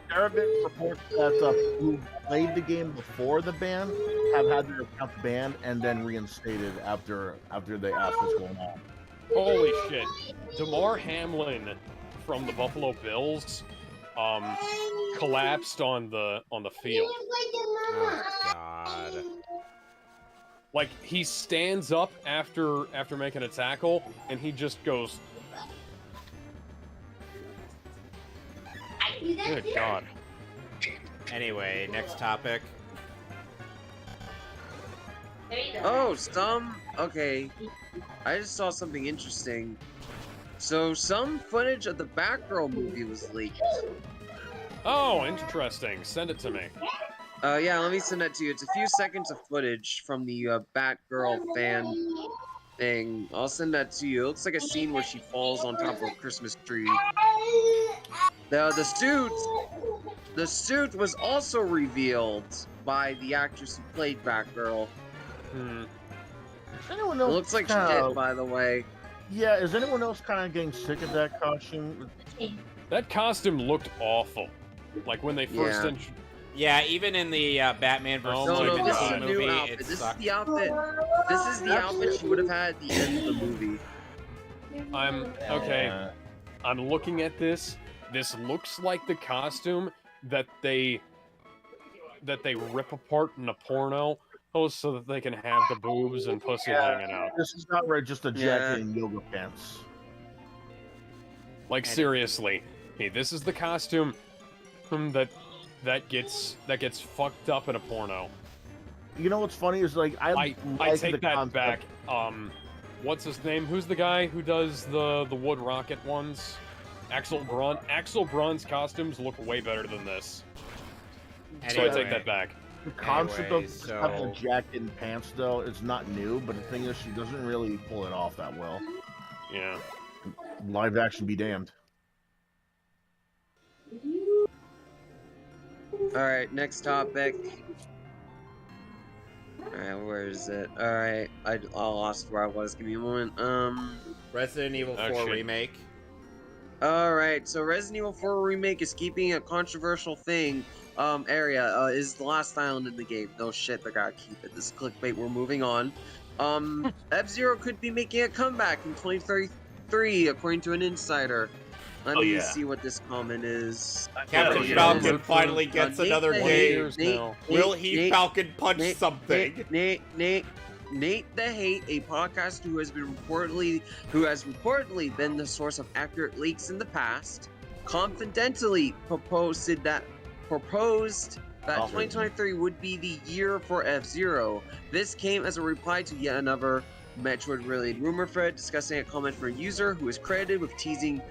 There have been reports that who played the game before the ban have had their accounts banned and then reinstated after they asked what's going on. holy shit! Damar Hamlin from the Buffalo Bills collapsed on the field. Oh God. Like, he stands up after making a tackle, and he just goes. Good God. Anyway, next topic. Oh, okay. I just saw something interesting. So, some footage of the Batgirl movie was leaked. Oh, interesting. Send it to me. Yeah, let me send that to you. It's a few seconds of footage from the Batgirl fan thing. I'll send that to you. It looks like a scene where she falls on top of a Christmas tree. The suit was also revealed by the actress who played Batgirl. Anyone It else looks like kinda- shit, by the way. Yeah, is anyone else kind of getting sick of that costume? That costume looked awful. Like, when they first Yeah. Yeah, even in the Batman vs. Oh No, my no, this is a God. new movie, outfit. it This is sucked. the outfit. This is the outfit she would have had at the end of the movie. Okay. I'm looking at this. This looks like the costume that they rip apart in a porno, so that they can have the boobs and pussy hanging out. This is not right, just a jacket Yeah. and yoga pants. Like, seriously, hey, this is the costume that gets fucked up in a porno. You know what's funny is like I like take the that concept. back. What's his name? Who's the guy who does the wood rocket ones? Axel Braun. Axel Braun's costumes look way better than this. So I take that back. The concept Anyway, of having so- a jacket and pants though is not new, but the thing is she doesn't really pull it off that well. Yeah. Live action be damned. Alright, next topic. Alright, where is it? Alright, I lost where I was. Give me a moment. Resident Evil 4 shit. remake. Alright, so Resident Evil 4 Remake is keeping a controversial thing. Area is the last island in the game. No shit, they gotta keep it. This is clickbait. We're moving on. F-Zero could be making a comeback in 2033, according to an insider. Let me see what this comment is. Captain yeah. Falcon finally gets Nate another the game. Hate- Will he Nate- Falcon punch Nate- something? Nate the Hate, a podcast who has reportedly been the source of accurate leaks in the past, confidentially proposed that 2023 would be the year for F-Zero. This came as a reply to yet another Metroid-related rumor thread discussing a comment from a user who is credited with teasing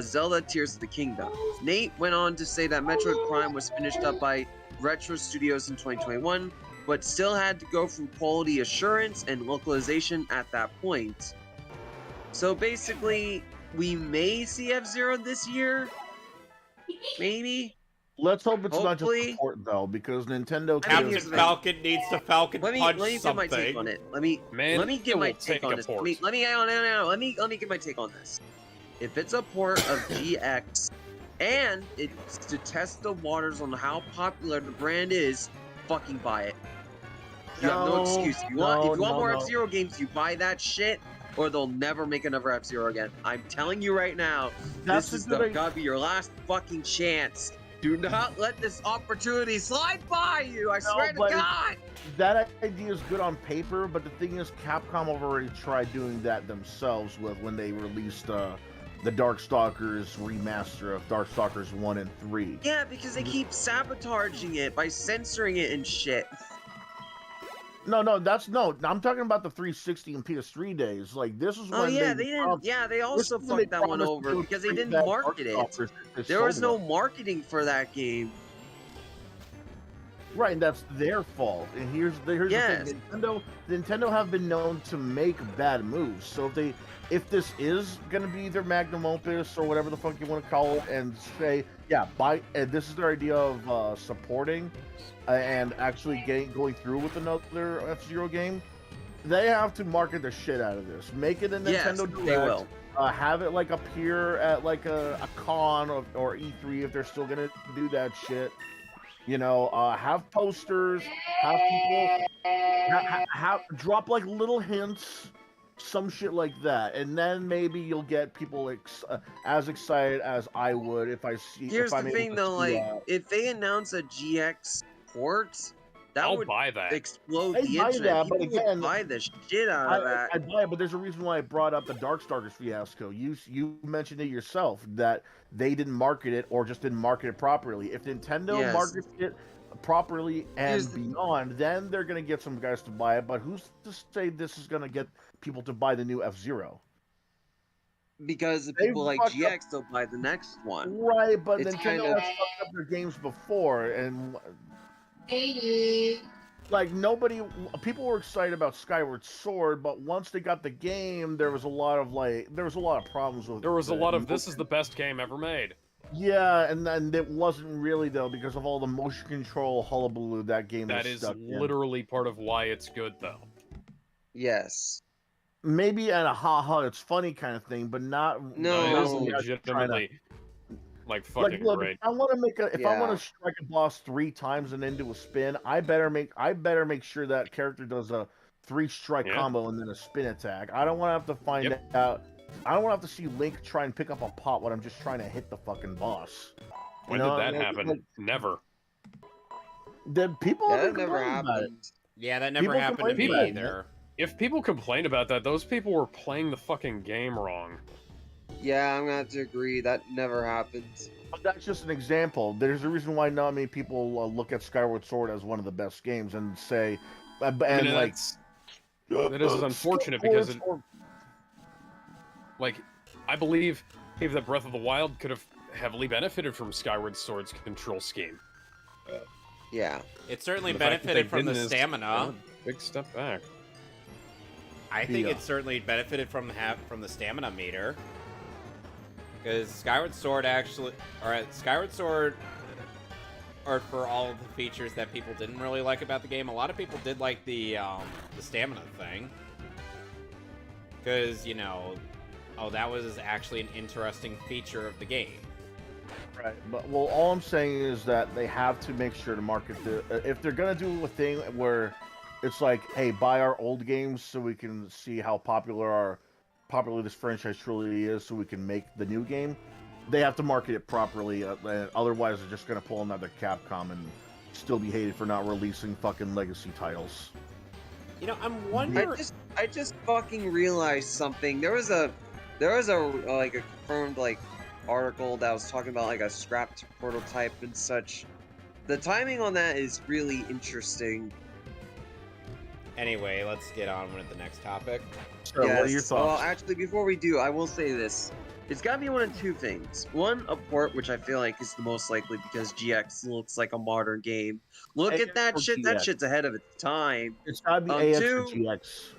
Zelda Tears of the Kingdom. Nate went on to say that Metroid Prime was finished up by Retro Studios in 2021, but still had to go through quality assurance and localization at that point. So basically, we may see F-Zero this year, Maybe. Let's hope it's not just Hopefully. a port though, because Nintendo. I mean, Captain here's the thing. Falcon needs to Falcon Let me punch get something. my take on it. Let me Man, get it my will take take on a this. port. Let me get my take on this. If it's a port of GX and it's to test the waters on how popular the brand is, fucking buy it. You have no excuse. If you want more F-Zero games, you buy that shit, or they'll never make another F-Zero again. I'm telling you right now, this is gotta be your last fucking chance. Do not let this opportunity slide by you. I swear to God. That idea is good on paper, but the thing is, Capcom have already tried doing that themselves with when they released the Darkstalkers remaster of Darkstalkers 1 and 3. Yeah, because they keep sabotaging it by censoring it and shit. No, I'm talking about the 360 and PS3 days. Like, this is when Oh yeah, they didn't. Yeah, they also fucked that one over because they didn't market it. There was no marketing for that game. Right, and that's their fault. And here's the thing: Nintendo have been known to make bad moves. So if this is gonna be their magnum opus or whatever the fuck you want to call it, and say, yeah, and this is their idea of supporting and actually going through with another F-Zero game, they have to market the shit out of this. Make it a Nintendo Direct. They will. Have it like appear at like a con or E3 if they're still gonna do that shit. You know, have posters, have people have drop like little hints, some shit like that, and then maybe you'll get people as excited as I would if I see. Here's the thing, though, like if they announce a GX port, that would buy that. Explode the internet. People would buy the shit out of that. I buy it, but there's a reason why I brought up the Darkstalkers fiasco. You mentioned it yourself that they didn't market it or just didn't market it properly. If Nintendo markets it properly and beyond, then they're gonna get some guys to buy it. But who's to say this is gonna get people to buy the new F-Zero? Because the people like GX, they'll buy the next one. Right, but Nintendo has fucked up their games before, and like people were excited about Skyward Sword, but once they got the game, there was a lot of problems with it. There was a lot of this is the best game ever made. Yeah, and then it wasn't really though because of all the motion control hullabaloo that game that is stuck literally part of why it's good though. Yes. Maybe at a haha it's funny kind of thing, but not legitimately like fucking great. If I want to strike a boss 3 times and then do a spin, I better make sure that character does a 3-strike combo and then a spin attack. I don't want to have to find out. I don't want to have to see Link try and pick up a pot when I'm just trying to hit the fucking boss. When did that happen? Never. Did people that never happened? Yeah, that never happened to me either. If people complain about that, those people were playing the fucking game wrong. Yeah, I'm gonna have to agree. That never happened. But that's just an example. There's a reason why not many people look at Skyward Sword as one of the best games and say, that is unfortunate because I believe that Breath of the Wild could have heavily benefited from Skyward Sword's control scheme. Yeah, it certainly benefited from the stamina. Big step back. I think it certainly benefited from the stamina meter. Because Skyward Sword or for all of the features that people didn't really like about the game, a lot of people did like the stamina thing. Because, that was actually an interesting feature of the game. Right, but all I'm saying is that they have to make sure to market if they're gonna do a thing where it's like, hey, buy our old games so we can see how popular this franchise truly is, so we can make the new game. They have to market it properly, otherwise they're just gonna pull another Capcom and still be hated for not releasing fucking legacy titles. I'm wondering. I just fucking realized something. There was a confirmed article that was talking about a scrapped prototype and such. The timing on that is really interesting. Anyway, let's get on with the next topic. So, what are your thoughts? Well, actually, before we do, I will say this. It's gotta be one of two things. One, a port, which I feel like is the most likely because GX looks like a modern game. Look at that shit. GX. That shit's ahead of its time. It's gotta be AX or GX.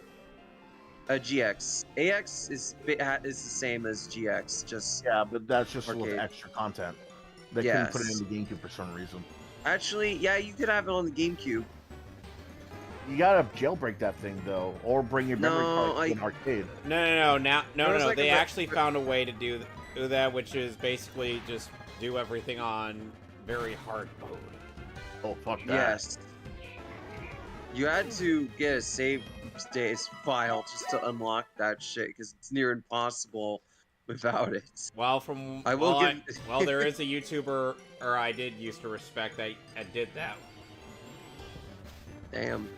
A GX. AX is the same as GX. Just yeah, but that's just with extra content. They couldn't put it Yes. in the GameCube for some reason. Actually, yeah, you could have it on the GameCube. You gotta jailbreak that thing though, or bring your memory No, card to an arcade. No. There was like They a- actually found a way to do that, which is basically just do everything on very hard mode. Oh fuck that. Yes. You had to get a save states file just to unlock that shit because it's near impossible without it. Well, give. well, there is a YouTuber, or I did used to respect that did that. Damn.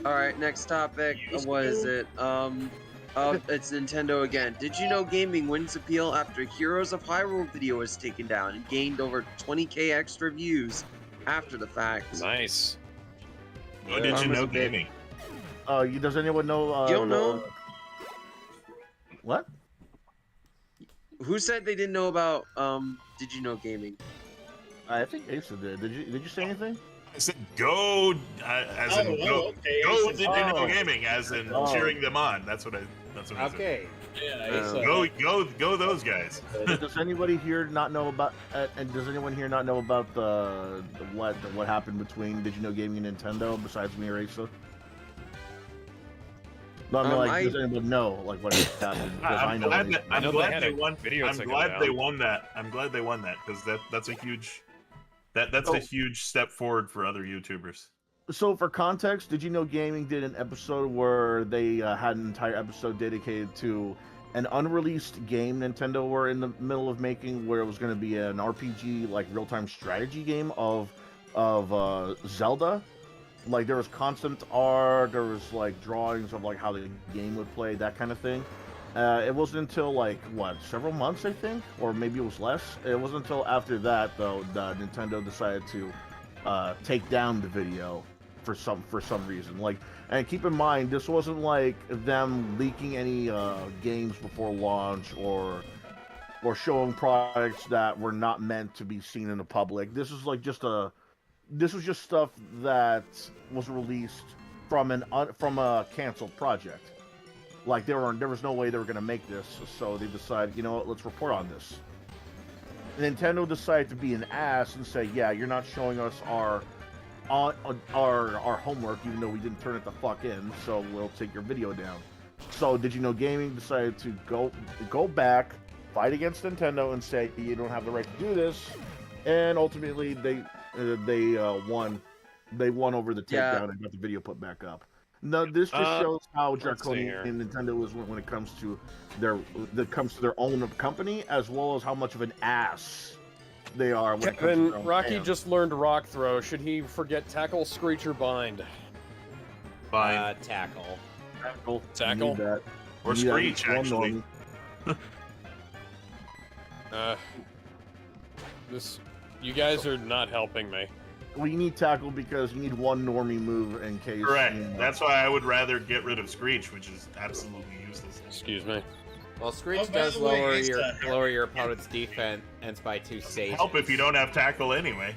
All right, next topic. What is it? It's Nintendo again. Did you know gaming wins appeal after Heroes of Hyrule video was taken down and gained over 20k extra views after the fact? Nice. What did you know gaming? Does anyone know? You don't know? What? Who said they didn't know about Did you know gaming? I think Asa did. Did you say anything? I said go, as in go. okay. Go Ace did you know Oh. gaming, as in cheering them on. That's what I said. Okay. Go those guys. Does anybody here not know about? And does anyone here not know about the what happened between Did You Know Gaming and Nintendo besides me or Asa? No, I mean, does anyone know like what happened? Because I know. I'm glad they won. video I'm taken glad down. they won that. I'm glad they won that because that's a huge. That's a huge step forward for other YouTubers. So for context, Did You Know Gaming did an episode where they had an entire episode dedicated to an unreleased game Nintendo were in the middle of making, where it was going to be an RPG like real-time strategy game of Zelda. Like there was concept art, there was like drawings of like how the game would play, that kind of thing. It wasn't until like several months I think, or maybe it was less. It wasn't until after that though that Nintendo decided to take down the video for some reason. Like, and keep in mind, this wasn't like them leaking any games before launch or showing products that were not meant to be seen in the public. This was just stuff that was released from a canceled project. Like there was no way they were going to make this, so they decided, you know what, let's report on this. Nintendo decided to be an ass and say, yeah, you're not showing us our homework, even though we didn't turn it the fuck in, so we'll take your video down. So Did You Know Gaming decided to go back, fight against Nintendo, and say you don't have the right to do this, and ultimately they won. They won over the takedown and got the video put back up. No, this just shows how draconian Nintendo is when it comes to their own company, as well as how much of an ass they are when it comes to their own Rocky fans. just learned rock throw. Should he forget tackle, screech, or bind? Fine. Tackle. Tackle? You need that. Or You need that screech, one actually. normally. You guys are not helping me. Well, you need tackle because you need one normie move in case. Correct. You know. That's why I would rather get rid of Screech, which is absolutely useless. Excuse me. Well, Screech by does the way, lower your opponent's defense by 2 stages. Help if you don't have tackle anyway.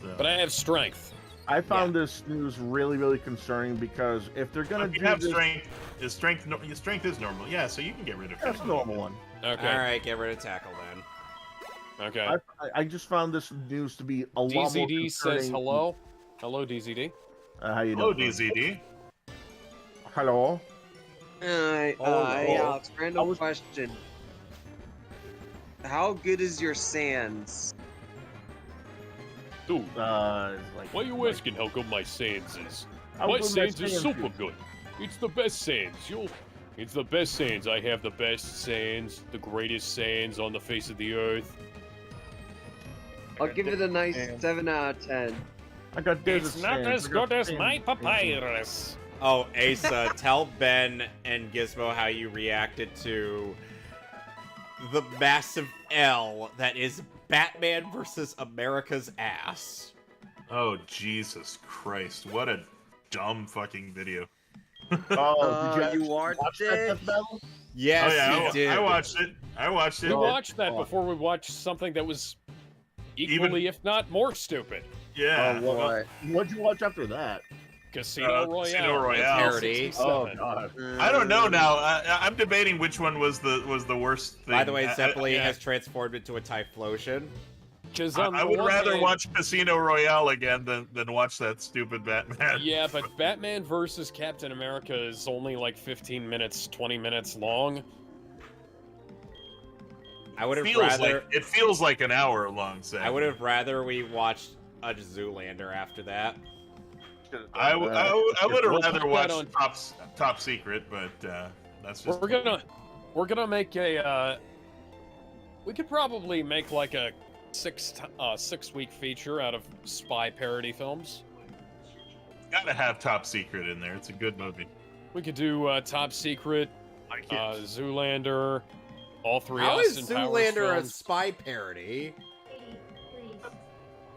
So. But I have strength. I found this news really, really concerning because if they're gonna If you do have this, strength, your strength is normal. Yeah, so you can get rid of that's a normal one. Okay. All right, get rid of tackle then. Okay. I just found this news to be a lot more DZD says concerning. hello. Hello, DZD. How you Hello, doing? DZD. Hello. Hey, Alex, random question. How good is your Sans? Dude, Like, why you asking how good my Sans is? How My good my Sans Sans is super is? good. It's the best Sans. It's the best Sans. I have the best Sans, the greatest Sans on the face of the earth. I'll give it a nice 7 out of 10. I got this. It's not as good as my papyrus. Oh, Asa, tell Ben and Gizmo how you reacted to the massive L that is Batman versus America's ass. Oh, Jesus Christ. What a dumb fucking video. Oh, did You actually watched watch that it? Death Battle? Yes, oh, yeah, you did. I watched it. We watched that before we watched something that was equally, if not more, stupid. Yeah. What'd you watch after that? Casino Royale. Casino Royale. Parody. Oh god. I don't know now. I'm debating which one was the worst thing. By the way, Zeppeli has transformed into a Typhlosion. I would rather watch Casino Royale again than watch that stupid Batman. Yeah, but Batman versus Captain America is only like 15 minutes, 20 minutes long. I would have it feels like an hour long. I would have rather we watched a Zoolander after that. I would have rather watched Top Secret, but that's just. We're gonna make a. We could probably make like a 6-week feature out of spy parody films. Gotta have Top Secret in there. It's a good movie. We could do Top Secret, Zoolander, all three. How Austin is Zoolander a films. spy parody?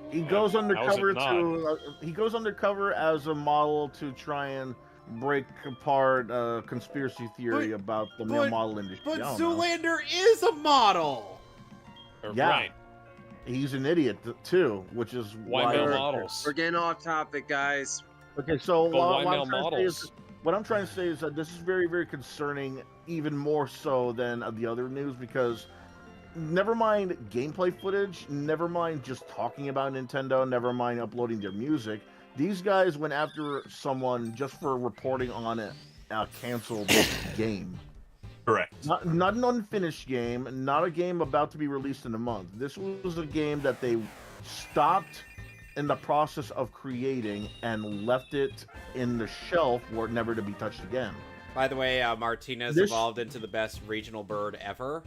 He goes undercover not? he goes undercover as a model to try and break apart a conspiracy theory about the male model industry. But Zoolander is a model. Yeah. Right. He's an idiot too, which is Why male models? We're getting off topic, guys. Okay, so Why male models? What I'm trying to say is that this is very, very concerning, even more so than the other news, because never mind gameplay footage, never mind just talking about Nintendo, never mind uploading their music. These guys went after someone just for reporting on a canceled game. Correct. Not an unfinished game, not a game about to be released in a month. This was a game that they stopped in the process of creating and left it in the shelf where never to be touched again. By the way, Martinez evolved into the best regional bird ever.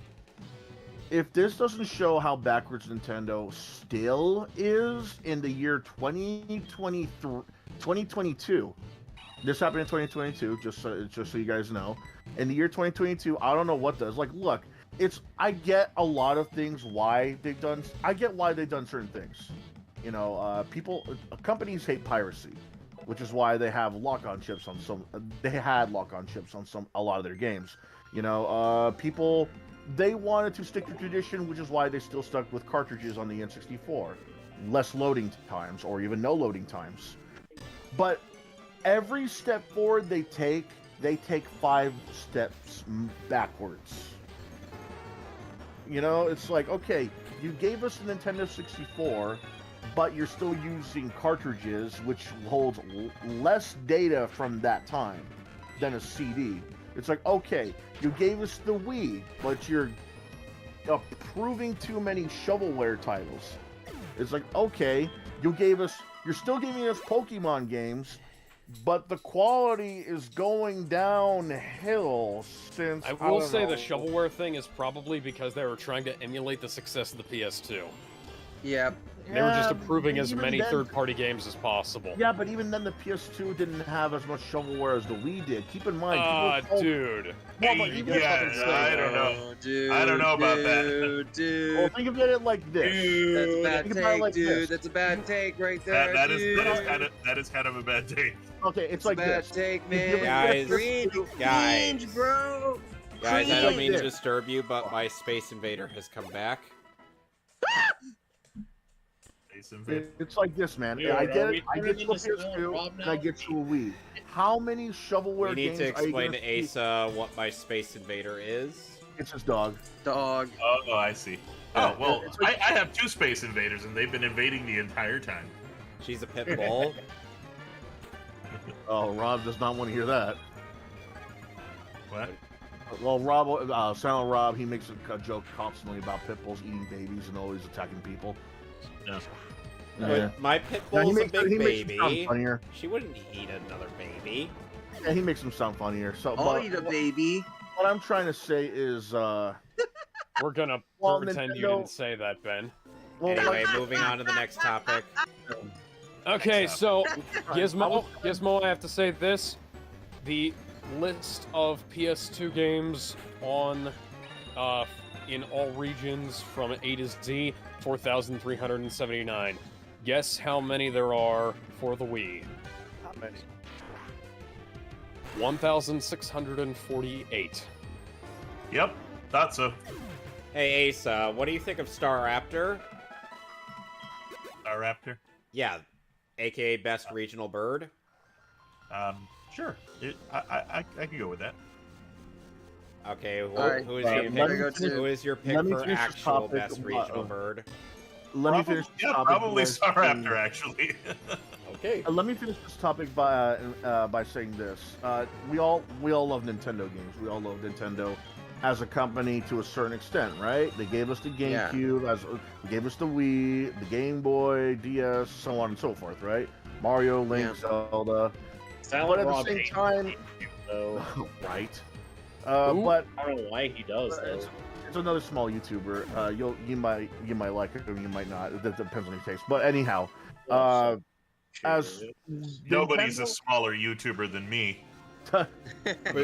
If this doesn't show how backwards Nintendo still is in the year 2022, this happened in 2022, just so you guys know. In the year 2022, I don't know what does. Like, look, I get a lot of things why they've done certain things. You know, companies hate piracy, which is why they have lock-on chips on they had lock-on chips on a lot of their games. You know, people, they wanted to stick to tradition, which is why they still stuck with cartridges on the N64. Less loading times, or even no loading times. But every step forward they take 5 steps backwards. You know, it's like, okay, you gave us the Nintendo 64, but you're still using cartridges, which holds less data from that time than a CD. It's like, okay, you gave us the Wii, but you're approving too many shovelware titles. It's like, okay, you're still giving us Pokemon games, but the quality is going downhill since... I will say the shovelware thing is probably because they were trying to emulate the success of the PS2. Yep. They were just approving as many third-party games as possible. Yeah, but even then the PS2 didn't have as much shovelware as the Wii did. Keep in mind... dude. I don't know. Dude, I don't know about that. Dude. Well, think of it like this. That's a bad take, dude. That's a bad take right there, that is kind of a bad take. Okay, it's like bad this. take, man. Guys, Cringe, bro. Guys, I don't mean to disturb you, but my Space Invader has come back. It's like this, man. Yeah, I get I you a PS2, and I get you a Wii. How many shovelware games We need to explain to Asa what my Space Invader is. It's his dog. Dog. Oh, I see. Oh, well, I have 2 Space Invaders, and they've been invading the entire time. She's a pit bull. Oh, Rob does not want to hear that. What? Well, Rob, Silent Rob, he makes a joke constantly about pit bulls eating babies and always attacking people. No. Yeah. My pit bull's a big baby. Funnier. She wouldn't eat another baby. Yeah, he makes them sound funnier. So, I'll eat a baby. What I'm trying to say is, we're gonna pretend you didn't say that, Ben. Well, Anyway, moving on to the next topic. Okay, so Gizmo, I have to say this: the list of PS2 games on in all regions from A to Z, 4,379. Guess how many there are for the Wii? How many? 1,648. Yep, thought so. Hey, Asa, what do you think of Star Raptor? Raptor? Yeah, aka Best Regional Bird. Sure. I can go with that. Okay, Alright, who is your let me pick? finish- Who is your pick let me for finish this actual topic best about- regional bird? Let me finish this topic. Probably by Star saying- Raptor, actually. Okay. Let me finish this topic by saying this. We all love Nintendo games. We all love Nintendo as a company to a certain extent, right? They gave us the GameCube, they gave us the Wii, the Game Boy, DS, so on and so forth, right? Mario, Link, Zelda. But at the same time, right? But I don't know why he does though. It's another small YouTuber. You might like it or you might not. It depends on your taste. But anyhow, as Nobody's a Nintendo- smaller YouTuber than me. But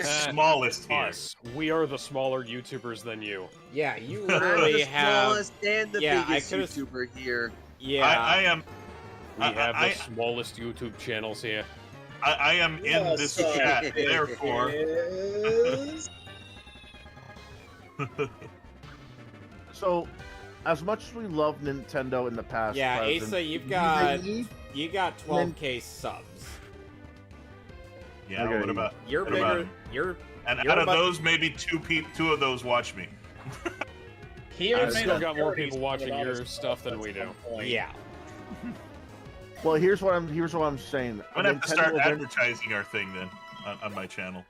Smallest here. Us. We are the smaller YouTubers than you. yeah, you I'm literally the have. smallest and the Yeah, I biggest could've- YouTuber here. Yeah, I am. We have I- the smallest YouTube channels here. I am in this chat, therefore. So, as much as we love Nintendo in the past, yeah, present, Asa, you they- got 12K subs. Yeah, Okay. what about? You're What about bigger. him? You're And You're out of about- those, maybe two of those watch me. He I've made still a got more parody people song watching about your his stuff than at we do. some point. yeah. Well, here's what I'm saying. I'm gonna have to start Nintendo- advertising our thing then on my channel.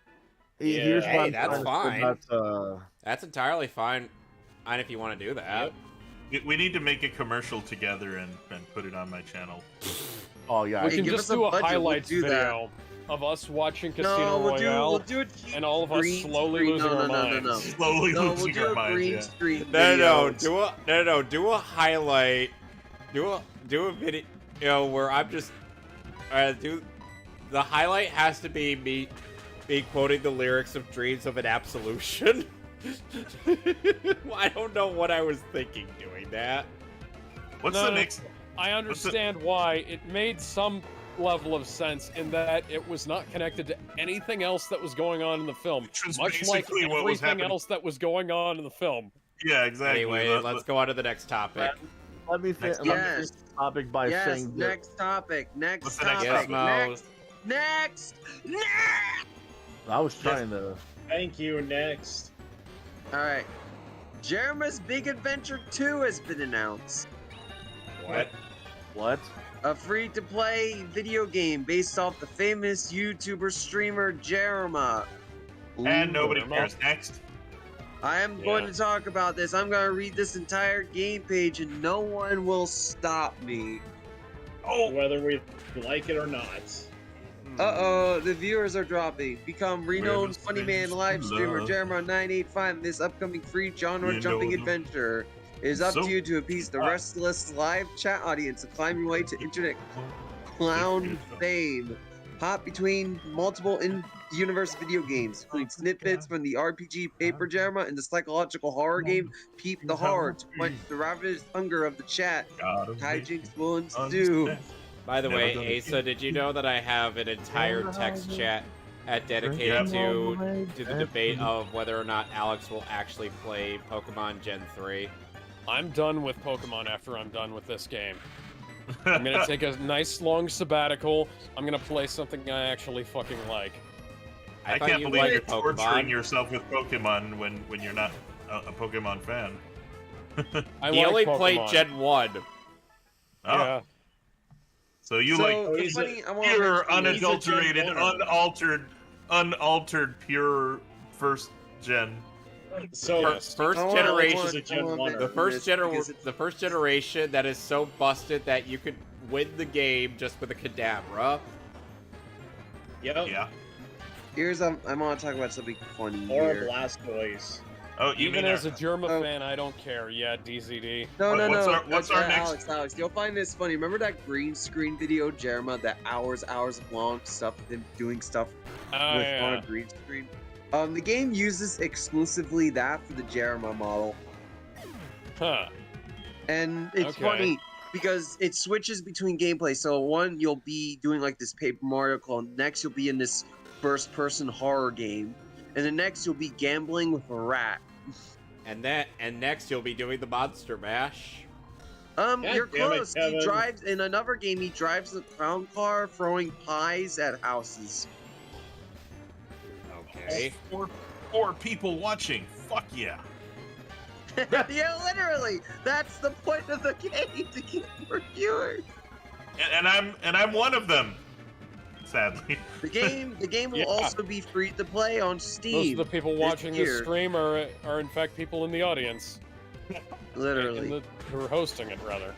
Here's Yeah. what Hey, I'm that's trying to say fine. about, That's entirely fine. And if you want to do that, We need to make a commercial together and put it on my channel. oh yeah, We Hey, can give just us a do a budget, we'll highlights do that. video of us watching Casino No, we'll Royale do it. and all of us green slowly screen. losing no, our no, no, minds. no, no. Slowly No, we'll losing do our a minds. green Yeah. screen. no, video. do a highlight, do a video, where I'm just, do, the highlight has to be me quoting the lyrics of Dreams of an Absolution. I don't know what I was thinking doing that. What's No, the no, next? I understand why. It made some level of sense in that it was not connected to anything else that was going on in the film. Which was Much like basically what was everything happening. else that was going on in the film. Yeah, exactly. Anyway, let's go on to the next topic. let me finish Yes. this topic by Yes, saying this. next topic. Next What's the next topic. topic? Next. I was trying to. Thank you. Next. All right. Jerema's Big Adventure 2 has been announced. What? A free-to-play video game based off the famous YouTuber streamer Jerema. And nobody Ooh, cares. Next. I am going to talk about this. I'm going to read this entire game page and no one will stop me. Oh, Whether we like it or not. Uh-oh, the viewers are dropping. Become renowned the funny man strangest live streamer love. Jerema 985. This upcoming free genre You jumping know the- adventure is up So- to you to appease the restless live chat audience and climb your way to internet clown fame. Hop between multiple in-universe video games, including snippets from the RPG Paper Jerema and the psychological horror game Peep the Horror to quench the ravenous hunger of the chat. gotta make Hijinks will ensue. understand. By the Never way, gonna Asa, did you know that I have an entire text chat dedicated to the debate of whether or not Alex will actually play Pokemon Gen 3? I'm done with Pokemon after I'm done with this game. I'm gonna take a nice long sabbatical. I'm gonna play something I actually fucking like. I thought can't you believe you're liked torturing Pokemon. yourself with Pokemon when you're not a Pokemon fan. I He like only Pokemon. played Gen 1. Oh, Yeah. so you So, like it's funny, I wanna pure, mention this. unadulterated, He's a Gen 1er. unaltered, pure first gen. So Yes. First I wanna- generation, is a Gen 1er. the first because it's- the first generation that is so busted that you could win the game just with a Kadabra. Yep. Yeah. Here's I want to talk about something funny Or a here. Blastoise. Oh, you Even mean as a Germa Oh. fan, I don't care. Yeah, DZD. No, no, what's no. what's our next- Alex, you'll find this funny. Remember that green screen video, Jerema, that hours of long stuff with him doing stuff Oh, on yeah. a green screen? The game uses exclusively that for the Jerema model. Huh. And it's Okay. funny because it switches between gameplay. So one, you'll be doing like this Paper Mario clone. Next, you'll be in this first-person horror game. And the next, you'll be gambling with a rat. And next you'll be doing the Monster Mash. damn You're it, close. He Kevin. drives in another game. He drives the clown car, throwing pies at houses. Okay. Four people watching. Fuck yeah. Yeah, literally. That's the point of the game, to get more viewers. And I'm one of them. Sadly. The game will Yeah. also be free to play on Most Steam. of the people this watching this year. stream are in fact people in the audience. Literally. Who are hosting it, rather.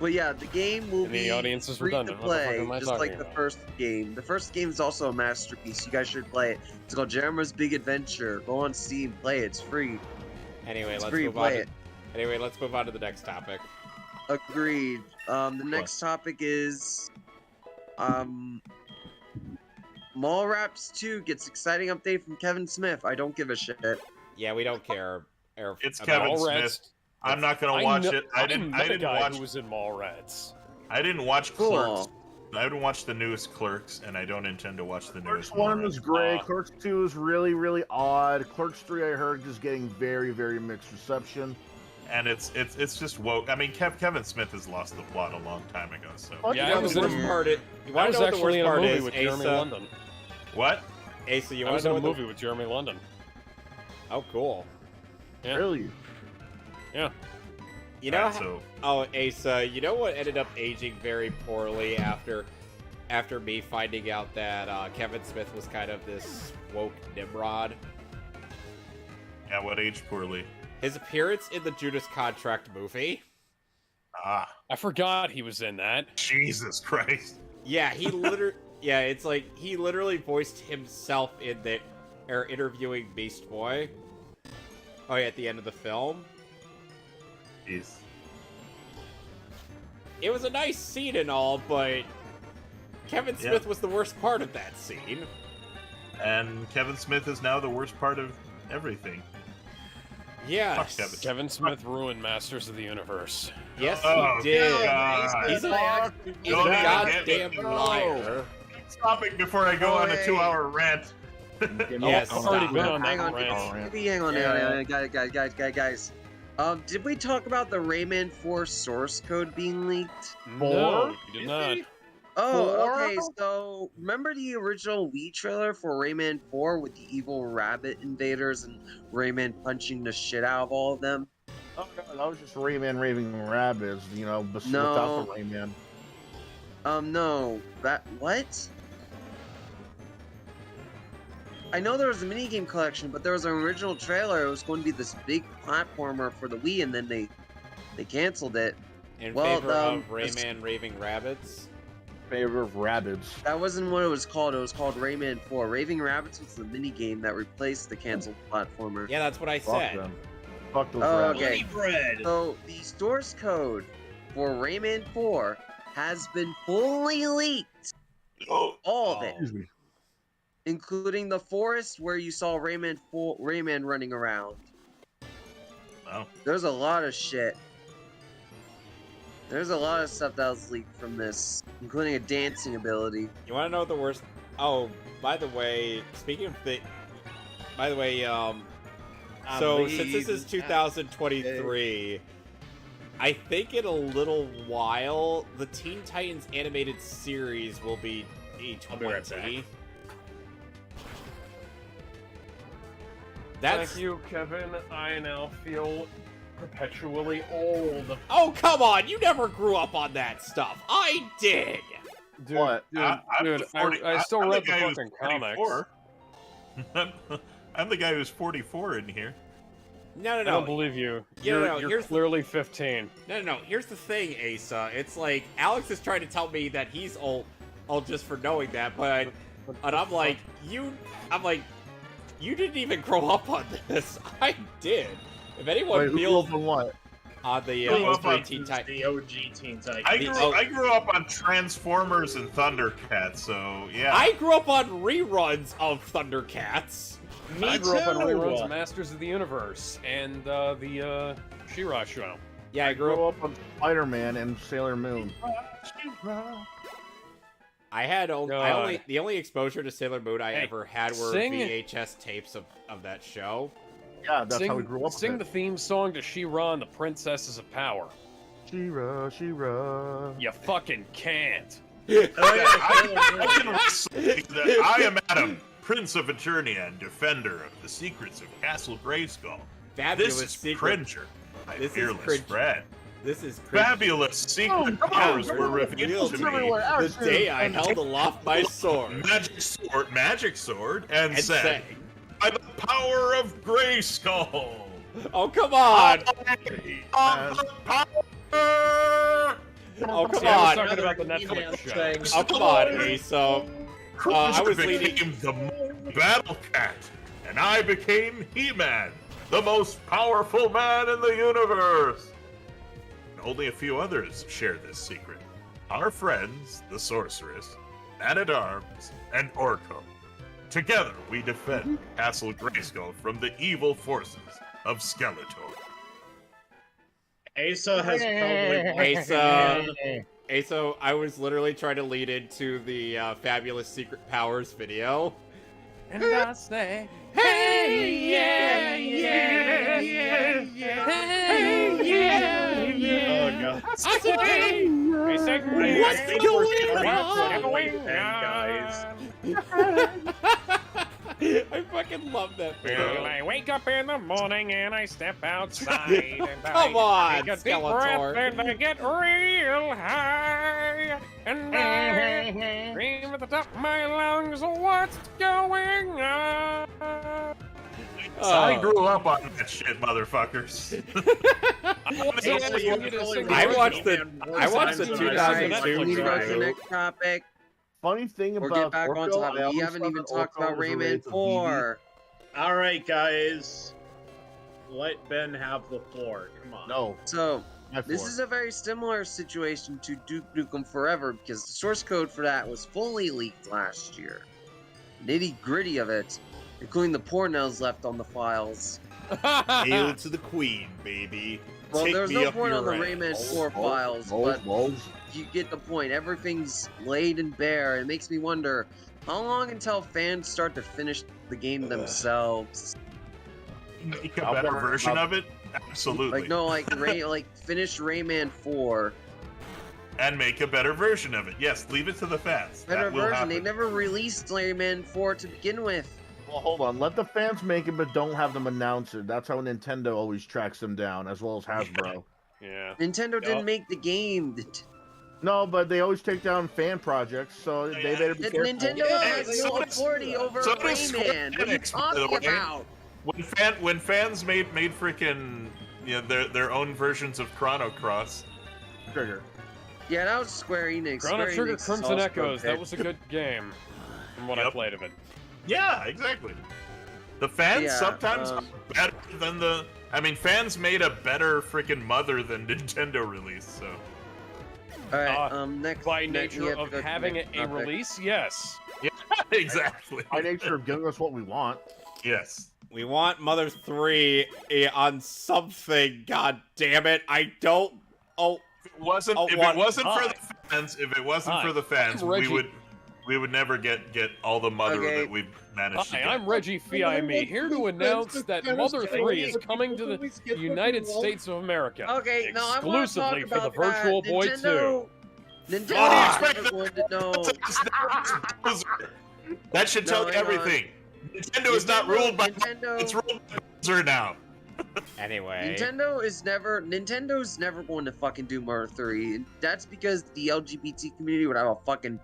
But yeah, the game will And the be audience is free to redundant. What the fuck play, am I just talking like the about? first game. The first game is also a masterpiece. You guys should play it. It's called Jeremy's Big Adventure. Go on Steam, play it. It's free. Anyway, It's let's free, move on. play To, it. anyway, let's move on to the next topic. Agreed. The next topic is Mallrats 2 gets exciting update from Kevin Smith. I don't give a shit. Yeah, we don't care. It's about- Kevin Mallrats. Smith. I'm not gonna watch it. I didn't a guy watch. who was in Mallrats. I didn't watch Cool. Clerks. I haven't watched the newest Clerks, and I don't intend to watch the newest. Clerks 1 Mallrats. was great. Clerks 2 is really, really odd. Clerks 3, I heard, is getting very, very mixed reception. And it's just woke. I mean, Kevin Smith has lost the plot a long time ago. So Yeah, you I know was the in worst a- part is. You I want was to know what the actually worst in a part movie is, with Jeremy Asa? London. what? Asa, you I want was to know in a what movie with Jeremy London. Oh, cool. Yeah. Really? Yeah. You know, Alright, so oh, Asa, you know what ended up aging very poorly after me finding out that Kevin Smith was kind of this woke Nimrod? yeah, what aged poorly? His appearance in the Judas Contract movie. Ah, I forgot he was in that. Jesus Christ! Yeah, he literally. Yeah, it's like he literally voiced himself in the interviewing Beast Boy. Oh yeah, at the end of the film. Jeez. It was a nice scene and all, but Kevin Yeah. Smith was the worst part of that scene. And Kevin Smith is now the worst part of everything. Yeah. Fuck Kevin Smith ruined Masters of the Universe. Yes, Oh, he did. God. He's a Don't goddamn get me- liar. Stopping before I go on a 2-hour rant. Yes, I've already stop. been on Hang that on, rant. hang on, guys. Did we talk about the Rayman 4 source code being leaked? No, you did not. Oh, okay. So remember the original Wii trailer for Rayman 4 with the evil rabbit invaders and Rayman punching the shit out of all of them? Oh, no, that was just Rayman Raving Rabbids, you know, but No. without the Rayman. No. That what? I know there was a minigame collection, but there was an original trailer. It was going to be this big platformer for the Wii, and then they canceled it. In Well, favor of this- Rayman Raving Rabbits. Favor of Rabbids. That wasn't what it was called. It was called Rayman 4. Raving Rabbits was the minigame that replaced the canceled platformer. Yeah, that's what I Fuck said. them. Fuck those Oh, rabbits. okay. bread. So the source code for Rayman 4 has been fully leaked. Oh, All of it. Excuse me. Including the forest where you saw Rayman running around. wow. There's a lot of shit. There's a lot of stuff that was leaked from this, including a dancing ability. You want to know what the worst? Oh, by the way, speaking of the, by the way, so since this is 2023, I think in a little while the Teen Titans animated series will be I'll be right back. A20. That's Thank you, Kevin. I now feel perpetually old. oh come on! You never grew up on that stuff. I did. Dude, What? dude, I'm dude, the 40 I still I'm read the guy who's fucking comics. 44. I'm the guy who's 44 in here. No, no, I no. don't believe you. Yeah, You're, no, you're here's the- clearly 15. No. Here's the thing, Asa. It's like Alex is trying to tell me that he's old just for knowing that, but and I'm like, you didn't even grow up on this. I did. If anyone Wait, who grew feels up on what? on the Grew up O3 on Teen Titans, The OG Teen Titans. I grew up on Transformers and Thundercats, so yeah. I grew up on reruns of Thundercats. I grew up on reruns of Masters of the Universe and the She-Ra show. Yeah, I grew Grew up. up on Spider-Man and Sailor Moon. I had God. the only exposure to Sailor Moon I Hey, ever had were sing- VHS tapes of that show. Yeah, that's how we grew up Sing with the it. theme song to She-Ra and the Princesses of Power. She-Ra. You fucking can't. I can recite that I am Adam, Prince of Eternia and defender of the secrets of Castle Grayskull. Fabulous This is secret. Cringer, my This is fearless Cringer. friend. This is cringe. Fabulous secret powers were revealed to me. The day I held aloft my sword. Magic sword, and said, sang. by the power of Grayskull. Oh, come on! Of the power! Oh, come See, I was on! talking about the Netflix show. Oh, come on, Aso. I was became leading. the Battle Cat, and I became He-Man, the most powerful man in the universe. And only a few others share this secret. Our friends, the Sorceress, Man-at-Arms, and Orko. Together, we defend Castle Grayskull from the evil forces of Skeletor. Asa has probably... Aso, I was literally trying to lead into the Fabulous Secret Powers video. And I say, hey, yeah, yeah, yeah, yeah, hey, yeah, yeah. Oh, God. I say, What's going on, guys? I fucking love that well, video. I wake up in the morning and I step outside and Come on, take a deep Skeletor. breath and I get real high and I scream at the top of my lungs, what's going on? I grew up on that shit, motherfuckers. I watched the 2002 We need to go to the show. next topic. Funny thing Or about get back on Orko, I topic. We always haven't thought even that talked Orko about was Rayman related to 4. All right, guys. Let Ben have the floor. Come on. No, So, my this floor. is a very similar situation to Duke Nukem Forever because the source code for that was fully leaked last year. Nitty gritty of it, including the pornos left on the files. Hail to the queen, baby. Well, Take there's me no up point your on the ass. Rayman 4 files, but Balls. you get the point. Everything's laid and bare. It makes me wonder, how long until fans start to finish the game themselves? Make a better version of it? Absolutely. Like, no, like, finish Rayman 4. And make a better version of it. Yes, leave it to the fans. Better That will version. happen. They never released Rayman 4 to begin with. Well, hold on. Let the fans make it, but don't have them announce it. That's how Nintendo always tracks them down, as well as Hasbro. Yeah. Nintendo didn't make the game. No, but they always take down fan projects, so they better be careful. Nintendo has no authority over so does Rayman. What are you Enix, by the talking way. about? When fans made freaking their own versions of Chrono Cross. Trigger. Yeah, that was Square Enix. Chrono Square Trigger Enix is Crimson also Echoes, that good. was a good game from what I played of it. Yeah, exactly. The fans Yeah, sometimes are better than the. I mean, fans made a better freaking mother than Nintendo released. So. All right. Next. By next, we nature have to of go to the having next a topic. release, yes. Yeah, exactly. By nature of giving us what we want. Yes. We want Mother 3 on something. God damn it! I don't. Oh, if it wasn't for the fans, we would never get all the mother that we've managed to Hi, get. I'm Reggie Fiame, here to announce that Mother 3 is coming to the United States of America. Okay, now I want to talk exclusively for the about Virtual that. Boy Nintendo, 2. Nintendo is going to know. That should tell you everything. Nintendo is not ruled by it's ruled by Blizzard now. Anyway. Nintendo's never going to fucking do Mother 3. And that's because the LGBT community would have a fucking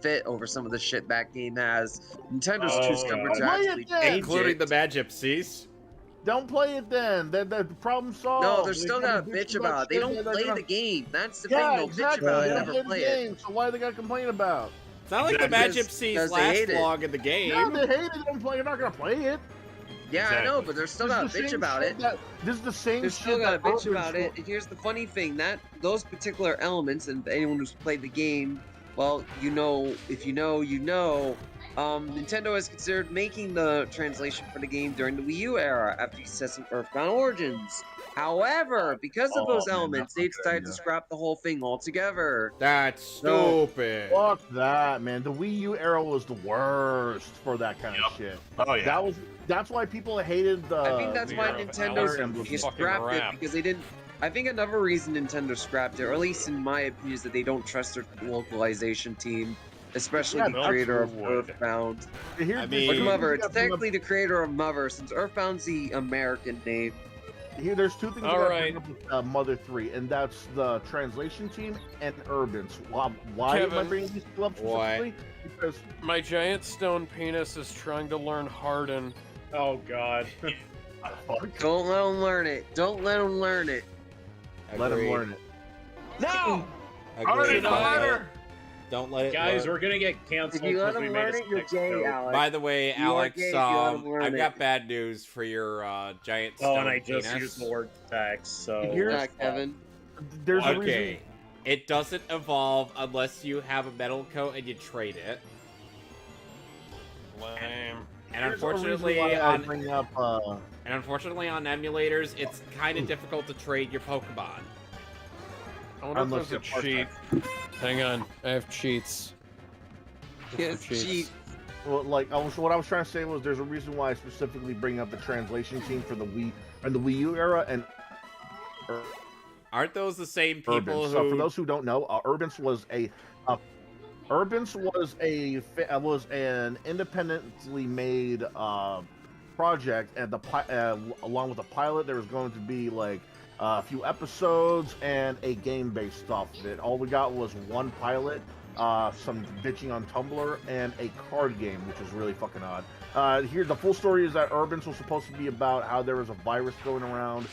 fit over some of the shit that game has. Nintendo's too stubborn to actually change including it. the Mad Gypsies. Don't play it then. The problem solved. No, they're still gonna bitch about it. They don't play the game. That's the thing. They'll bitch about it. They Never don't play the it. game, so why they gotta complain about? It's not like the Mad Gypsies last long in the game. Yeah, they hate it. They don't play. You're not gonna play it. Yeah, I know, but they're still gonna bitch about it. This is the same They're shit. still gonna that bitch Urban about it. And here's the funny thing: that those particular elements, and anyone who's played the game, well, you know, if you know, you know. Nintendo has considered making the translation for the game during the Wii U era after accessing Earthbound Origins. However, because of those elements, they decided to scrap the whole thing altogether. That's stupid. Fuck that, man. The Wii U era was the worst for that kind of shit. Oh yeah. That's why people hated the. I think that's why Nintendo scrapped it because they didn't. I think another reason Nintendo scrapped it, or at least in my opinion, is that they don't trust their localization team, especially Yeah, the that's creator of true. Earthbound. Here's I the- Like mean- Mother, it's here's the thing technically the creator of Mother, since Earthbound's the American name. There's two things All I right. bring up with Mother 3, and that's the translation team and Urbans. Why am I Kevin. bringing these two up Why? specifically? Because My giant stone penis is trying to learn Harden. Oh God. Don't let them learn it. Don't let them learn it. let him Agreed. learn it. No! Agreed. Harder! Don't let it. Guys, learn. we're gonna get canceled If you let because we them made learn a it, you're sex gay, joke. Alex. By the way, You are Alex, gay if you let him learn I've it. got bad news for your giant Oh, stone and I just penis. used the word sex, so... Here's- Yeah, Kevin. There's a Okay, reason. it doesn't evolve unless you have a metal coat and you trade it. Lame. And Here's a reason unfortunately, why I on bring up. emulators, it's kind of difficult to trade your Pokemon. I wonder Unless if there's a you're cheat. Hang on, I have cheats. Yes, Cheats. cheat. Well, like what I was trying to say was there's a reason why I specifically bring up the translation team for the Wii and the Wii U era and Aren't those the same people Urbans. who? So for those who don't know, Urbans was was an independently made project, and along with the pilot, there was going to be like a few episodes and a game based off of it. All we got was one pilot, some bitching on Tumblr, and a card game, which is really fucking odd. Here, the full story is that Urbans was supposed to be about how there was a virus going around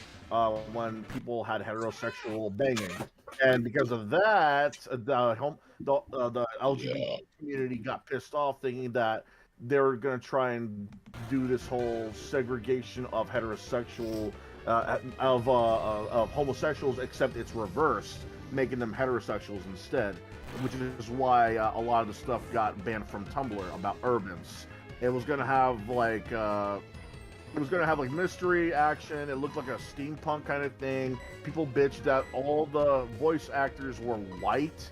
when people had heterosexual banging, and because of that, the LGBT community got pissed off, thinking that they were going to try and do this whole segregation of heterosexual of homosexuals, except it's reversed, making them heterosexuals instead, which is why a lot of the stuff got banned from Tumblr about Urbans. It was going to have like mystery action. It looked like a steampunk kind of thing. People bitched that all the voice actors were white.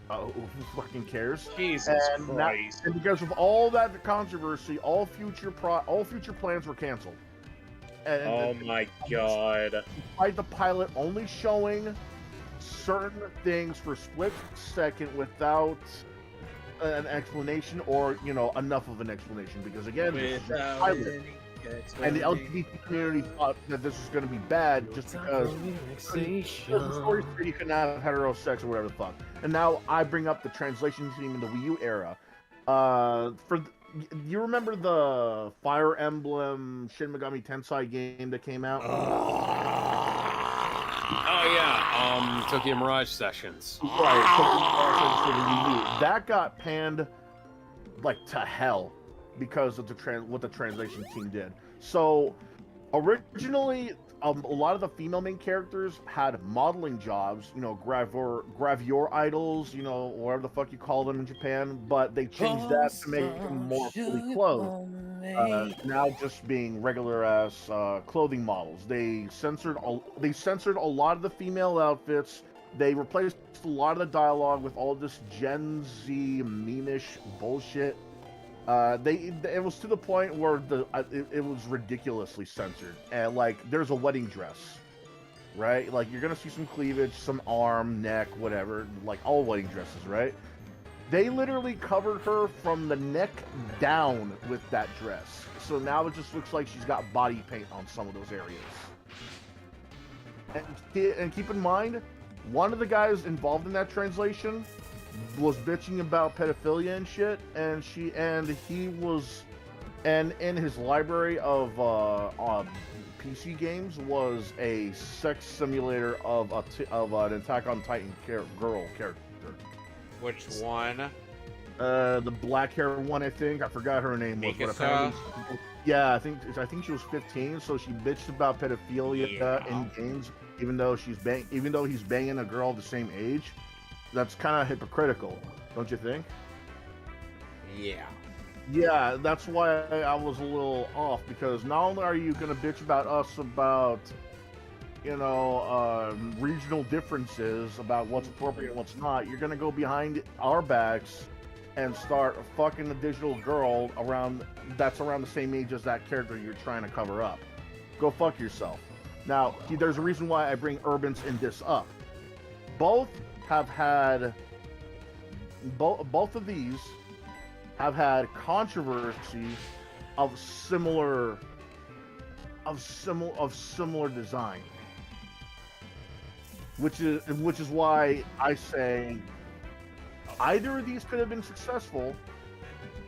Who fucking cares? Jesus And Christ. and because of all that controversy, all future plans were canceled. Oh my God. Despite the pilot only showing certain things for a split second without an explanation, or enough of an explanation, because again, this is a pilot. And the LGBT community thought that this was going to be bad just because the story said you couldn't have heterosex or whatever the fuck. And now I bring up the translation team in the Wii U era. You remember the Fire Emblem Shin Megami Tensei game that came out? Oh yeah, Tokyo Mirage Sessions. Right. That got panned like to hell because of what the translation team did. So originally, a lot of the female main characters had modeling jobs, gravure idols, whatever the fuck you call them in Japan, but they changed that to make them more fully clothed. Now just being regular ass clothing models. They censored a lot of the female outfits. They replaced a lot of the dialogue with all this Gen Z meme-ish bullshit. It was to the point where it was ridiculously censored, and like there's a wedding dress, right? Like you're gonna see some cleavage, some arm, neck, whatever, like all wedding dresses, right? They literally covered her from the neck down with that dress, so now it just looks like she's got body paint on some of those areas. And keep in mind, one of the guys involved in that translation was bitching about pedophilia and shit, and in his library of PC games was a sex simulator of an Attack on Titan girl character. Which one? The black hair one, I think. I forgot her name was, but apparently, yeah, I think she was 15, so she bitched about pedophilia in games, even though he's banging a girl the same age. That's kind of hypocritical, don't you think? Yeah. Yeah, that's why I was a little off, because not only are you going to bitch about us about, regional differences about what's appropriate and what's not, you're going to go behind our backs and start fucking a digital girl that's around the same age as that character you're trying to cover up. Go fuck yourself. Now, there's a reason why I bring Urbans in this up. Both have had both of these have had controversy of similar design, which is why I say either of these could have been successful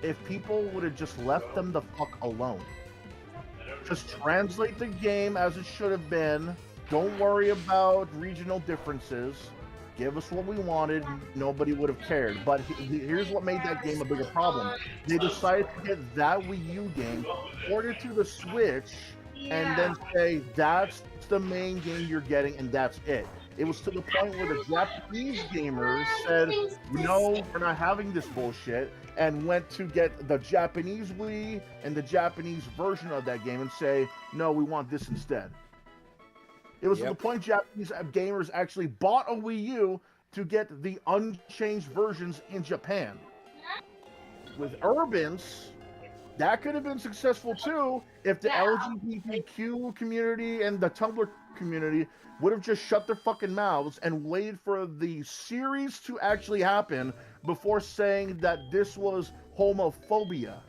if people would have just left them the fuck alone. Just translate the game as it should have been. Don't worry about regional differences. Give us what we wanted. Nobody would have cared. But here's what made that game a bigger problem. They decided to get that Wii U game, port it to the Switch, and then say, that's the main game you're getting, and that's it. It was to the point where the Japanese gamers said, no, we're not having this bullshit, and went to get the Japanese Wii and the Japanese version of that game and say, no, we want this instead. It was to the point Japanese gamers actually bought a Wii U to get the unchanged versions in Japan. With Urbans, that could have been successful too if the LGBTQ community and the Tumblr community would have just shut their fucking mouths and waited for the series to actually happen before saying that this was homophobia.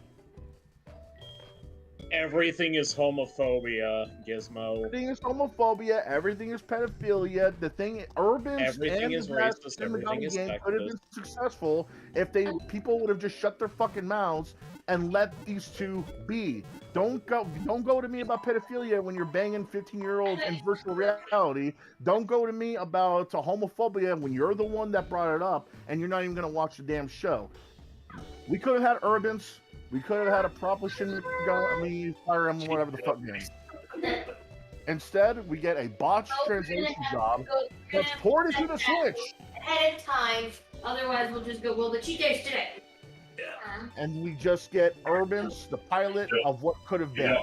Everything is homophobia, Gizmo. Everything is homophobia. Everything is pedophilia. The thing, Urbans everything is racist. Everything is game could have been successful if people would have just shut their fucking mouths and let these two be. Don't go to me about pedophilia when you're banging 15-year-olds in virtual reality. Don't go to me about homophobia when you're the one that brought it up and you're not even gonna watch the damn show. We could have had Urbans. We could have had a Proposition Fire Emblem, whatever the fuck game. Instead, we get a botched translation job that's ported to the Switch. Ahead of time, otherwise we'll just go, well, the cheat day's today. And we just get Urbans, the pilot of what could have been.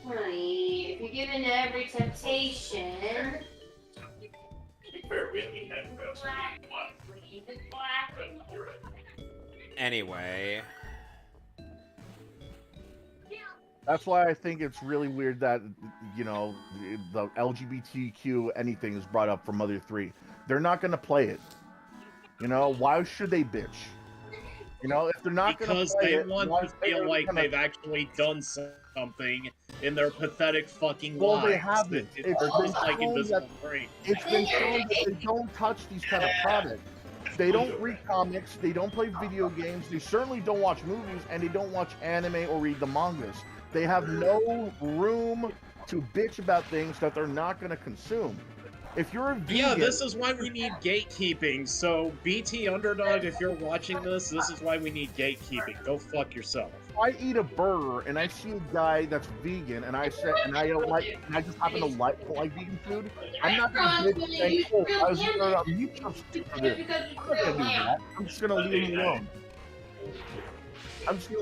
Honey, if you're given to every temptation... Anyway. That's why I think it's really weird that, you know, the LGBTQ anything is brought up for Mother 3. They're not going to play it. You know, why should they bitch? You know, if they're not going to play it... Because they want to feel like they've actually done something in their pathetic fucking lives. Well, they haven't. It's been shown that they don't touch these kind of products. They don't read comics, they don't play video games, they certainly don't watch movies, and they don't watch anime or read the mangas. They have no room to bitch about things that they're not going to consume. If you're a vegan... Yeah, this is why we need gatekeeping. So, BT Underdog, if you're watching this is why we need gatekeeping. Go fuck yourself. If I eat a burger and I see a guy that's vegan and I say and I don't like and I just happen to like vegan food, I'm not gonna say, oh, I was gonna meat substitute for this. I'm not gonna do that. I'm just gonna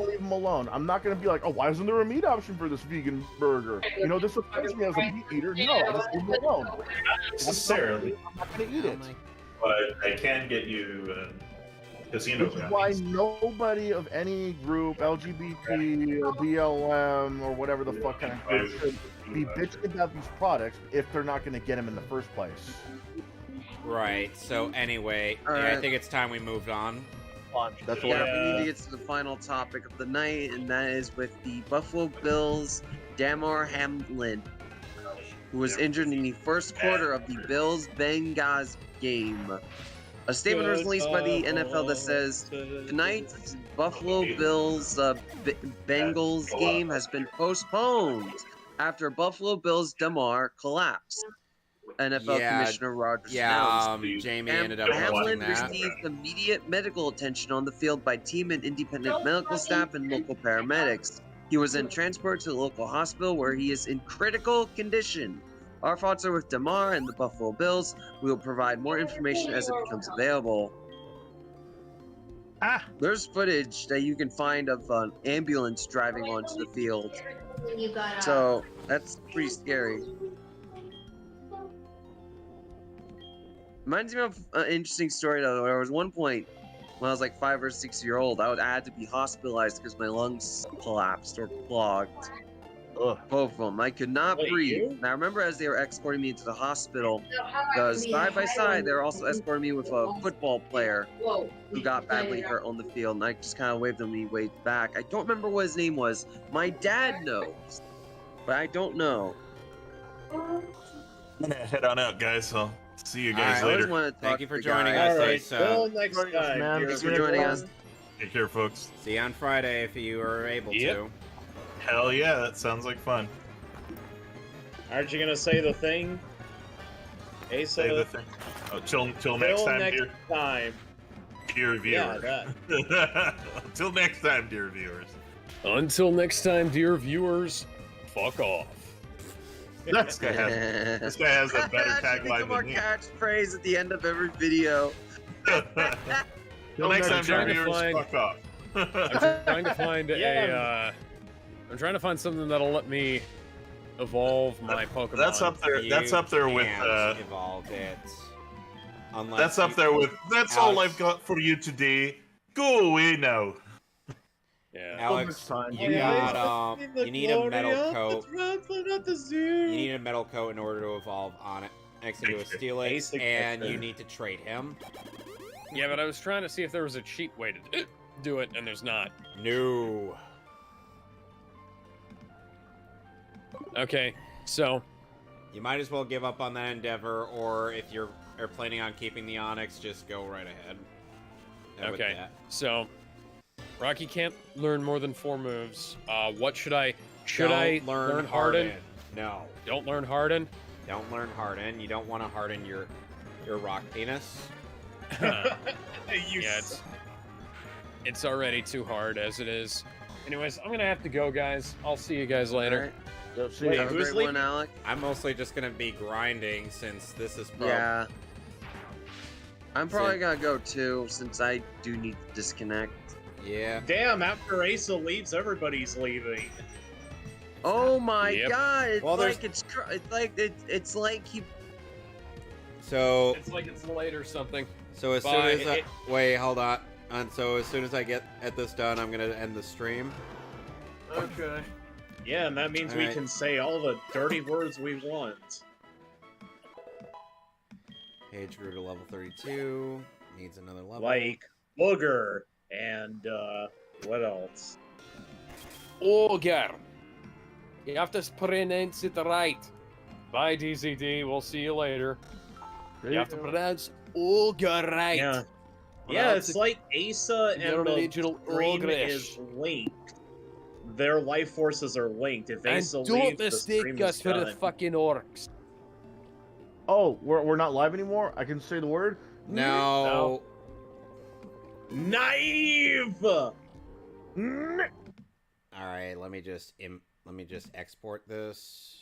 leave him alone. I'm not gonna be like, oh, why isn't there a meat option for this vegan burger? You know, this offends me as a meat eater. No, just leave me alone. Not necessarily. I'm not gonna eat it. But I can get you casino. Which is why nobody of any group, LGBT or BLM or whatever the fuck kind of group, should be bitching about these products if they're not going to get them in the first place. Right. So anyway, I think it's time we moved on. That's we need to get to the final topic of the night, and that is with the Buffalo Bills' Damar Hamlin, who was injured in the first quarter of the Bills-Bengals game. A statement was released by the NFL that says, tonight's Buffalo Bills Bengals game has been postponed after Buffalo Bills' Damar collapsed. NFL Commissioner Rogers announced. Jamie ended up Hamlin watching that. received immediate medical attention on the field by team and independent medical staff and local paramedics. He was then transported to the local hospital where he is in critical condition. Our thoughts are with Damar and the Buffalo Bills. We will provide more information as it becomes available. There's footage that you can find of an ambulance driving onto the field. So, that's pretty scary. Reminds me of an interesting story though. There was one point when I was like 5 or 6 years old. I had to be hospitalized because my lungs collapsed or clogged. Ugh. Both of them. I could not Wait, breathe. you? And I remember as they were escorting me into the hospital, because side by side, they were also escorting me with a football player who got badly hurt on the field. And I just kind of waved him, he waved back. I don't remember what his name was. My dad knows, but I don't know. I'm gonna head on out, guys. I'll see you guys All right. later. Want to Thank talk you to for the joining guy. us. All right, So- till next Join us, time. man. dear Thanks for joining everyone. us. Take care, folks. See you on Friday if you are able Yep. to. Hell yeah, that sounds like fun. Aren't you gonna say the thing? Asa, Say the thing. Oh, till next till time, next dear time. viewer. Yeah, that. Till next time, dear viewers. Until next time, dear viewers, fuck off. This guy has a better That should become tagline our than me. catchphrase at the end of every video. Till next time, dear trying to viewers, find- fuck off. I'm trying to find Yeah. I'm trying to find something that'll let me evolve my Pokemon. That's up there. That's You up there with. can't evolve it. Unless That's up you- there with. That's all Alex. I've got for you today. Go away now. Yeah. Next Alex, time. you got you need a metal coat. The zoo. You need a metal coat in order to evolve on it. Next to a Steelix, Basic and picture. you need to trade him. Yeah, but I was trying to see if there was a cheat way to do it, and there's not. No. Okay, so You might as well give up on that endeavor, or if you're are planning on keeping the Onyx, just go right ahead. With okay, that. so Rocky can't learn more than 4 moves. What should I? Should Don't I learn Harden? No. Don't learn Harden. Don't learn Harden. You don't want to harden your rock penis. Yeah, it's already too hard as it is. Anyways, I'm gonna have to go, guys. I'll see you guys later. Yep, see Wait, ya. Have a who's great leaving? one, Alec. I'm mostly just gonna be grinding since this is pro. Yeah. I'm probably gonna go too, since I do need to disconnect. Yeah. Damn, after Asa leaves, everybody's leaving. Oh my Yep. god! It's Well, like it's like he. So It's like it's late or something. so as soon Bye. as wait, hold on. And so as soon as I get this done, I'm gonna end the stream. Okay. Yeah, and that means we Alright. can say all the dirty words we want. Page grew to level 32. Needs another level. Like booger and what else? Ogre. You have to pronounce it right. Bye, DZD. We'll see you later. You have to pronounce Ogre right. Yeah. Well, Yeah, that's it's a- like Asa Your and the original stream Ogreish. is linked. Their life forces are linked. If And Asa don't leaves, the mistake stream us is for the done. fucking orcs. Oh, we're not live anymore? I can say the word? No. Naive! All right, let me just export this.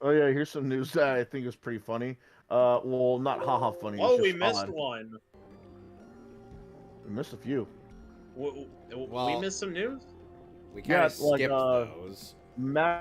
Oh yeah, here's some news that I think is pretty funny. Well, not haha funny. it's Oh, we just missed odd. one. We missed a few. We Well, missed some news? We kind of Yeah, like, skipped those. Matt